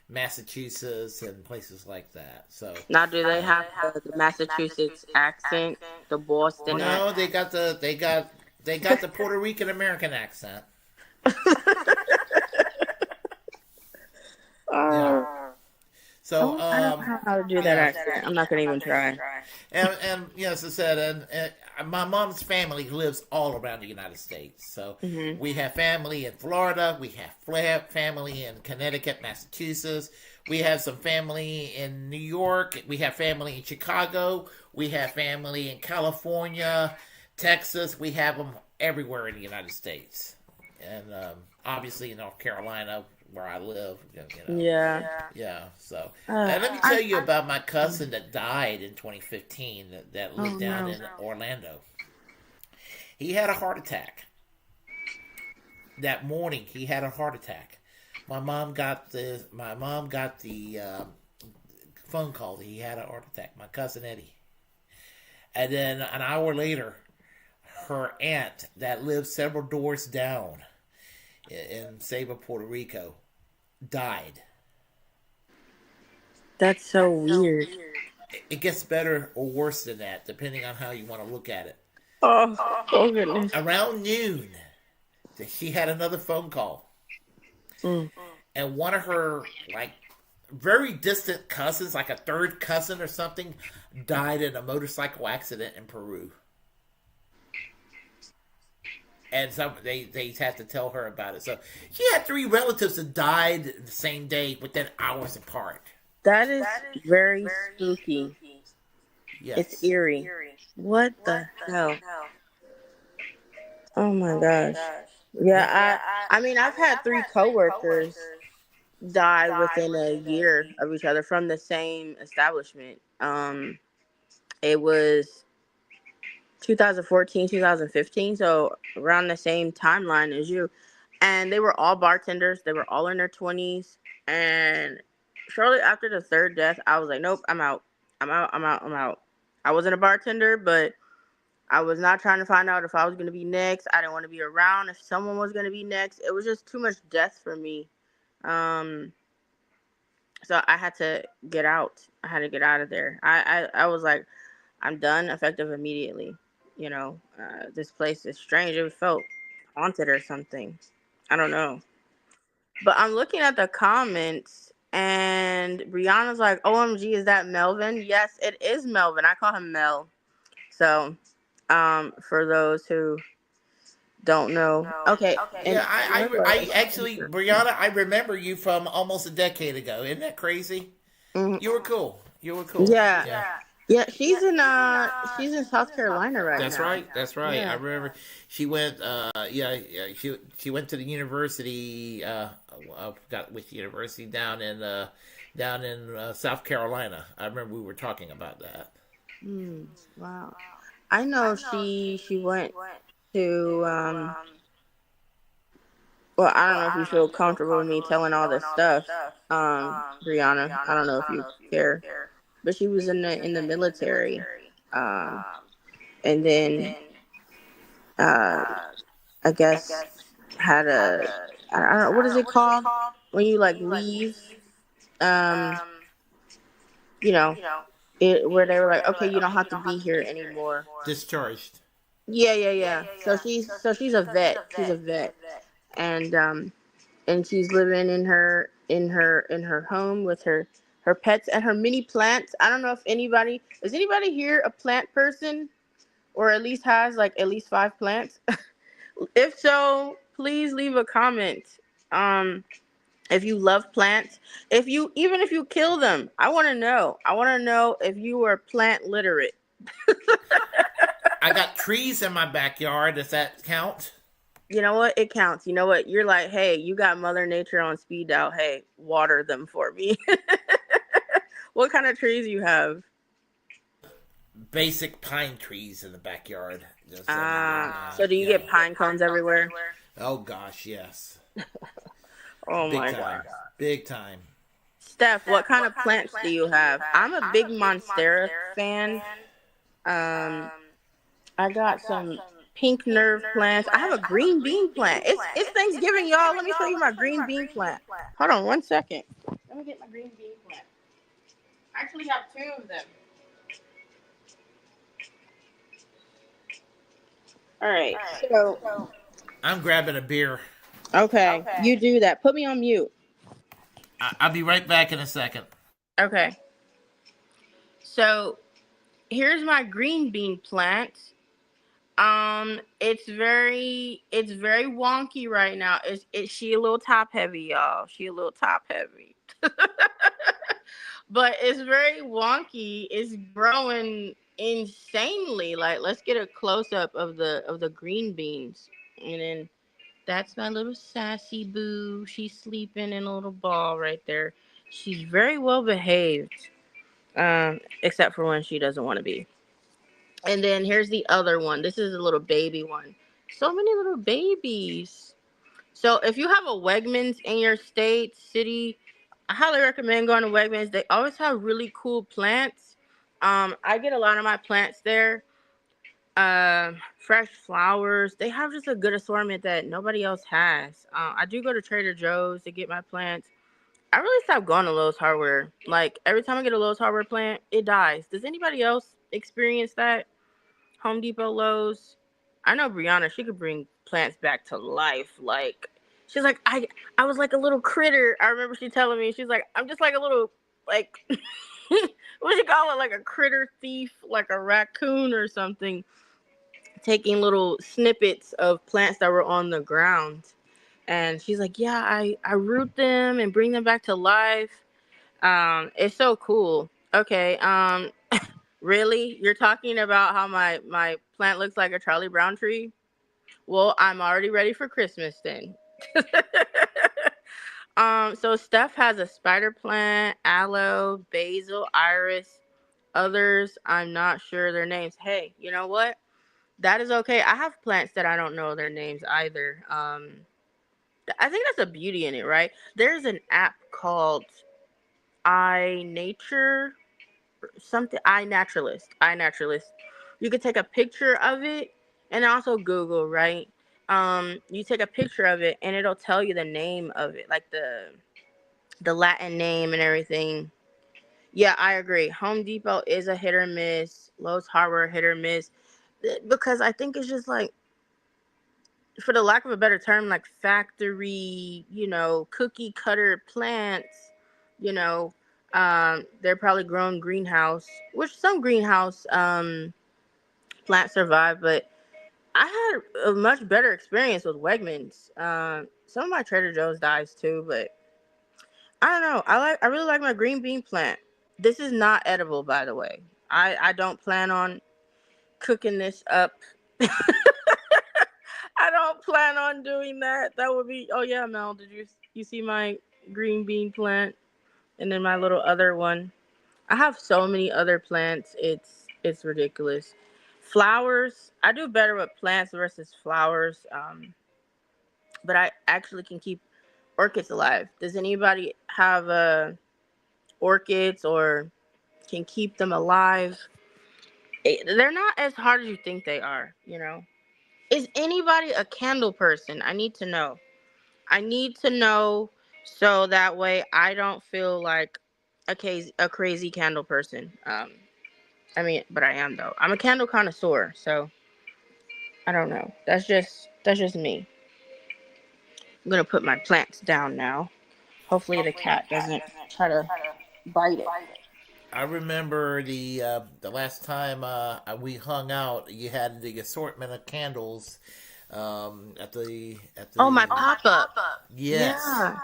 Massachusetts and places like that. So now, do they have the Massachusetts accent, the Boston? No, they got the Puerto Rican American accent. Yeah. So I don't know how to do that accent. I'm not gonna even try. And yes, I said, and my mom's family lives all around the United States. So we have family in Florida, we have family in Connecticut, Massachusetts, we have some family in New York, we have family in Chicago, we have family in California, Texas. We have them everywhere in the United States, and obviously in North Carolina, where I live. Yeah. So, and let me tell you about my cousin that died in 2015 that lived down in Orlando. He had a heart attack. That morning, he had a heart attack. My mom got the phone call that he had a heart attack. My cousin Eddie. And then an hour later, her aunt that lives several doors down in Ceiba, Puerto Rico, died. That's so weird. It gets better or worse than that, depending on how you want to look at it. Oh goodness. Around noon, she had another phone call. And one of her, very distant cousins, like a third cousin or something, died in a motorcycle accident in Peru. And they had to tell her about it. So she had 3 relatives that died the same day within hours apart. That is very spooky. Yes. It's eerie. What the hell? Oh my gosh. Yeah, I mean, I've had 3 coworkers die within a year of each other from the same establishment. It was 2014, 2015, so around the same timeline as you. And they were all bartenders. They were all in their 20s. And shortly after the 3rd death, I was like, nope, I'm out. I wasn't a bartender, but I was not trying to find out if I was going to be next. I didn't want to be around if someone was going to be next. It was just too much death for me. So I had to get out. I had to get out of there. I was like, I'm done, effective immediately. This place is strange. It felt haunted or something. I don't know. But I'm looking at the comments, and Brianna's like, OMG, is that Melvin? Yes, it is Melvin. I call him Mel. So, for those who don't know. Okay. Yeah, I actually, Brianna, I remember you from almost a decade ago. Isn't that crazy? Mm-hmm. You were cool. Yeah, she's in South Carolina right now. That's right. Yeah. I remember she went. She went to the university. I forgot which university down in South Carolina. I remember we were talking about that. Wow. I know she went to. Well, I don't know if you feel comfortable with me telling all this stuff, Brianna. I don't know if you care. But she was in the military, and then I guess had I don't know, what is it called when you leave, where they were like, okay, you don't have to be here anymore. Discharged. Yeah. So she's a vet. She's a vet, and she's living in her home with her her pets and her mini plants. I don't know if is anybody here a plant person, or at least has like at least 5 plants? If so, please leave a comment. If you love plants, even if you kill them, I want to know. I want to know if you are plant literate. I got trees in my backyard. Does that count? You know what? It counts. You know what? You're like, hey, you got Mother Nature on speed dial. Hey, water them for me. What kind of trees you have? Basic pine trees in the backyard. So do you get pine cones everywhere? Oh gosh, yes. Oh Big my time. God. Big time. Steph, what kind of plants do you have? I'm a big Monstera fan. I got some pink nerve plants. I have a green bean plant. It's Thanksgiving, y'all. Let me show you my green bean plant. Hold on 1 second. Let me get my green bean plant. I actually have 2 of them. All right. So I'm grabbing a beer. Okay. You do that. Put me on mute. I'll be right back in a second. Okay. So here's my green bean plant. It's very wonky right now. She a little top heavy, y'all. She a little top heavy. But it's very wonky. It's growing insanely. Like, let's get a close up of the green beans. And then that's my little sassy boo. She's sleeping in a little ball right there. She's very well behaved. Except for when she doesn't want to be. And then here's the other one. This is a little baby one. So many little babies. So if you have a Wegmans in your state, city, I highly recommend going to Wegmans. They always have really cool plants. I get a lot of my plants there. Fresh flowers. They have just a good assortment that nobody else has. I do go to Trader Joe's to get my plants. I really stopped going to Lowe's Hardware. Like, every time I get a Lowe's Hardware plant, it dies. Does anybody else experience that? Home Depot, Lowe's. I know Brianna, she could bring plants back to life. Like, she's like, I was like a little critter. I remember she telling me, she's like, I'm just like a little, like, what do you call it? Like a critter thief, like a raccoon or something, taking little snippets of plants that were on the ground. And she's like, yeah, I root them and bring them back to life. It's so cool. Okay. Really? You're talking about how my plant looks like a Charlie Brown tree? Well, I'm already ready for Christmas then. So Steph has a spider plant, aloe, basil, iris. Others, I'm not sure their names. Hey, you know what? That is okay. I have plants that I don't know their names either. I think that's a beauty in it, right? There's an app called iNaturalist. You could take a picture of it, and also Google, right? You take a picture of it and it'll tell you the name of it, like the Latin name and everything. Yeah, I agree. Home Depot is a hit or miss. Lowe's Hardware, hit or miss, because I think it's just like, for the lack of a better term, like factory, cookie cutter plants, you know. They're probably grown greenhouse, which some greenhouse plants survive, but I had a much better experience with Wegmans. Some of my Trader Joe's dies too, but I don't know. I really like my green bean plant. This is not edible, by the way. I don't plan on cooking this up. I don't plan on doing that. That would be, oh yeah, Mel, did you see my green bean plant? And then my little other one. I have so many other plants. It's ridiculous. Flowers. I do better with plants versus flowers. But I actually can keep orchids alive. Does anybody have orchids or can keep them alive? They're not as hard as you think they are, Is anybody a candle person? I need to know. So that way I don't feel like a crazy candle person. But I am though. I'm a candle connoisseur, so I don't know. That's just me. I'm gonna put my plants down now. Hopefully the cat doesn't try to bite it. I remember the last time we hung out. You had the assortment of candles at the Oh, my pop up. Yes. Yeah.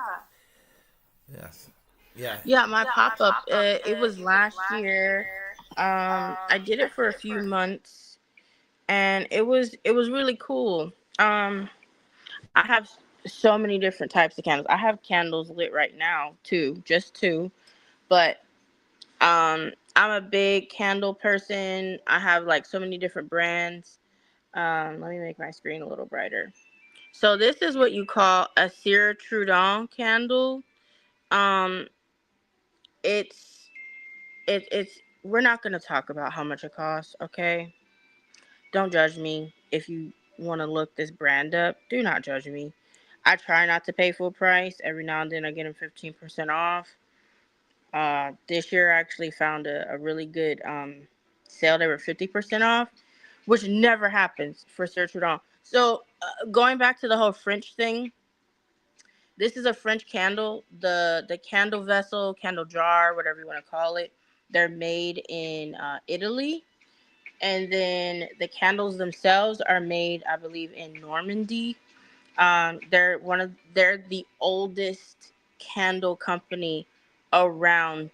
Yes. Yeah. Yeah, my pop up. It was last year. I did it for a few months, and it was really cool. I have so many different types of candles. I have candles lit right now too, just two. But I'm a big candle person. I have like so many different brands. Let me make my screen a little brighter. So this is what you call a Cire Trudon candle. Um, it's we're not gonna talk about how much it costs, okay? Don't judge me if you want to look this brand up. Do not judge me. I try not to pay full price. Every now and then I get them 15% off. This year I actually found a really good sale. They were 50% off, which never happens for Cire Trudon. So going back to the whole French thing, this is a French candle. The candle vessel, candle jar, whatever you want to call it, they're made in Italy. And then the candles themselves are made, I believe, in Normandy. They're the oldest candle company around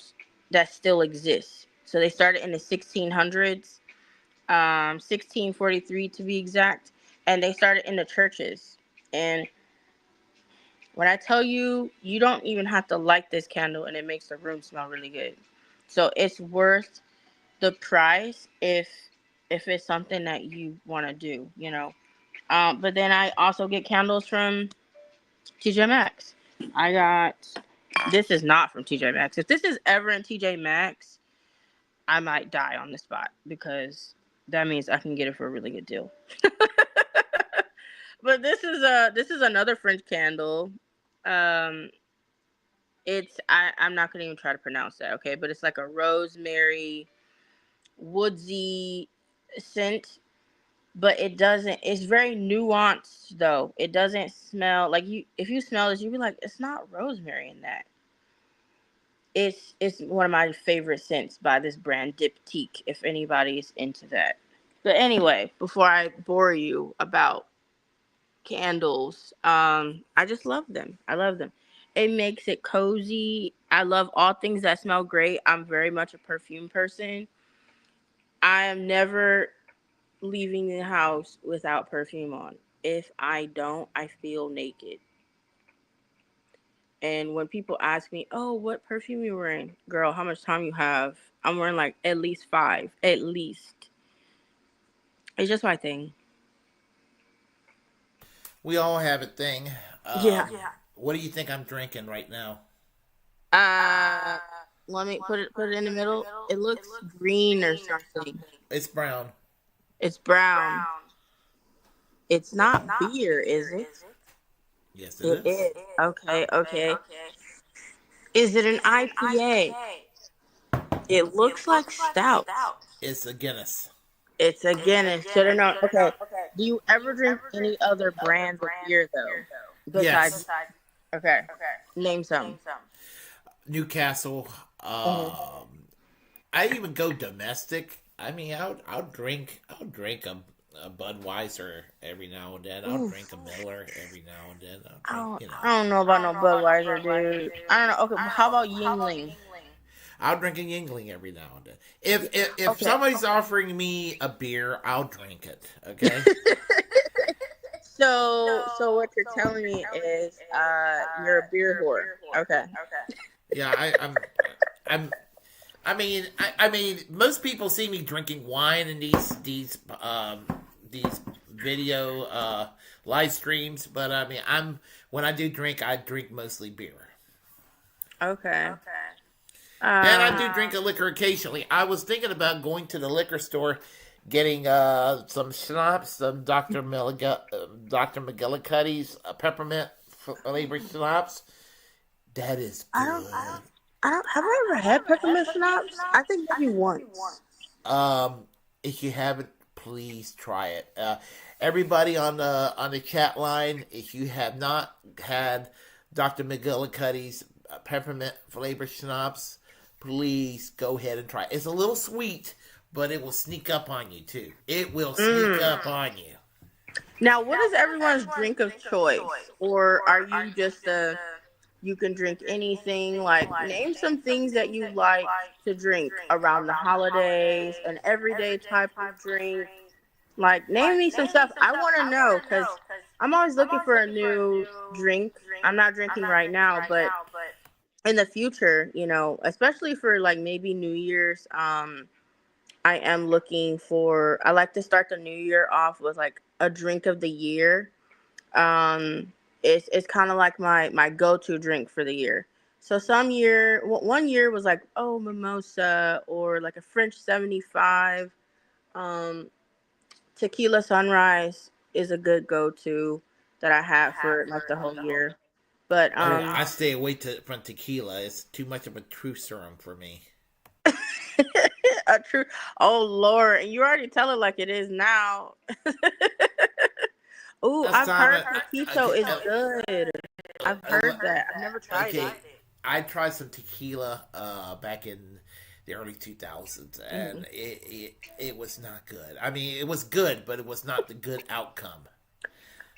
that still exists. So they started in the 1600s, 1643 to be exact, and they started in the churches. And when I tell you, you don't even have to light this candle, and it makes the room smell really good. So it's worth the price if it's something that you want to do, you know. But then I also get candles from TJ Maxx. This is not from TJ Maxx. If this is ever in TJ Maxx, I might die on the spot because that means I can get it for a really good deal. But this is another French candle. I'm not gonna even try to pronounce that, okay? But it's like a rosemary, woodsy scent. But it's very nuanced though. It doesn't smell like if you smell this, you'd be like, it's not rosemary in that. It's one of my favorite scents by this brand, Diptyque, if anybody's into that. But anyway, before I bore you about candles, I just love them. I love them. It makes it cozy. I love all things that smell great. I'm very much a perfume person. I am never leaving the house without perfume on. If I don't, I feel naked. And when people ask me, oh, what perfume you wearing? Girl, how much time you have? I'm wearing like at least 5. At least. It's just my thing. We all have a thing. Yeah. What do you think I'm drinking right now? Let me put it in the middle. It looks green or something. It's brown. It's brown. It's not beer, is it? Yes, it is. Okay. Is it an IPA? It looks like stout. It's a Guinness. It's a Guinness. Should have known. Okay. Do you ever drink any other brands of beer though? Besides, yes. Okay. Name some. Newcastle. I even go domestic. I mean, I'll drink a Budweiser every now and then. I'll drink a Miller every now and then. I don't know about no Budweiser, dude. I don't know. Okay, how about Yingling? I'll drink a Yingling every now and then. If somebody's offering me a beer, I'll drink it. Okay. So what you're telling me is you're a beer whore. Okay. Yeah, I mean, most people see me drinking wine in these video live streams, but I mean, when I do drink, I drink mostly beer. Okay. And I do drink a liquor occasionally. I was thinking about going to the liquor store, getting some schnapps, some Dr. McGillicuddy's peppermint flavored schnapps. That is good. Have I ever had peppermint schnapps? I think maybe once. If you haven't, please try it. Everybody on the chat line, if you have not had Dr. McGillicuddy's peppermint flavored schnapps, please go ahead and try it. It's a little sweet, but it will sneak up on you too. It will sneak up on you. Now, what is everyone's drink of choice? Or are you just you can drink anything? Like, name some things that you like to drink around the holidays, an everyday type of drink. Like, name me some stuff. I want to know, because I'm always looking for a new drink. I'm not drinking right now, but in the future, especially for like maybe New Year's, I am looking for, I like to start the new year off with like a drink of the year. It's kind of like my go-to drink for the year. So one year was like, mimosa, or like a French 75. Tequila Sunrise is a good go-to that I have for like the whole year. But I stay away from tequila. It's too much of a truth serum for me. a true. Oh Lord, and you already tell it like it is now. Ooh, I've heard Paquito is good. I've heard that. I've never tried it. I tried some tequila back in the early 2000s, and it was not good. I mean, it was good, but it was not the good outcome.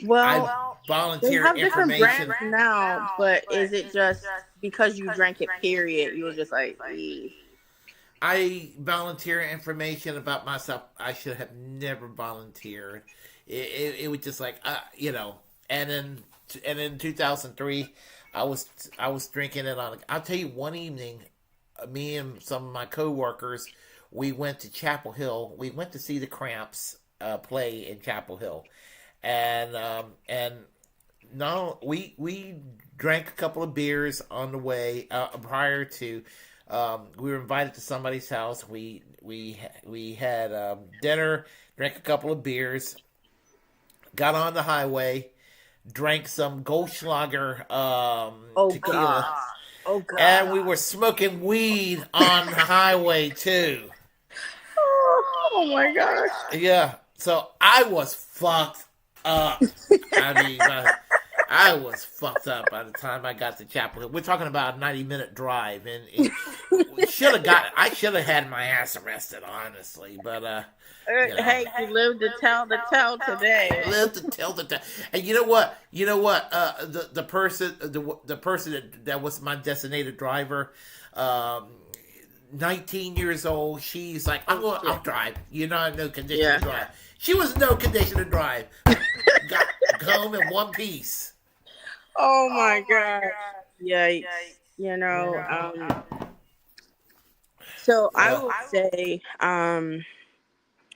Well, I volunteer they have different information brands now, but is it just because you drank it, period, you were just like, eee. I volunteer information about myself. I should have never volunteered. It was just like, and in 2003, I was drinking it on. I'll tell you, one evening, me and some of my coworkers, we went to Chapel Hill. We went to see the Cramps play in Chapel Hill, and no, we drank a couple of beers on the way prior to. We were invited to somebody's house. We had dinner, drank a couple of beers, got on the highway, drank some Goldschlager tequila. God. Oh God! And we were smoking weed on the highway too. Oh my gosh! Yeah, so I was fucked up. I mean, I was fucked up by the time I got to Chapel Hill. We're talking about a 90-minute drive, and I should have had my ass arrested, honestly. But hey, you lived to tell the tale today. Lived to tell the tale. And you know what? The person that was my designated driver, 19 years old. She's like, I'll drive. You're not in no condition to drive. She was in no condition to drive. Got home in one piece. Oh my God! Yikes! So I would say,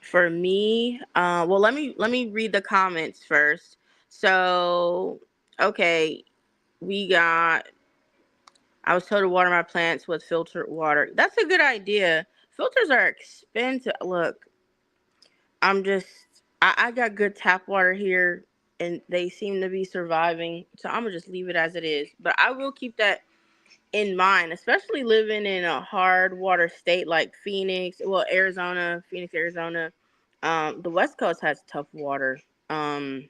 for me, well, let me read the comments first. So, okay, I was told to water my plants with filtered water. That's a good idea. Filters are expensive. Look, I got good tap water here, and they seem to be surviving. So I'm gonna just leave it as it is. But I will keep that in mind, especially living in a hard water state like Phoenix, Arizona. The West Coast has tough water. My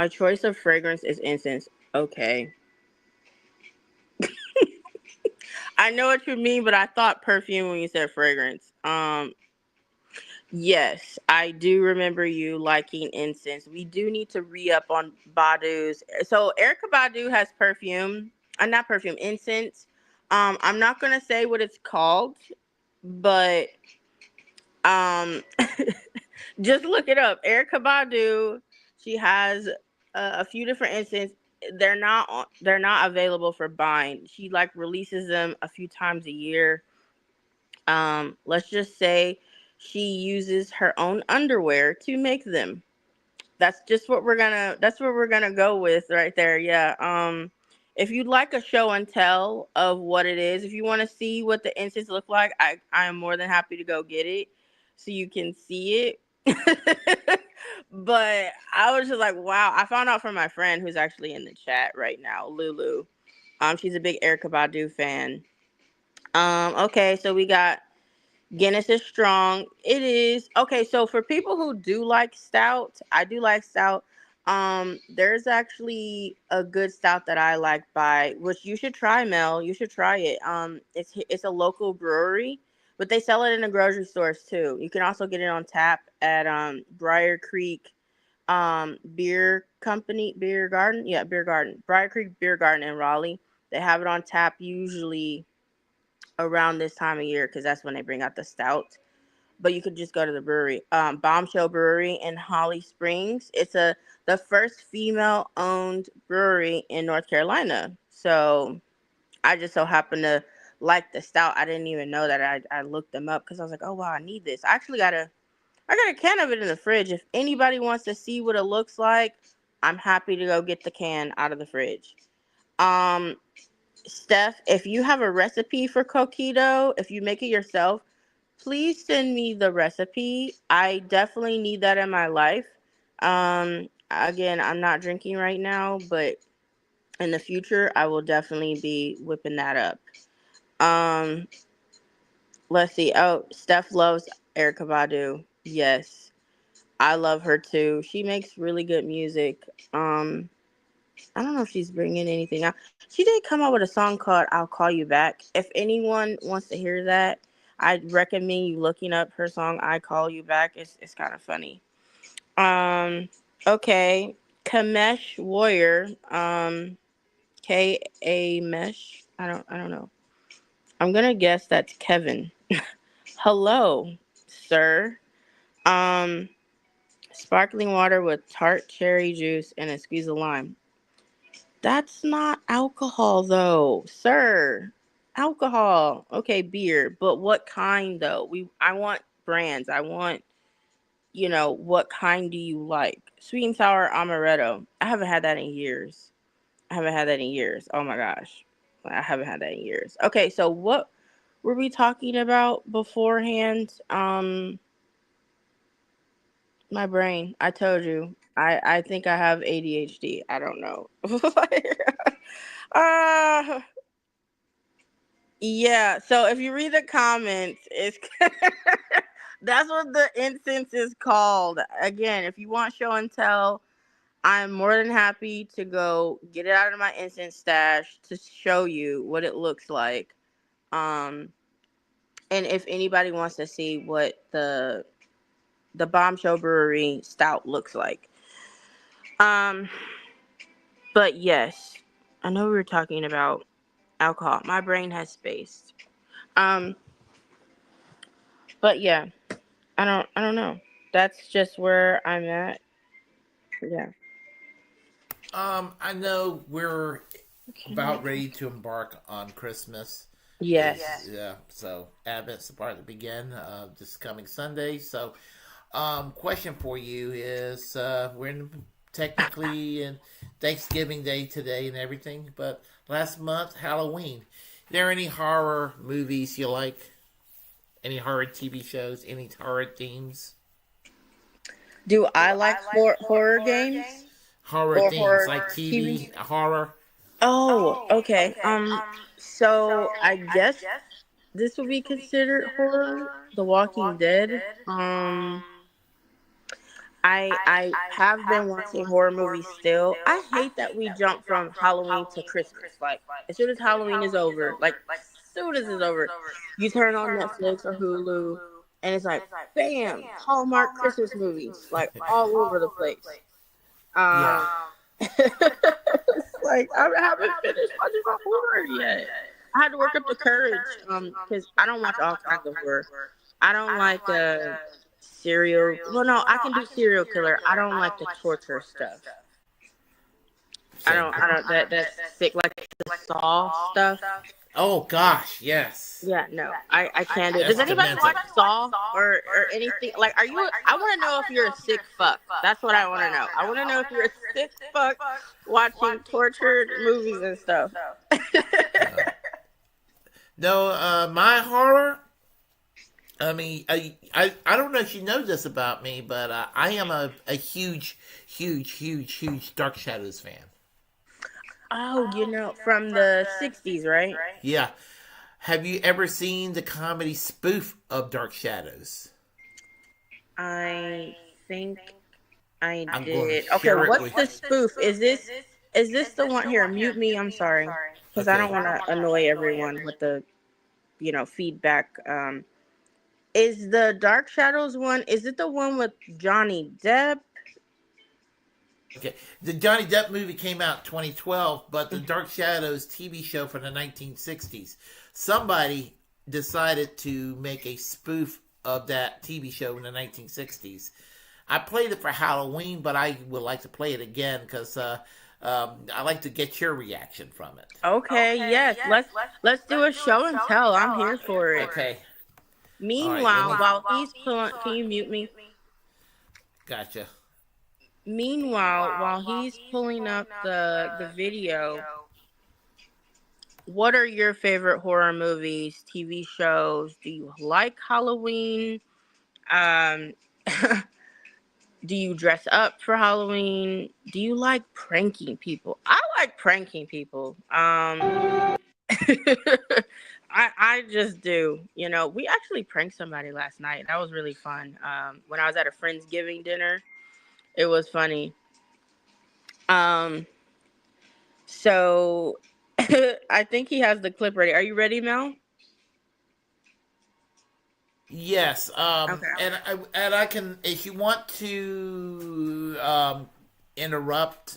choice of fragrance is incense. Okay. I know what you mean, but I thought perfume when you said fragrance. Yes, I do remember you liking incense. We do need to re-up on Badu's. So Erykah Badu has incense. I'm not gonna say what it's called, but just look it up. Erykah Badu, she has a few different incense. They're not available for buying. She releases them a few times a year. Let's just say she uses her own underwear to make them. That's what we're gonna go with right there. Yeah. If you'd like a show and tell of what it is, if you want to see what the incense look like, I am more than happy to go get it so you can see it. But I was just like, wow. I found out from my friend who's actually in the chat right now, Lulu. She's a big Erykah Badu fan. Okay, so we got Guinness is strong. It is. Okay, so for people who do like stout, I do like stout. There's actually a good stout that I like by, which you should try, Mel. You should try it. It's a local brewery, but they sell it in the grocery stores too. You can also get it on tap at Briar Creek beer garden. Yeah, beer garden. Briar Creek Beer Garden in Raleigh. They have it on tap usually around this time of year because that's when they bring out the stout. But you could just go to the brewery. Bombshell Brewery in Holly Springs. It's the first female owned brewery in North Carolina. So I just so happened to like the stout. I didn't even know that. I looked them up because I was like, oh wow, I need this. I got a can of it in the fridge. If anybody wants to see what it looks like, I'm happy to go get the can out of the fridge. Steph, if you have a recipe for coquito, if you make it yourself, please send me the recipe. I definitely need that in my life. Again, I'm not drinking right now, but in the future, I will definitely be whipping that up. Let's see. Oh, Steph loves Erykah Badu. Yes, I love her too. She makes really good music. I don't know if she's bringing anything out. She did come out with a song called "I'll Call You Back." If anyone wants to hear that, I'd recommend you looking up her song "I Call You Back." It's kind of funny. Okay, Kamesh Warrior. K.A. Mesh. I don't know. I'm gonna guess that's Kevin. Hello, sir. Um, Sparkling water with tart cherry juice and a squeeze of lime. That's not alcohol though, sir. Alcohol. Okay, beer, but what kind though? I want brands. I want, what kind do you like? Sweet and sour amaretto. I haven't had that in years. Oh my gosh. I haven't had that in years. Okay, so what were we talking about beforehand? My brain. I told you. I think I have ADHD. I don't know. uh yeah, so if you read the comments, it's that's what the incense is called. Again, if you want show and tell, I'm more than happy to go get it out of my incense stash to show you what it looks like. And if anybody wants to see what the Bombshell Brewery stout looks like. But yes, I know we were talking about alcohol. My brain has spaced. But yeah, I don't know. That's just where I'm at. Yeah. I know we're about ready to embark on Christmas. Yes. Yeah. So Advent's about to begin this coming Sunday. So, question for you is: we're technically in Thanksgiving Day today and everything, but last month Halloween. Are there any horror movies you like? Any horror TV shows? Any horror themes? Do I like horror games? Horror Or themes horror like TV horror. Oh, okay. So I guess this would be considered horror. The Walking Dead. I have been watching horror movies still. I hate that we jump from Halloween to Christmas. Like as soon as Halloween is over, soon as it's over, you turn on Netflix or Hulu, and it's like, bam, Hallmark Christmas movies, like all over the place. Yeah. It's like I haven't finished watching my horror yet. I had to work up the courage, because I don't watch all kinds of horror. I don't like serial. Well, no, I can do serial killer. I don't like the torture stuff. I don't. That's sick. Like the Saw stuff. Oh gosh, yes. Yeah, no, I can't do it. Does anybody watch Saw or anything? Like, are you? I want to know if you're a sick fuck. That's what I want to know. I want to know if you're a sick fuck watching tortured movies and stuff. No, my horror. I mean, I don't know if you know this about me, but I am a huge Dark Shadows fan. Oh, from the 60s, right? Yeah. Have you ever seen the comedy spoof of Dark Shadows? I think I I'm going did. to Okay, share it what's with the spoof? Is this the one here? Mute me. I'm sorry, because I Okay. don't want to annoy everyone with the feedback. Is the Dark Shadows one? Is it the one with Johnny Depp? Okay. The Johnny Depp movie came out 2012, but the Dark Shadows TV show from the 1960s. Somebody decided to make a spoof of that TV show in the 1960s. I played it for Halloween, but I would like to play it again because I like to get your reaction from it. Okay, yes. Let's do a show and tell. I'm here for it. Okay. Meanwhile, All right, while he's pulling, can you mute me? Gotcha. Meanwhile, while he's pulling up the video, what are your favorite horror movies, TV shows? Do you like Halloween? Um, do you dress up for Halloween? Do you like pranking people? I like pranking people. I just do. We actually pranked somebody last night. That was really fun. When I was at a Friendsgiving dinner, it was funny. So I think he has the clip ready. Are you ready, Mel? Yes. Okay. And I can, if you want to interrupt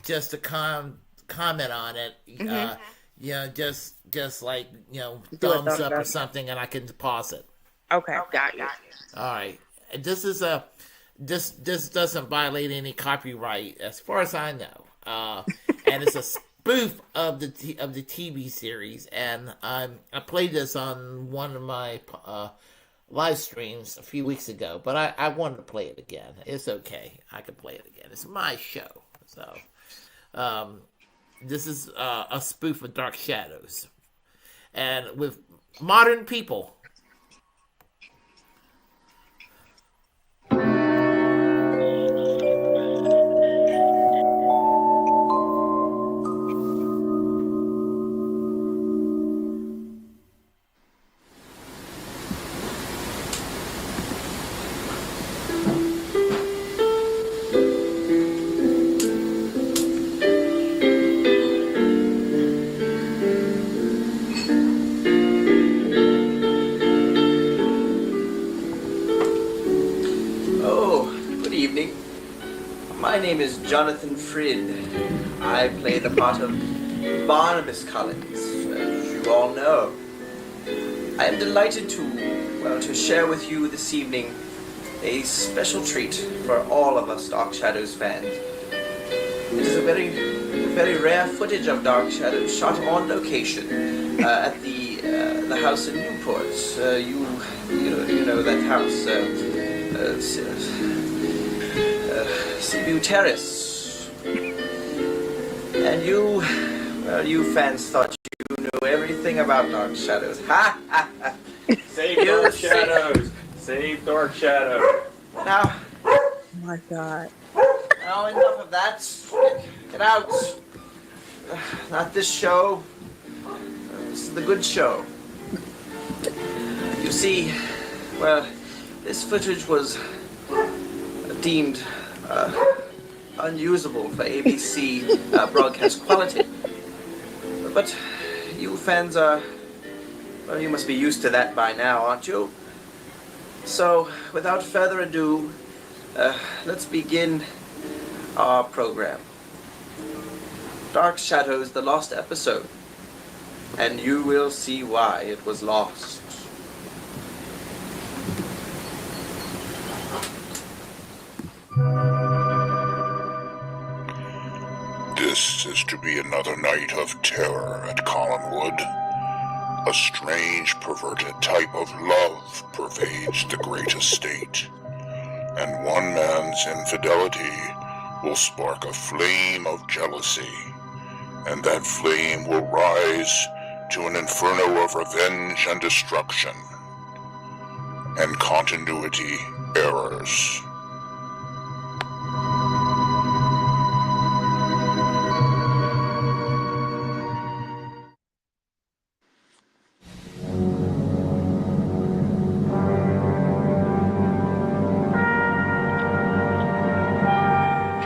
just to comment on it, just like thumbs up or something, and I can pause it. Okay, got you. All right. This doesn't violate any copyright as far as I know. And it's a spoof of the TV series, and I played this on one of my live streams a few weeks ago, but I wanted to play it again. It's okay. I can play it again. It's my show. So this is a spoof of Dark Shadows. And with modern people. My name is Jonathan Frid. I play the part of Barnabas Collins, as you all know. I am delighted to share with you this evening a special treat for all of us Dark Shadows fans. It is a very rare footage of Dark Shadows shot on location at the house in Newport. You know that house. Seaview Terrace. And you fans thought you knew everything about Dark Shadows. Ha ha ha! Save Dark Shadows! Save Dark Shadows! Now, oh my God. Now enough of that. Get out. Not this show. This is the good show. You see, this footage was deemed unusable for ABC broadcast quality. But you fans you must be used to that by now, aren't you? So, without further ado, let's begin our program. Dark Shadows, the lost episode. And you will see why it was lost. This is to be another night of terror at Collinwood. A strange, perverted type of love pervades the great estate, and one man's infidelity will spark a flame of jealousy, and that flame will rise to an inferno of revenge and destruction, and continuity errors.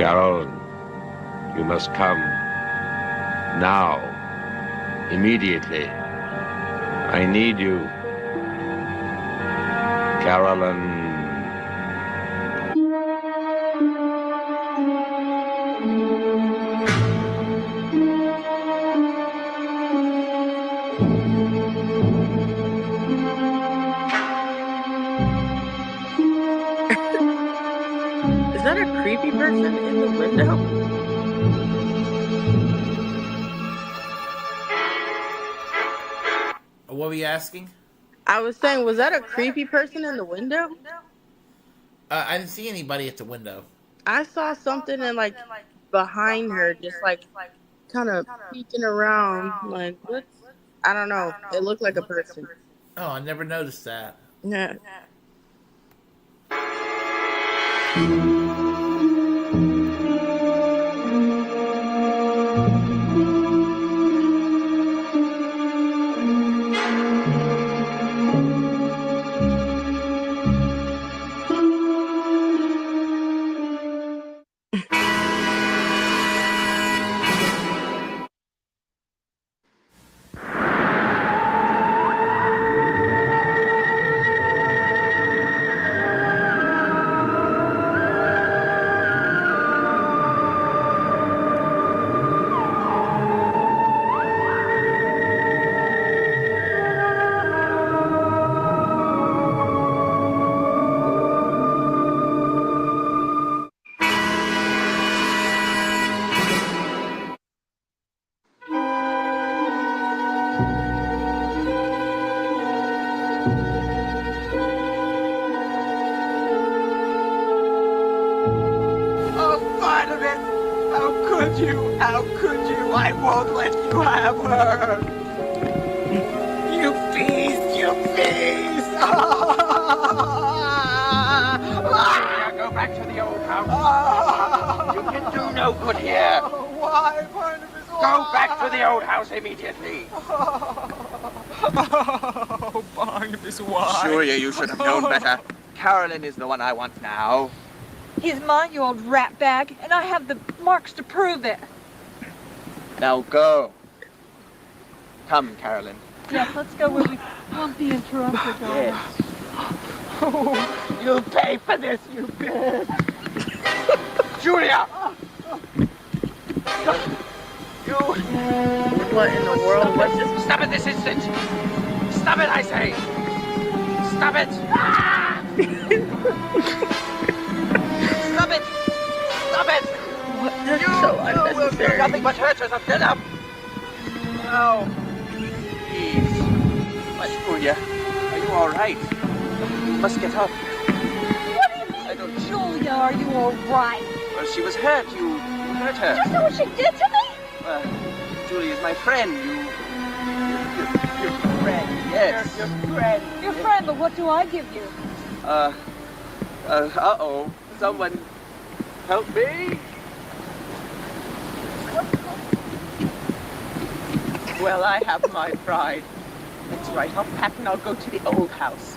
Carol, you must come. Now. Immediately. I need you. Carolyn. Is that a creepy person in the window? What were you asking? I was saying, was that a creepy person in the window? I didn't see anybody at the window. I saw something and like behind her, just like kind of peeking around. Like, what? I don't know. It looked like a person. Oh, I never noticed that. Yeah. How could you? I won't let you have her. You beast! You beast! Go back to the old house. You can do no good here. Why, Barnabas? Go back to the old house immediately. Oh, Barnabas, why? Julia, you should have known better. Carolyn is the one I want now. He's mine, you old rat bag, and I have the marks to prove it. Now go. Come, Carolyn. Yes, let's go where we won't be interrupted. Yes. Oh, you'll pay for this, you bitch. Julia! You... What in the world? What's this? Stop it this instant! Stop it, I say! Stop it! Stop it! Stop it! What? That's so unnecessary. Nothing but hurt yourself. Get up! No. Please. Julia, are you all right? You must get up. What do you mean, Julia? Are you all right? Well, she was hurt. You hurt her. Did you know what she did to me? Julia is my friend. Your friend. Yes. Your friend. Your friend, but what do I give you? Uh-oh. Someone help me. Well, I have my pride. That's right. I'll pack and I'll go to the old house.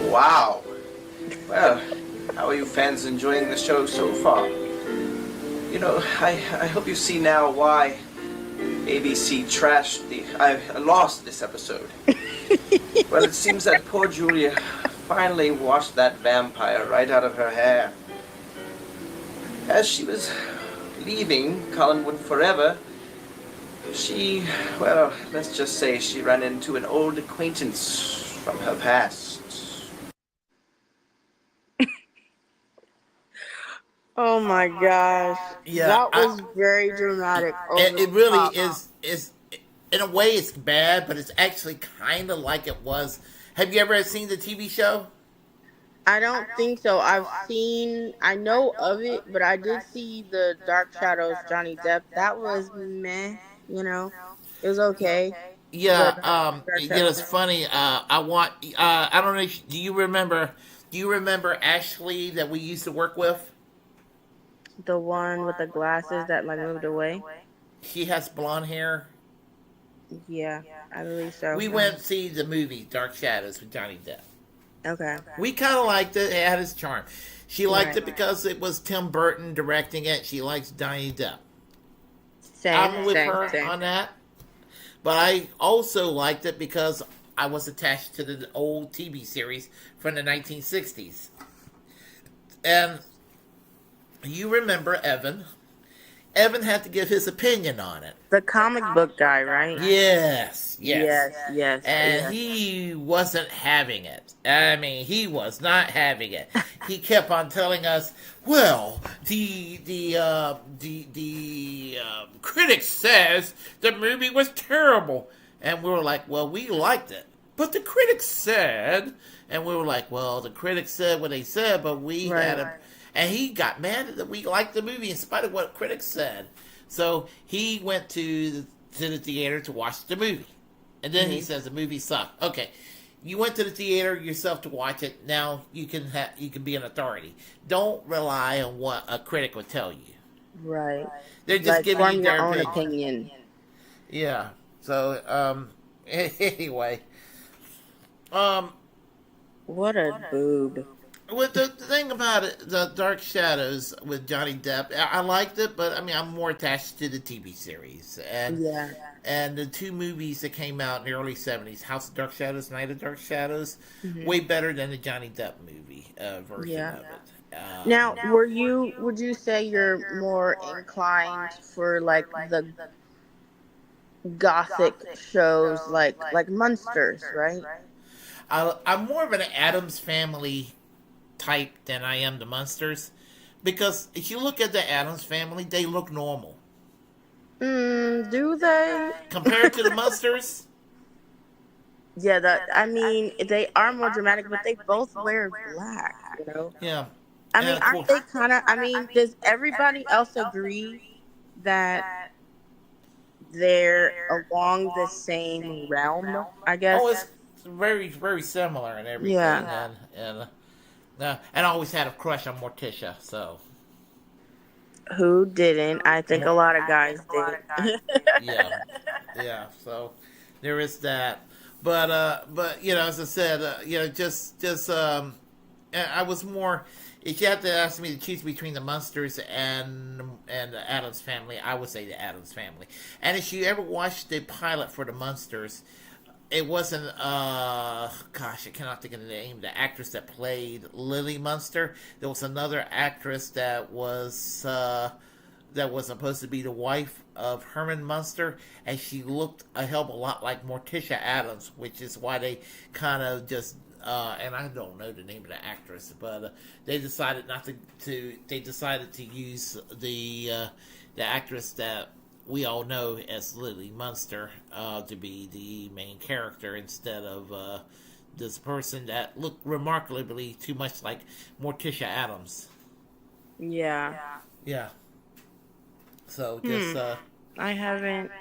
Wow. Well, how are you fans enjoying the show so far? You know, I hope you see now why ABC trashed I lost this episode. Well, it seems that poor Julia finally washed that vampire right out of her hair. As she was leaving Collinwood forever, she, well, let's just say she ran into an old acquaintance from her past. Oh my gosh. Yeah, that was very dramatic. It really is in a way it's bad, but it's actually kind of like it was. Have you ever seen the TV show? I don't think so. I know of it, but I did see the Dark Shadows, Johnny Depp. That was meh, you know. It was okay. Yeah, it's funny. I don't know. Do you remember Ashley that we used to work with? The one with the glasses that like moved away. She has blonde hair. Yeah, I believe so. We went to see the movie Dark Shadows with Johnny Depp. Okay. We kind of liked it. It had its charm. She liked it because it was Tim Burton directing it. She likes Johnny Depp. I'm with her on that. But I also liked it because I was attached to the old TV series from the 1960s. And you remember Evan. Evan had to give his opinion on it. The comic book guy, right? Yes. And he wasn't having it. I mean, he was not having it. He kept on telling us, well, the critic says the movie was terrible. And we were like, well, we liked it. But the critics said, and we were like, well, the critics said what they said, but we had a... And he got mad that we liked the movie in spite of what critics said. So he went to the theater to watch the movie. And then he says the movie sucked. Okay, you went to the theater yourself to watch it. Now you can be an authority. Don't rely on what a critic would tell you. Right. They're just giving you their own opinion. Yeah. So anyway, what a boob. Well, the thing about it, the Dark Shadows with Johnny Depp, I liked it, but I mean, I'm more attached to the TV series. And the two movies that came out in the early 70s, House of Dark Shadows, Night of Dark Shadows, way better than the Johnny Depp movie version of it. Now, would you say you're more inclined for like the gothic shows like Monsters, right? I'm more of an Addams Family type than I am the Munsters, because if you look at the Addams Family, they look normal. Do they? Compared to the Munsters? Yeah, I mean, they are more dramatic, but they both wear black, you know? Yeah. I mean, aren't they kind of, I mean, does everybody else agree that they're along the same realm, I guess? Oh, it's very, very similar and everything. Yeah. And I always had a crush on Morticia, so. Who didn't? I think a lot of guys did. Yeah. So there is that, but you know, as I said, you know, just I was more. If you had to ask me to choose between the Munsters and the Addams Family, I would say the Addams Family. And if you ever watched the pilot for the Munsters, it wasn't, gosh, I cannot think of the name. The actress that played Lily Munster. There was another actress that was supposed to be the wife of Herman Munster, and she looked a hell of a lot like Morticia Addams, which is why they kind of just, and I don't know the name of the actress, but they decided they decided to use the actress that we all know as Lily Munster to be the main character instead of this person that looked remarkably too much like Morticia Addams. Yeah. So just I haven't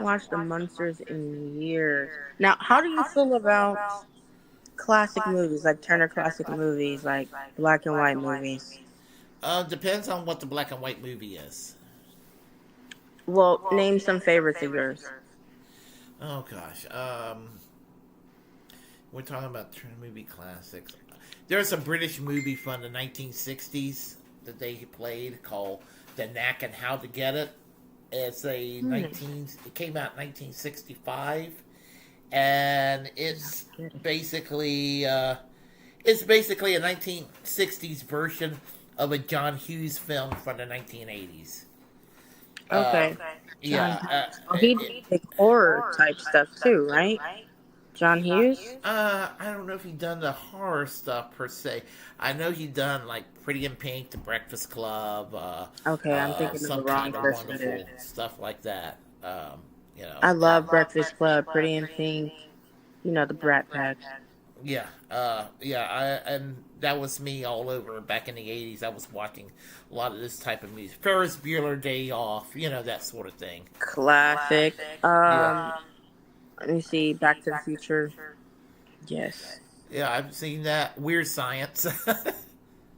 watched the Munsters in years. Now, how do you feel about classic movies, like Turner Classic Movies, like black and white movies? Depends on what the black and white movie is. Well, name some favorites of yours. Oh gosh, we're talking about Turner movie classics. There's a British movie from the 1960s that they played called The Knack and How to Get It. It's it came out in 1965, and it's basically a 1960s version of a John Hughes film from the 1980s. Okay. He did horror type stuff too, right? John Hughes? I don't know if he done the horror stuff per se. I know he done like Pretty in Pink, The Breakfast Club. Okay, I'm thinking of the wrong person. Wonderful stuff like that. You know. I love Breakfast Club, Pretty in Pink. You know, the Brat Pack. Yeah, and that was me all over back in the 80s. I was watching a lot of this type of music. Ferris Bueller Day Off, you know, that sort of thing. Classic. Let me see, Back to the Future. Yes. Yeah, I've seen that. Weird Science.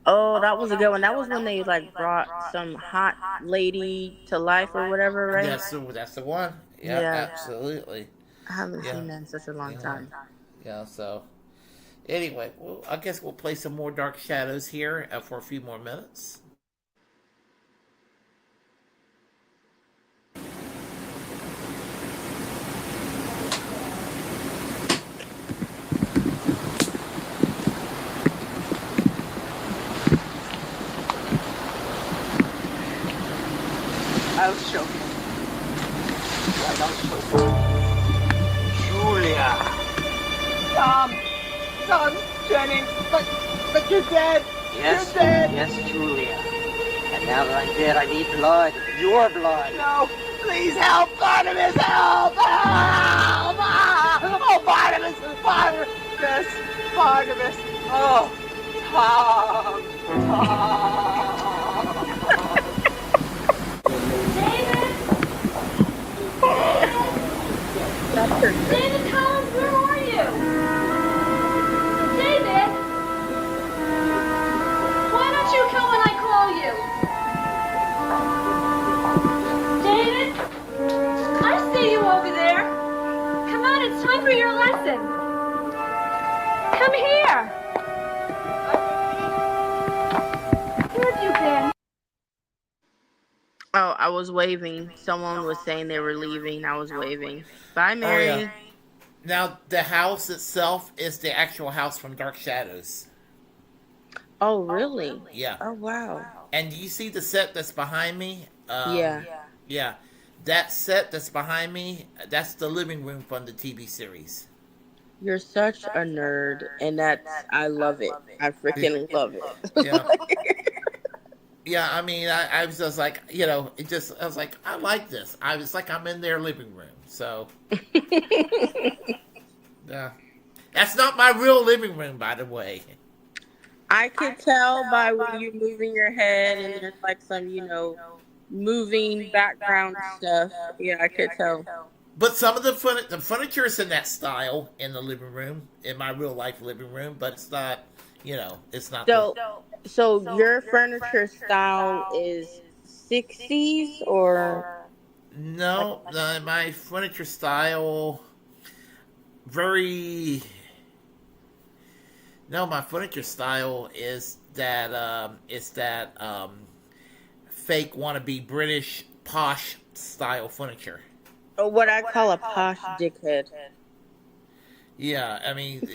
Oh, that was a good one. That was when they like brought some hot lady to life or whatever, right? That's the one. Yeah, absolutely. I haven't seen that in such a long time. Yeah, so Anyway, well, I guess we'll play some more Dark Shadows here for a few more minutes. I'll show him. Right, I'll show him. Julia! Tom, Jenny, but you're dead. Yes, You're dead. yes, Julia. And now that I'm dead, I need blood. Your blood. No, please help, Barnabas, help! Help! Oh, Barnabas! Oh, Tom! David Collins, where are you? David? Why don't you come when I call you? David? I see you over there. Come on, it's time for your lesson. Come here. Where have you been? Oh, I was waving. Someone was saying they were leaving. I was waving. Bye, Mary. Oh, yeah. Now, the house itself is the actual house from Dark Shadows. Oh, really? Yeah. Oh, wow. And you see the set that's behind me? Yeah. Yeah. That set that's behind me, that's the living room from the TV series. You're such a nerd, and I love it. I freaking love it. Yeah. Yeah, I mean, I was just like, I was like, I like this. I was like, I'm in their living room. So, yeah. That's not my real living room, by the way. I could tell by when you're moving your head, and there's like some, moving background stuff. Yeah, I could tell. But some of the furniture is in that style in the living room, in my real life living room, but it's not, it's not. So your furniture style is 60s or? No, my furniture style my furniture style is that fake wannabe British posh style furniture. What I call a posh dickhead. Yeah, I mean,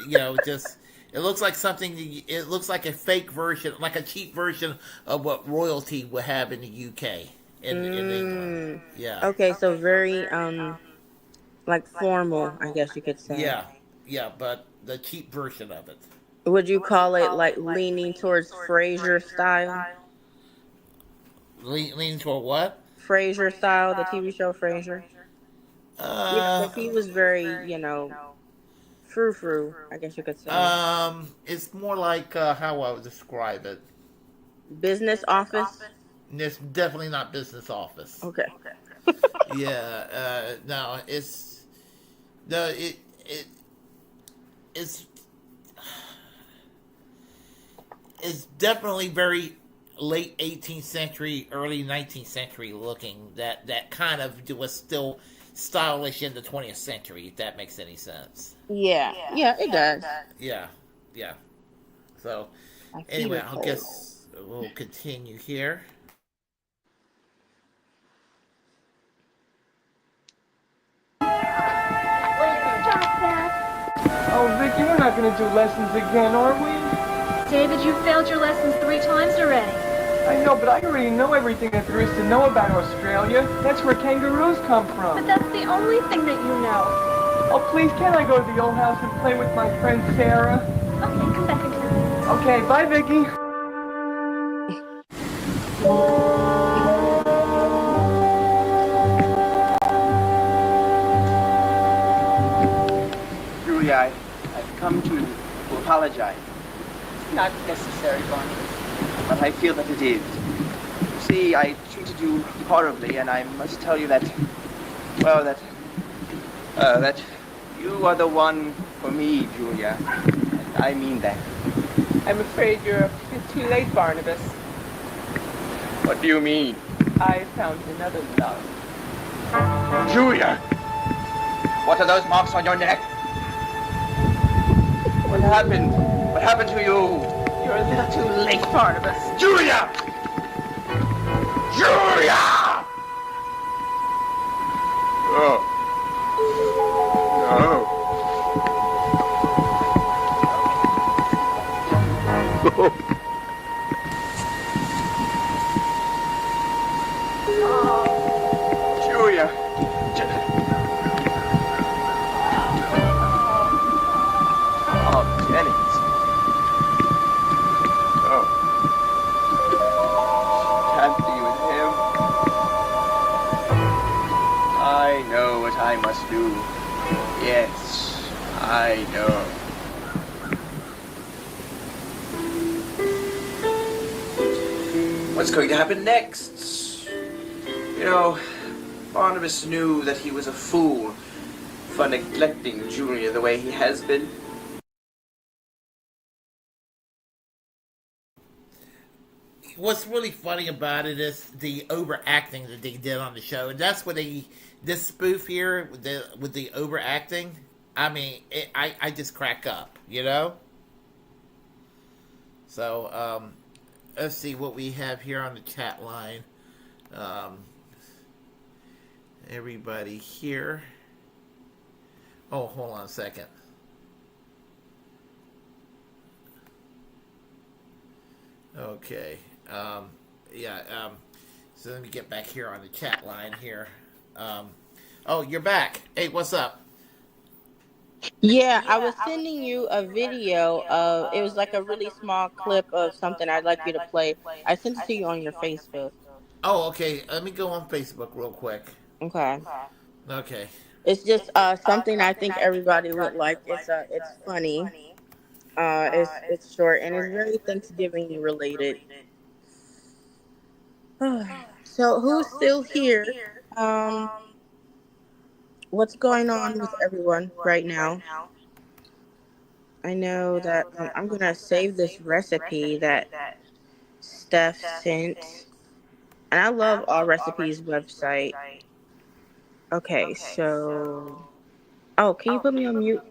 just it looks like something. It looks like a fake version, like a cheap version of what royalty would have in the UK in England. Yeah. Okay, so very like formal, I guess you could say. Yeah, but the cheap version of it. Would you call it like leaning towards Frasier style? Leaning toward what? Frasier style, the TV show Frasier. He was very, frou-frou, I guess you could say. It's more like how I would describe it. Business office? It's definitely not business office. Okay. Yeah, no, it's definitely very late 18th century, early 19th century looking. That kind of was still stylish in the 20th century, if that makes any sense. Yeah, it does. Yeah. So, anyway, I guess we'll continue here. Oh, Vicky, we're not going to do lessons again, are we? David, you failed your lessons 3 times already. I know, but I already know everything that there is to know about Australia. That's where kangaroos come from. But that's the only thing that you know. Oh, please, can't I go to the old house and play with my friend Sarah? Okay, come back in 10 minutes. Okay, bye, Vicky. Julia, I've come to apologize. It's not necessary, Barnabas, but I feel that it is. You see, I treated you horribly, and I must tell you that, well, that you are the one for me, Julia, and I mean that. I'm afraid you're a bit too late, Barnabas. What do you mean? I found another love. Julia! What are those marks on your neck? What happened? What happened to you? You're a little too late, Barnabas. Julia! Julia! Oh. No. Julia. Oh, Jennings. Oh. Can't be with him. I know what I must do. Yes, I know. What's going to happen next? You know, Barnabas knew that he was a fool for neglecting Julia the way he has been. What's really funny about it is the overacting that they did on the show, and that's what this spoof here with the overacting. I mean, I just crack up, you know. So let's see what we have here on the chat line. Everybody here. Oh, hold on a second. Okay. So let me get back here on the chat line here. Oh, you're back. Hey, what's up? Yeah, I was sending you a video of, it was like a really small clip of something I'd like you to play. I sent it to you on your Facebook. Oh, okay. Let me go on Facebook real quick. Okay. Okay. It's just something I think everybody would like. It's funny. It's short and it's very Thanksgiving related. So who's still here? What's going on with everyone right now? I know that I'm gonna save this recipe that Steph sent, and I love All Recipes website. Okay, so can you put me on mute?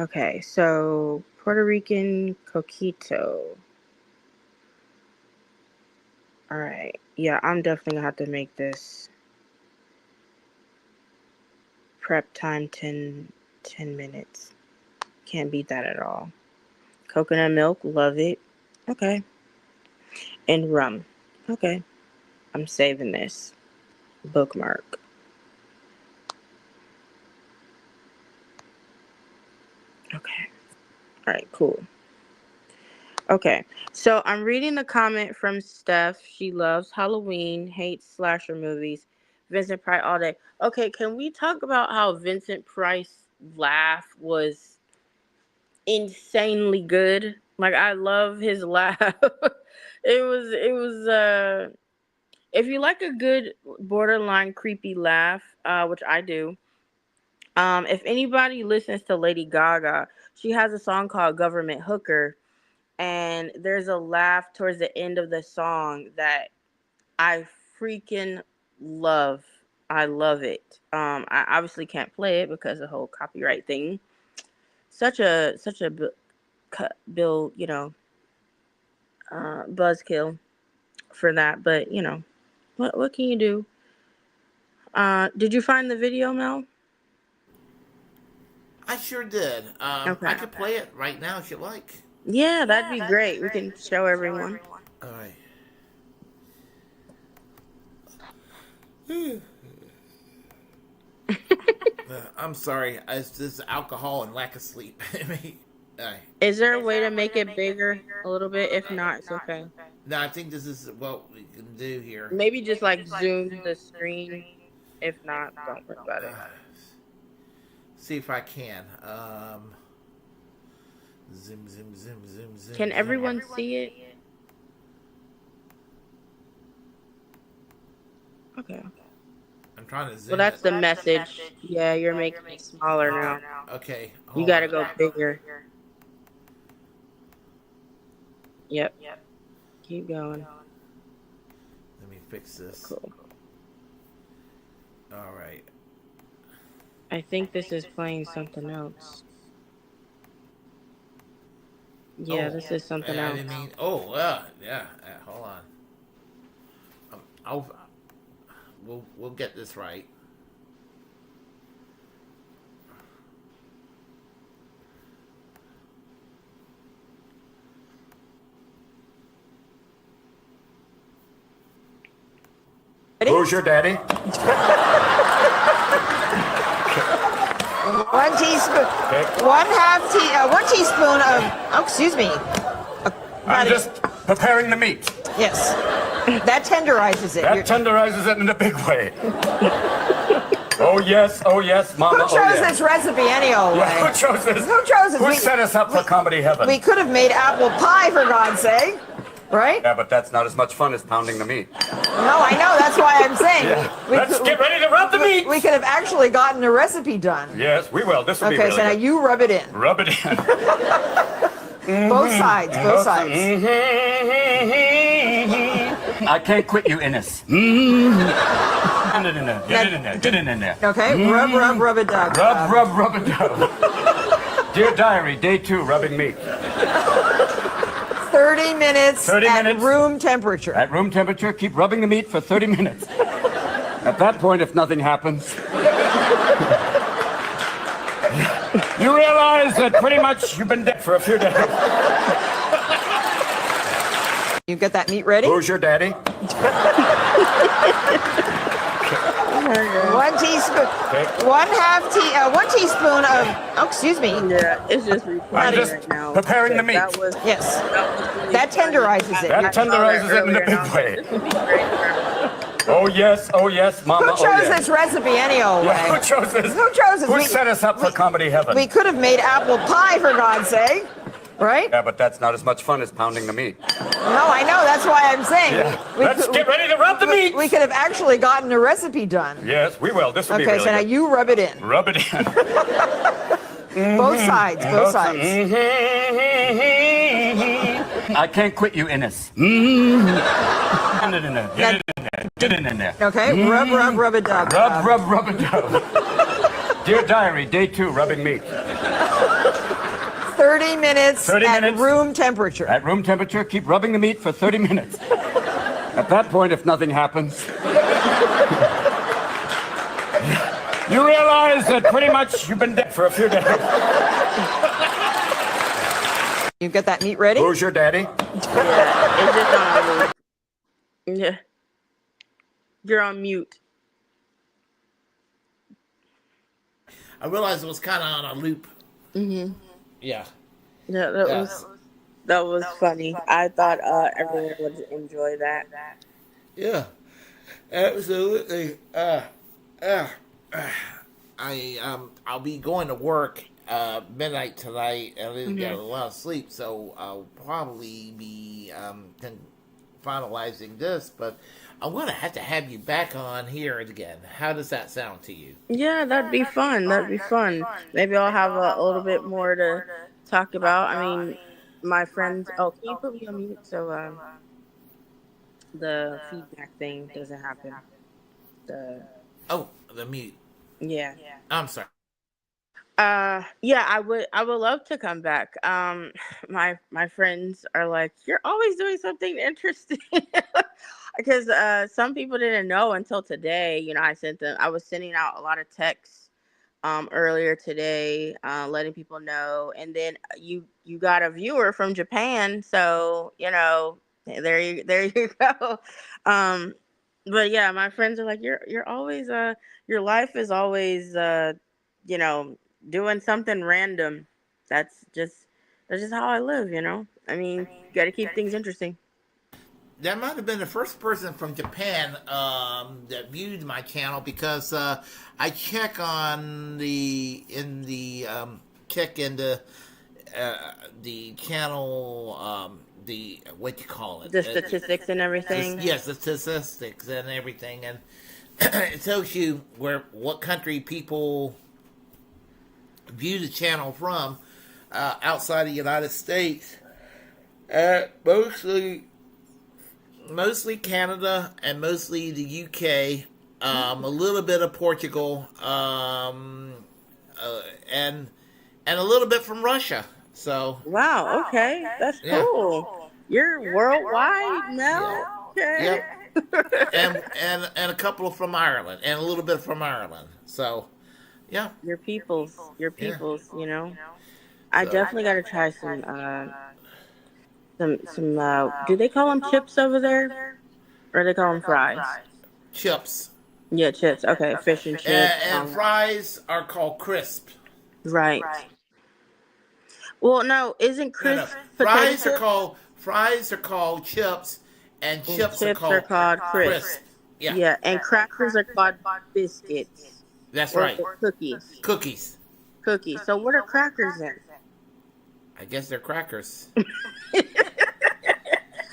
Okay, so Puerto Rican coquito. All right, yeah, I'm definitely gonna have to make this. Prep time 10 minutes. Can't beat that at all. Coconut milk, love it. Okay. And rum. Okay. I'm saving this. Bookmark. Okay. All right, cool. Okay. So I'm reading the comment from Steph. She loves Halloween, hates slasher movies. Vincent Price all day. Okay, can we talk about how Vincent Price's laugh was insanely good? Like, I love his laugh. It was if you like a good borderline creepy laugh, which I do. If anybody listens to Lady Gaga, she has a song called Government Hooker, and there's a laugh towards the end of the song that I freaking love. I love it. I obviously can't play it because of the whole copyright thing. Such a bill, buzzkill for that, but what can you do? Did you find the video, Mel? I sure did. Okay. I could play it right now if you like. Yeah, that'd be great. We can show everyone. All right. I'm sorry. It's just alcohol and lack of sleep. Is there a way to make it bigger a little bit? If not, it's okay. No, I think this is what we can do here. Maybe just like zoom the screen. If not, don't worry about it. See if I can. Zoom. Can everyone see it? Okay. I'm trying to zoom. Well, that's the message. Yeah, you're making it smaller now. Okay. You gotta go bigger. Yep. Keep going. Let me fix this. Cool. All right. I think this is playing something else. Yeah, this is something I else. didn't mean. Yeah. Hold on. We'll get this right. Who's your daddy? 1 teaspoon. 1 teaspoon of. Oh, excuse me. I'm just preparing the meat. Yes. That tenderizes it. That tenderizes it in a big way. Oh yes, Mama. Who chose this recipe any old way? Yeah, who chose this? Who chose this? Who set us up for comedy heaven? We could have made apple pie, for God's sake. Right? Yeah, but that's not as much fun as pounding the meat. No, I know. That's why I'm saying. Yeah. Let's get ready to rub the meat. We could have actually gotten a recipe done. Yes, we will. This will be Okay, really so now good. you rub it in. Rub it in. Both sides, both sides. I can't quit you, Innes. Get it in there. Get it in there. Get it in there. Okay, rub it dub. Rub it dub. Dear diary, day 2, rubbing meat. 30 minutes 30 at minutes. room temperature. At room temperature, keep rubbing the meat for 30 minutes. At that point, if nothing happens, you realize that pretty much you've been dead for a few days. You get that meat ready? Who's your daddy? 1 teaspoon. 1 teaspoon of. Oh, excuse me. Yeah, it's just I'm just right now. preparing the meat. Yes. That tenderizes it. That tenderizes it in a big way. Oh yes, Mama. Who chose this recipe any old way? Yeah, who chose this? Who chose this? Who set us up for comedy heaven? We could have made apple pie, for God's sake. Right? Yeah, but that's not as much fun as pounding the meat. No, I know. That's why I'm saying. Yeah. Let's get ready to rub the meat. We could have actually gotten a recipe done. Yes, we will. This will be Okay, really so now good. you rub it in. Rub it in. Both sides, both sides. I can't quit you, Innes. Get it in there. Get it in there. Get it in there. Okay, rub it dub. Rub it dub. Dear diary, day 2, rubbing meat. 30 minutes 30 at minutes. room temperature. At room temperature, keep rubbing the meat for 30 minutes. At that point, if nothing happens, you realize that pretty much you've been dead for a few days. You get that meat ready? Who's your daddy? Yeah, it's just on mute. Yeah. You're on mute. I realized it was kind of on a loop. Mm-hmm. Yeah. Yeah, that was funny. I thought everyone would enjoy that. Yeah, absolutely. I'll be going to work midnight tonight. I didn't get a lot of sleep, so I'll probably be finalizing this. But I'm going to have you back on here again. How does that sound to you? Yeah, that'd be fun. That'd be fun. Maybe I'll have a little bit more to talk about. I mean, my friends. Oh, can you put me on mute so the feedback thing doesn't happen? The mute. Yeah. I'm sorry. Yeah, I would love to come back. My friends are like, you're always doing something interesting. Because some people didn't know until today. You know, I was sending out a lot of texts earlier today, letting people know. And then you got a viewer from Japan, so you know, there you go. But yeah, my friends are like, you're always your life is always you know, doing something random. That's just how I live, you know. I mean, you got to keep things interesting. That might have been the first person from Japan that viewed my channel, because I check on the channel, the what you call it, The statistics and everything. Yes, the statistics and everything, and it tells you what country people view the channel from outside the United States. Mostly Canada and mostly the UK a little bit of Portugal, and a little bit from Russia. So wow, okay, that's cool. You're worldwide now. Okay. Yep. and a couple from Ireland, and a little bit from Ireland. So yeah, your peoples. You know, I definitely got to try some. Do they call them chips over there, or they call them fries? Chips. Yeah, chips. Okay, fish and chips. And fries are called crisp. Right. Well, no, isn't crisp fries are called chips, and chips are called crisp. Yeah, and crackers are called biscuits. That's right. Cookies. Cookies. So what are crackers then? I guess they're crackers.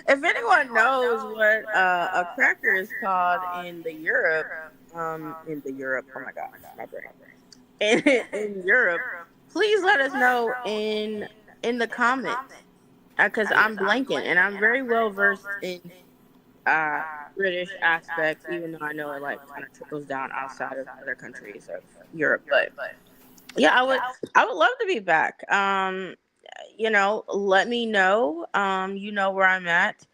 If anyone knows what a cracker is called in Europe, oh my gosh, my brain. In Europe, please let us know in the comments, because I'm blanking and I'm very well versed in British aspects, even though I know it like kind of trickles down outside of other countries of Europe. But yeah, I would love to be back. You know, let me know. You know where I'm at.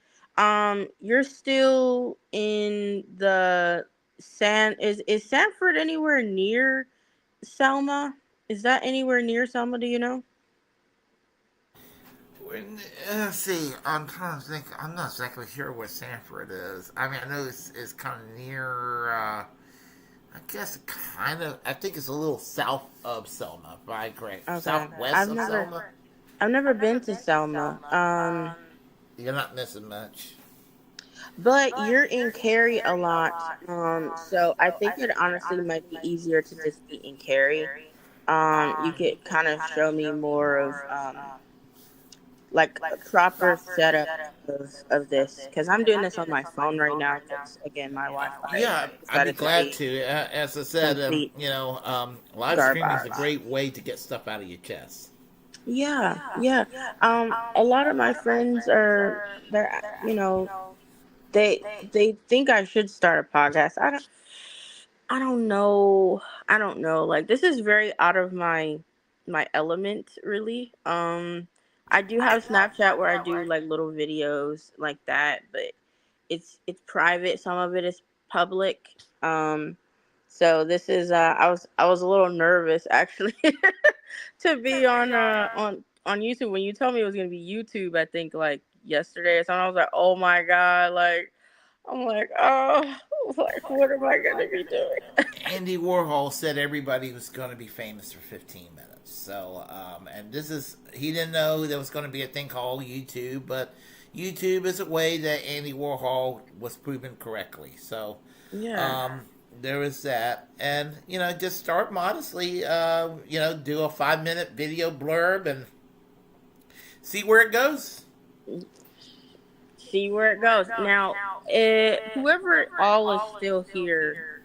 You're still in the is Sanford anywhere near Selma? Is that anywhere near Selma? Do you know? Let's see. I'm trying to think. I'm not exactly sure where Sanford is. I mean, I know it's kind of near. I guess kind of. I think it's a little south of Selma. If I'm correct. Okay. Southwest of Selma. I've never been to Selma. You're not missing much. But you're in Cary a lot, so I think it honestly might be easier to just be in Cary. You could kind of show me more of like a proper setup of this, because I'm doing this on my phone right now. Because again, my Wi-Fi. Yeah, I'd be glad to. As I said, you know, live streaming is a great way to get stuff out of your chest. Yeah. A lot of my friends they're you know, they think I should start a podcast. I don't know. Like, this is very out of my element, really. I do have Snapchat where I do like little videos like that, but it's private. Some of it is public. So this is I was a little nervous actually to be on YouTube. When you told me it was gonna be YouTube, I think like yesterday or something, I was like, oh my god, like I'm like, oh, like what am I gonna be doing? Andy Warhol said everybody was gonna be famous for 15 minutes. So and he didn't know there was gonna be a thing called YouTube, but YouTube is a way that Andy Warhol was proven correctly. So yeah. There is that, and you know, just start modestly. You know, do a 5-minute video blurb and see where it goes. Now, whoever all is still here,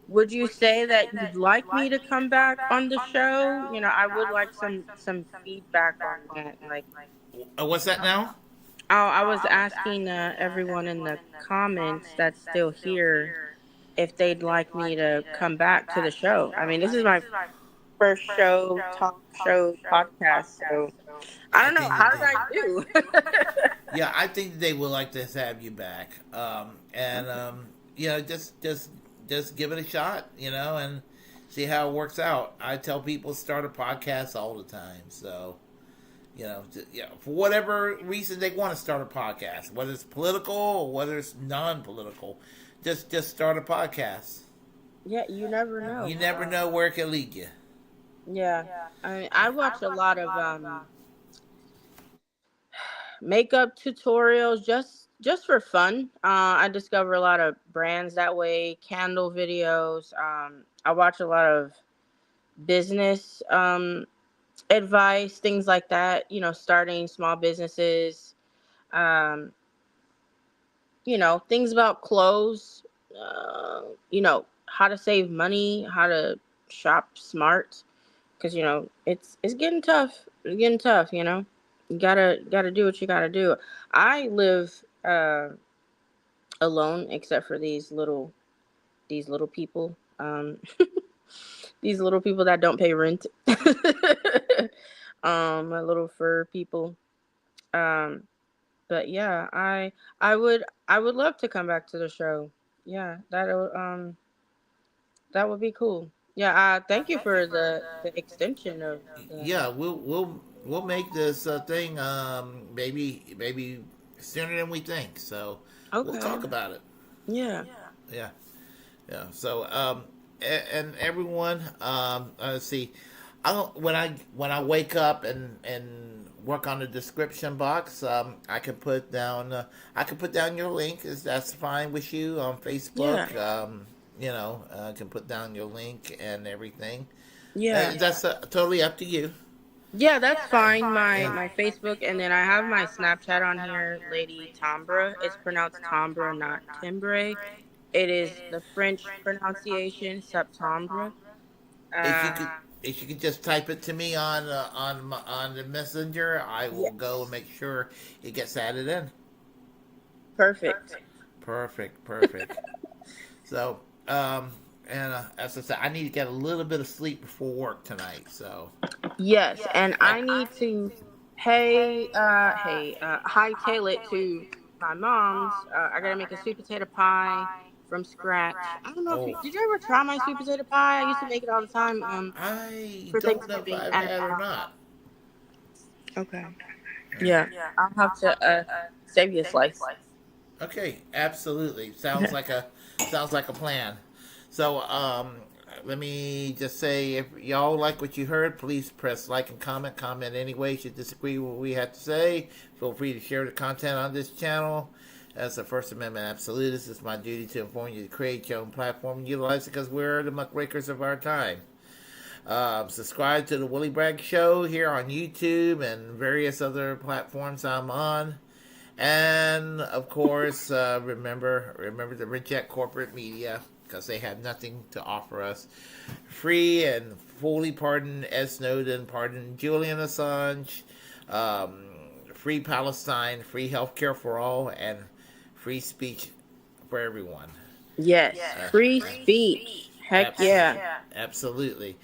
would you say that you'd like me to come back on the show? You know, I would like some feedback on that. Like, what's that now? Oh, I was asking everyone in the comments that's still here if they'd like me to come back to the show. I mean, this is my first talk show podcast, so I don't know. How did I do? Yeah, I think they would like to have you back. You know, just give it a shot, you know, and see how it works out. I tell people start a podcast all the time, so you know, for whatever reason they want to start a podcast, whether it's political or whether it's non-political, just start a podcast. Yeah, you never know. You never know where it can lead you. Yeah, I mean, I watch a lot of makeup tutorials just for fun. I discover a lot of brands that way. Candle videos. I watch a lot of business advice, things like that. You know, starting small businesses. You know, things about clothes. You know, how to save money, how to shop smart. Because, you know, it's getting tough. It's getting tough, you know. You gotta do what you gotta do. I live alone, except for these little these little people, these little people that don't pay rent, my little fur people. But yeah, I would love to come back to the show. Yeah, that would be cool. Yeah, thank you for the extension of Yeah, we'll make this thing maybe sooner than we think. So we'll talk about it. Yeah. Yeah. Yeah. So and everyone, let's see. When I wake up and work on the description box, I can put down your link. That's fine with you on Facebook? Yeah. I can put down your link and everything. Yeah. That's totally up to you. Yeah, that's fine. My Facebook, and then I have my Snapchat on here, Lady Tombra. It's pronounced Tombra, not Timbre. It is the French pronunciation, September. If you could just type it to me on the messenger, I will go and make sure it gets added in. Perfect. So, and as I said, I need to get a little bit of sleep before work tonight. So. Yes, and I need to hightail it to my mom's. I gotta make a sweet potato pie from scratch. I don't know if did you ever try my sweet potato pie? I used to make it all the time. I for don't know if Thanksgiving I've had it or not. Okay. Yeah, I'll have to save you a slice. Okay, absolutely. Sounds like a plan. So, let me just say, if y'all like what you heard, please press like and comment. Comment anyway. If you disagree with what we have to say, feel free to share the content on this channel. As a First Amendment absolutist, it's my duty to inform you to create your own platform and utilize it because we're the muckrakers of our time. Subscribe to the Willie Bragg Show here on YouTube and various other platforms I'm on. And, of course, remember to reject corporate media because they have nothing to offer us. Free and fully pardon Ed Snowden, pardon Julian Assange, free Palestine, free healthcare for all, and free speech for everyone. Yes, free speech. Heck yeah. Absolutely.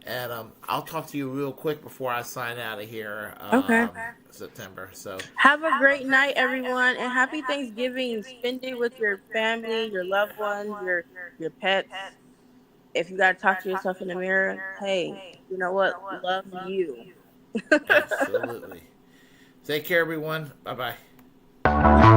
And I'll talk to you real quick before I sign out of here. Okay. September. So have a great night, everyone, and happy Thanksgiving. Spend it with your family, your loved ones, your pets. If you gotta talk to yourself in the mirror, hey, you know what? Love you. Absolutely. Take care, everyone. Bye-bye.